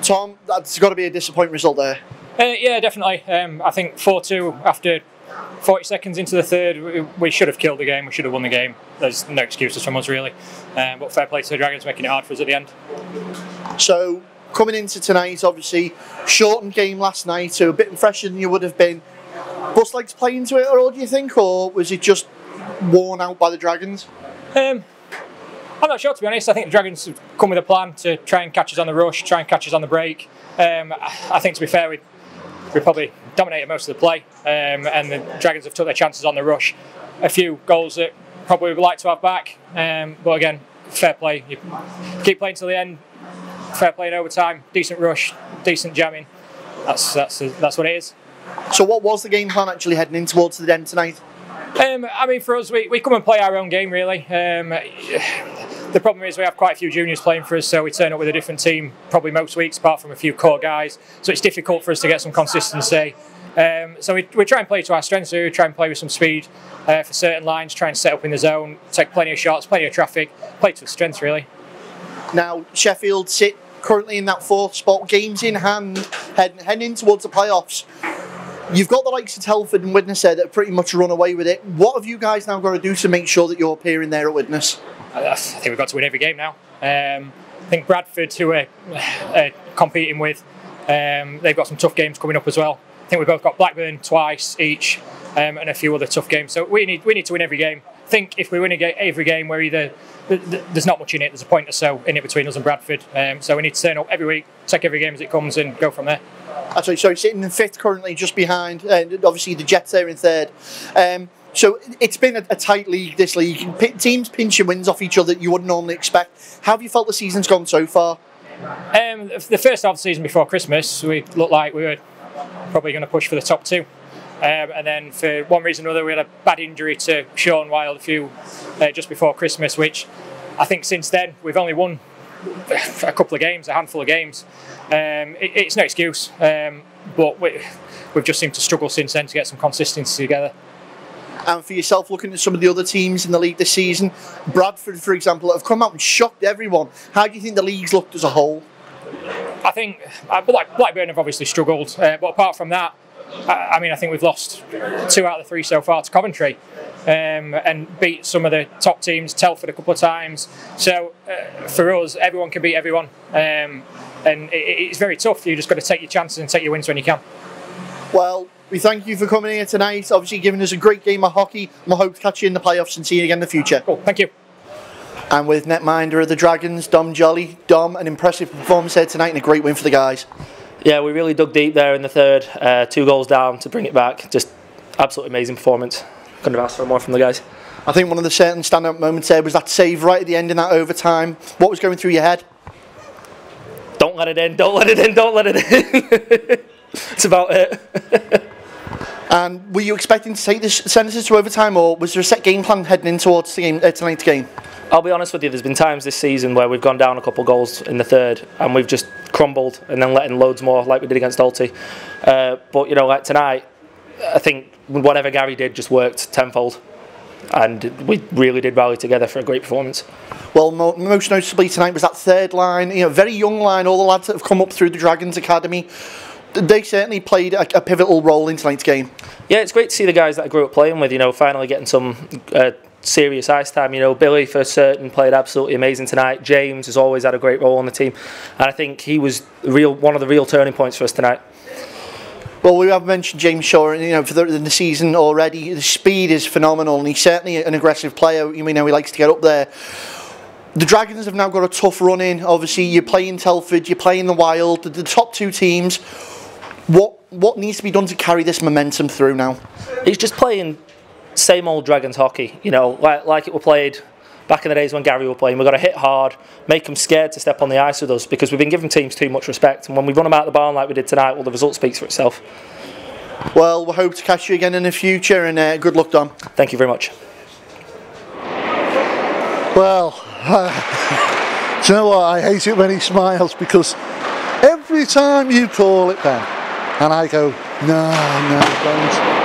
Tom, that's got to be a disappointing result there.
Yeah, definitely. I think 4-2 after 40 seconds into the third, we should have killed the game, we should have won the game. There's no excuses from us really. But fair play to the Dragons making it hard for us at the end.
So, coming into tonight, obviously, shortened game last night, so a bit fresher than you would have been. Bus like to play into it at all, do you think, or was it just worn out by the Dragons?
I'm not sure, to be honest. I think the Dragons have come with a plan to try and catch us on the rush, try and catch us on the break. I think, to be fair, we probably dominated most of the play, and the Dragons have took their chances on the rush. A few goals that probably would like to have back, but again, fair play. You keep playing till the end. Fair play in overtime, decent rush, decent jamming. That's what it is.
So what was the game plan actually heading in towards the Den tonight?
I mean, for us, we come and play our own game, really. The problem is we have quite a few juniors playing for us, so we turn up with a different team probably most weeks, apart from a few core guys. So it's difficult for us to get some consistency. So we try and play to our strengths. We try and play with some speed for certain lines, try and set up in the zone, take plenty of shots, plenty of traffic, play to the strengths, really.
Now, Sheffield sit currently in that fourth spot, games in hand, heading in towards the playoffs. You've got the likes of Telford and Widnes there that pretty much run away with it. What have you guys now got to do to make sure that you're appearing there at Widnes? I
think we've got to win every game now. I think Bradford, who we're competing with, they've got some tough games coming up as well. I think we've both got Blackburn twice each, and a few other tough games. So we need to win every game. I think if we win every game, we're either there's not much in it. There's a point or so in it between us and Bradford. So we need to turn up every week, take every game as it comes, and go from there.
Actually, so sitting in fifth currently, just behind, obviously the Jets there in third. So it's been a tight league, this league. Teams pinching wins off each other you wouldn't normally expect. How have you felt the season's gone so far?
The first half of the season before Christmas, we looked like we were probably going to push for the top two. And then for one reason or another, we had a bad injury to Sean Wild just before Christmas, which I think since then we've only won a couple of games, a handful of games. It's no excuse, but we've just seemed to struggle since then to get some consistency together.
And for yourself, looking at some of the other teams in the league this season, Bradford, for example, have come out and shocked everyone. How do you think the league's looked as a whole?
I think Blackburn have obviously struggled, but apart from that, I mean, I think we've lost 2 out of the 3 so far to Coventry, and beat some of the top teams, Telford a couple of times. So for us, everyone can beat everyone, and it's very tough. You just got to take your chances and take your wins when you can.
Well, we thank you for coming here tonight, obviously giving us a great game of hockey, and we hope to catch you in the playoffs and see you again in the future.
Cool, thank you.
And with netminder of the Dragons, Dom Jolly. Dom, an impressive performance here tonight and a great win for the guys.
Yeah, we really dug deep there in the third. 2 goals down to bring it back. Just absolutely amazing performance. Couldn't have asked for more from the guys.
I think one of the certain standout moments there was that save right at the end in that overtime. What was going through your head?
Don't let it in, don't let it in, don't let it in. That's about it.
And were you expecting to take the Senators to overtime, or was there a set game plan heading in towards the game, tonight's game?
I'll be honest with you, there's been times this season where we've gone down a couple of goals in the third and we've just crumbled and then letting loads more like we did against Alty. But, you know, like tonight, I think whatever Gary did just worked tenfold. And we really did rally together for a great performance.
Well, most noticeably tonight was that third line, you know, very young line, all the lads that have come up through the Dragons Academy. They certainly played a pivotal role in tonight's game. Yeah,
it's great to see the guys that I grew up playing with, you know, finally getting some serious ice time. You know, Billy for certain played absolutely amazing tonight. James has always had a great role on the team, and I think he was one of the real turning points for us tonight.
Well, we have mentioned James Shaw, you know, for the season already. The speed is phenomenal, and he's certainly an aggressive player. You know, he likes to get up there. The Dragons have now got a tough run in. Obviously, you're playing Telford, you're playing the Wild, the top 2 teams. What needs to be done to carry this momentum through now?
It's just playing same old Dragons hockey, you know, like it were played back in the days when Gary were playing. We've got to hit hard, make them scared to step on the ice with us, because we've been giving teams too much respect, and when we run them out of the barn like we did tonight, well, the result speaks for itself.
Well, we hope to catch you again in the future, and good luck, Dom.
Thank you very much.
Well, do you know what? I hate it when he smiles, because every time you call it, Ben, and I go, no, don't.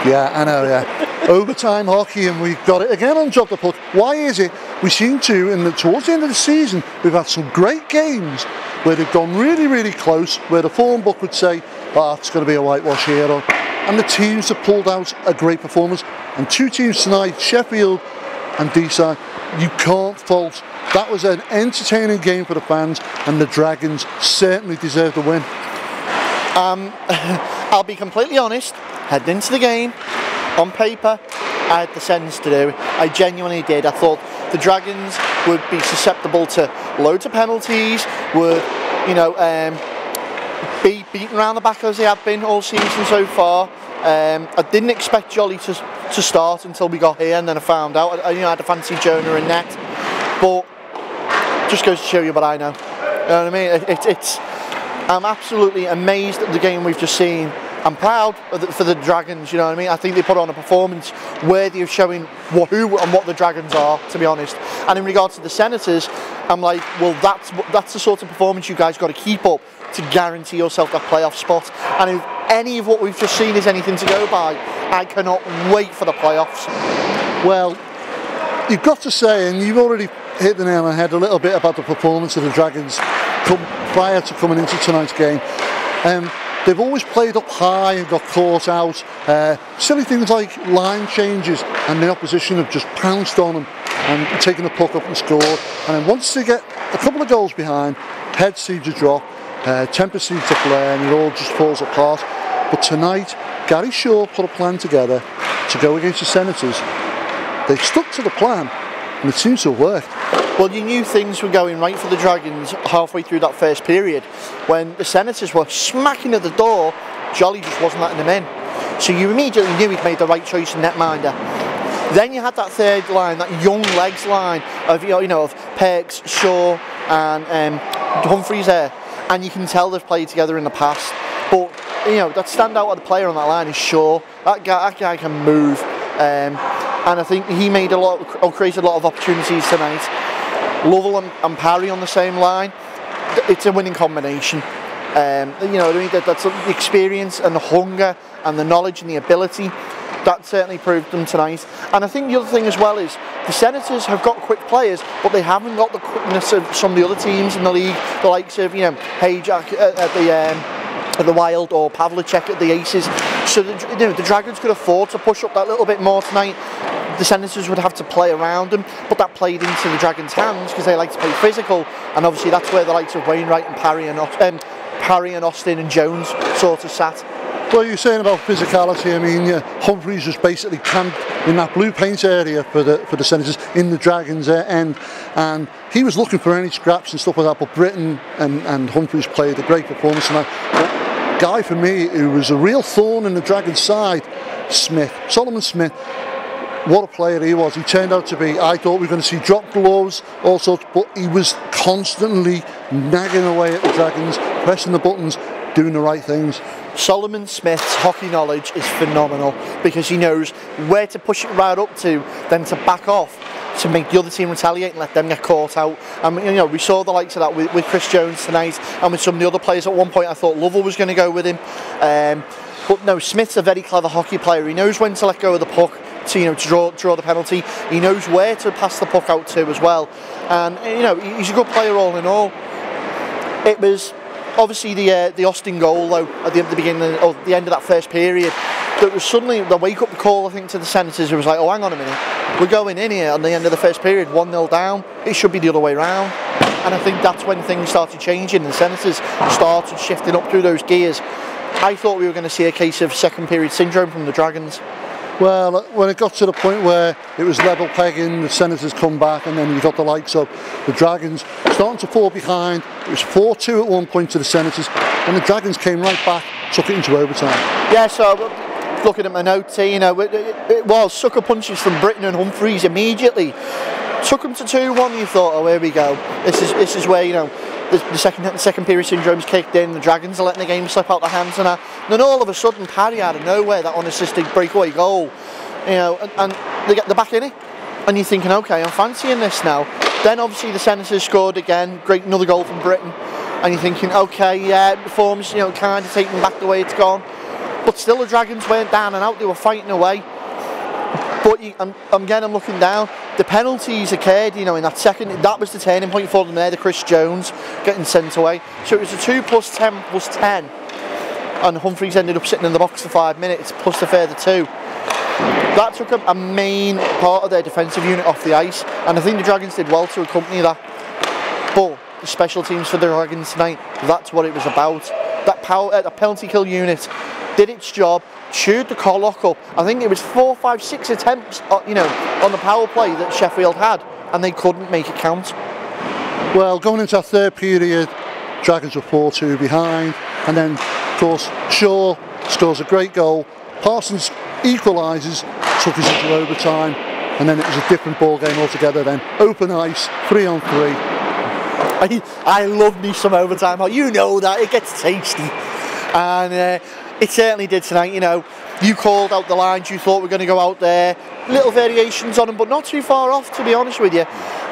Yeah, I know, yeah. Overtime hockey, and we've got it again on Job the Puck. Why is it? We seem to, towards the end of the season, we've had some great games where they've gone really, really close, where the form book would say, oh, it's going to be a whitewash here. And the teams have pulled out a great performance. And 2 teams tonight, Sheffield and Deeside, you can't fault. That was an entertaining game for the fans, and the Dragons certainly deserve the win.
I'll be completely honest, heading into the game, on paper, I had the sense to do. I genuinely did. I thought the Dragons would be susceptible to loads of penalties, would, you know, be beaten around the back as they have been all season so far. I didn't expect Jolly to start until we got here, and then I found out. I had to fancy Jonah and net, but just goes to show you what I know. You know what I mean? I'm absolutely amazed at the game we've just seen. I'm proud for the Dragons, you know what I mean? I think they put on a performance worthy of showing who and what the Dragons are, to be honest. And in regards to the Senators, I'm like, well, that's the sort of performance you guys got to keep up to guarantee yourself that playoff spot. And if any of what we've just seen is anything to go by, I cannot wait for the playoffs. Well,
you've got to say, and you've already hit the nail on the head a little bit about the performance of the Dragons prior to coming into tonight's game. They've always played up high and got caught out. Silly things like line changes, and the opposition have just pounced on them and taken the puck up and scored. And then once they get a couple of goals behind, heads seem to drop, temper seems to flare, and it all just falls apart. But tonight, Gary Shaw put a plan together to go against the Senators. They've stuck to the plan, and it seems to have worked.
Well, you knew things were going right for the Dragons halfway through that first period. When the Senators were smacking at the door, Jolly just wasn't letting them in. So you immediately knew he'd made the right choice in netminder. Then you had that third line, that young legs line of of Perks, Shaw, and Humphreys there, and you can tell they've played together in the past. But that standout of the player on that line is Shaw. That guy can move, and I think he made created a lot of opportunities tonight. Lovell and Parry on the same line, it's a winning combination. That's the experience and the hunger and the knowledge and the ability. That certainly proved them tonight. And I think the other thing as well is the Senators have got quick players, but they haven't got the quickness of some of the other teams in the league, the likes of, Hayjack at the Wild or Pavlicek at the Aces. So the Dragons could afford to push up that little bit more tonight. The Senators would have to play around them, but that played into the Dragons' hands because they like to play physical, and obviously that's where the likes of Wainwright and Parry and Austin and Jones sort of sat.
Well, you're saying about physicality. I mean, Humphreys was basically camped in that blue paint area for the Senators in the Dragons' end, and he was looking for any scraps and stuff like that. But Britton and Humphreys played a great performance tonight. But guy for me who was a real thorn in the Dragons' side, Solomon Smith. What a player he was. He turned out to be, I thought we were going to see drop gloves, all sorts, but he was constantly nagging away at the Dragons, pressing the buttons, doing the right things.
Solomon Smith's hockey knowledge is phenomenal because he knows where to push it right up to, then to back off to make the other team retaliate and let them get caught out. We saw the likes of that with Chris Jones tonight, and with some of the other players. At one point I thought Lovell was going to go with him, but no, Smith's a very clever hockey player. He knows when to let go of the puck to draw the penalty. He knows where to pass the puck out to as well, and he's a good player all in all. It was obviously the Austin goal though at the beginning or the end of that first period that was suddenly the wake up call, I think, to the Senators. It was like, oh, hang on a minute, we're going in here on the end of the first period 1-0 down, it should be the other way round. And I think that's when things started changing and the Senators started shifting up through those gears. I thought we were going to see a case of second period syndrome from the Dragons.
Well, when it got to the point where it was level pegging, the Senators come back, and then you got the likes of the Dragons starting to fall behind. It was 4-2 at one point to the Senators, and the Dragons came right back, took it into overtime.
Yeah, so looking at my notes here, it was sucker punches from Britton and Humphreys immediately. Took them to 2-1, you thought, oh, here we go. This is where, the second period syndrome's kicked in, the Dragons are letting the game slip out their hands, and then all of a sudden Parry out of nowhere, that unassisted breakaway goal, and they're back in it, and you're thinking, okay, I'm fancying this now. Then obviously the Senators scored again, another goal from Britton, and you're thinking, okay, yeah, the form's kind of taking back the way it's gone, but still the Dragons weren't down and out, they were fighting away. But I'm looking down. The penalties occurred, in that second. That was the turning point for them there. The Chris Jones getting sent away. So it was a 2 + 10 + 10, and Humphreys ended up sitting in the box for 5 minutes plus the further 2. That took a main part of their defensive unit off the ice, and I think the Dragons did well to accompany that. But the special teams for the Dragons tonight, that's what it was about. That penalty kill unit did its job. Chewed the collock up. I think it was 4, 5, 6 attempts, on the power play that Sheffield had, and they couldn't make it count.
Well, going into our third period, Dragons were 4-2 behind, and then, of course, Shaw scores a great goal. Parsons equalises, took us into overtime, and then it was a different ball game altogether. Then open ice, 3-on-3.
I love me some overtime. You know that it gets tasty, and. It certainly did tonight, You called out the lines you thought were going to go out there. Little variations on them, but not too far off, to be honest with you.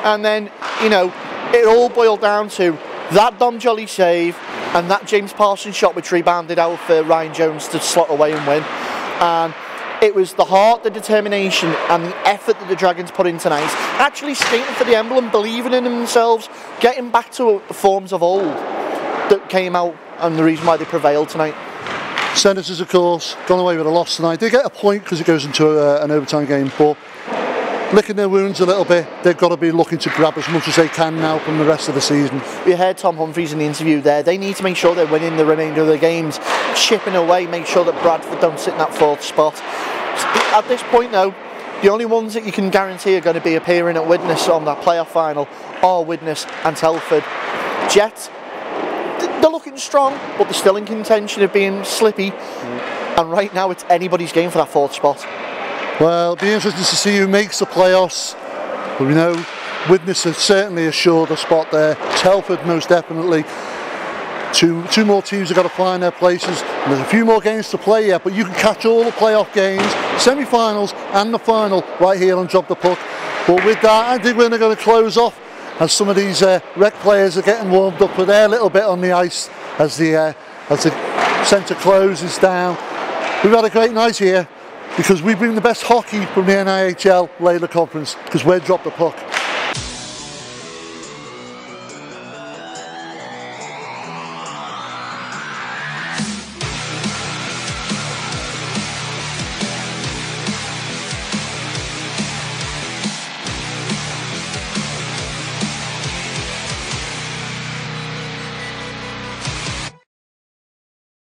And then, it all boiled down to that Dom Jolly save and that James Parsons shot which rebounded out for Ryan Jones to slot away and win. And it was the heart, the determination and the effort that the Dragons put in tonight. Actually skating for the emblem, believing in themselves, getting back to the forms of old that came out and the reason why they prevailed tonight.
Senators, of course, gone away with a loss tonight. They get a point because it goes into an overtime game, but licking their wounds a little bit, they've got to be looking to grab as much as they can now from the rest of the season.
We heard Tom Humphreys in the interview there. They need to make sure they're winning the remainder of the games, chipping away, make sure that Bradford don't sit in that 4th spot. At this point, though, the only ones that you can guarantee are going to be appearing at Widnes on that playoff final are Widnes and Telford. Jets, they're looking strong, but they're still in contention of being slippy. And right now, it's anybody's game for that 4th spot.
Well, it'll be interesting to see who makes the playoffs. But we know Widnes has certainly assured a spot there. Telford, most definitely. Two more teams have got to find their places. And there's a few more games to play yet, but you can catch all the playoff games, semi-finals and the final right here on Drop the Puck. But with that, I think we're going to close off as some of these rec players are getting warmed up with their little bit on the ice as the centre closes down. We've had a great night here. because we bring the best hockey from the NIHL later conference because we drop the puck.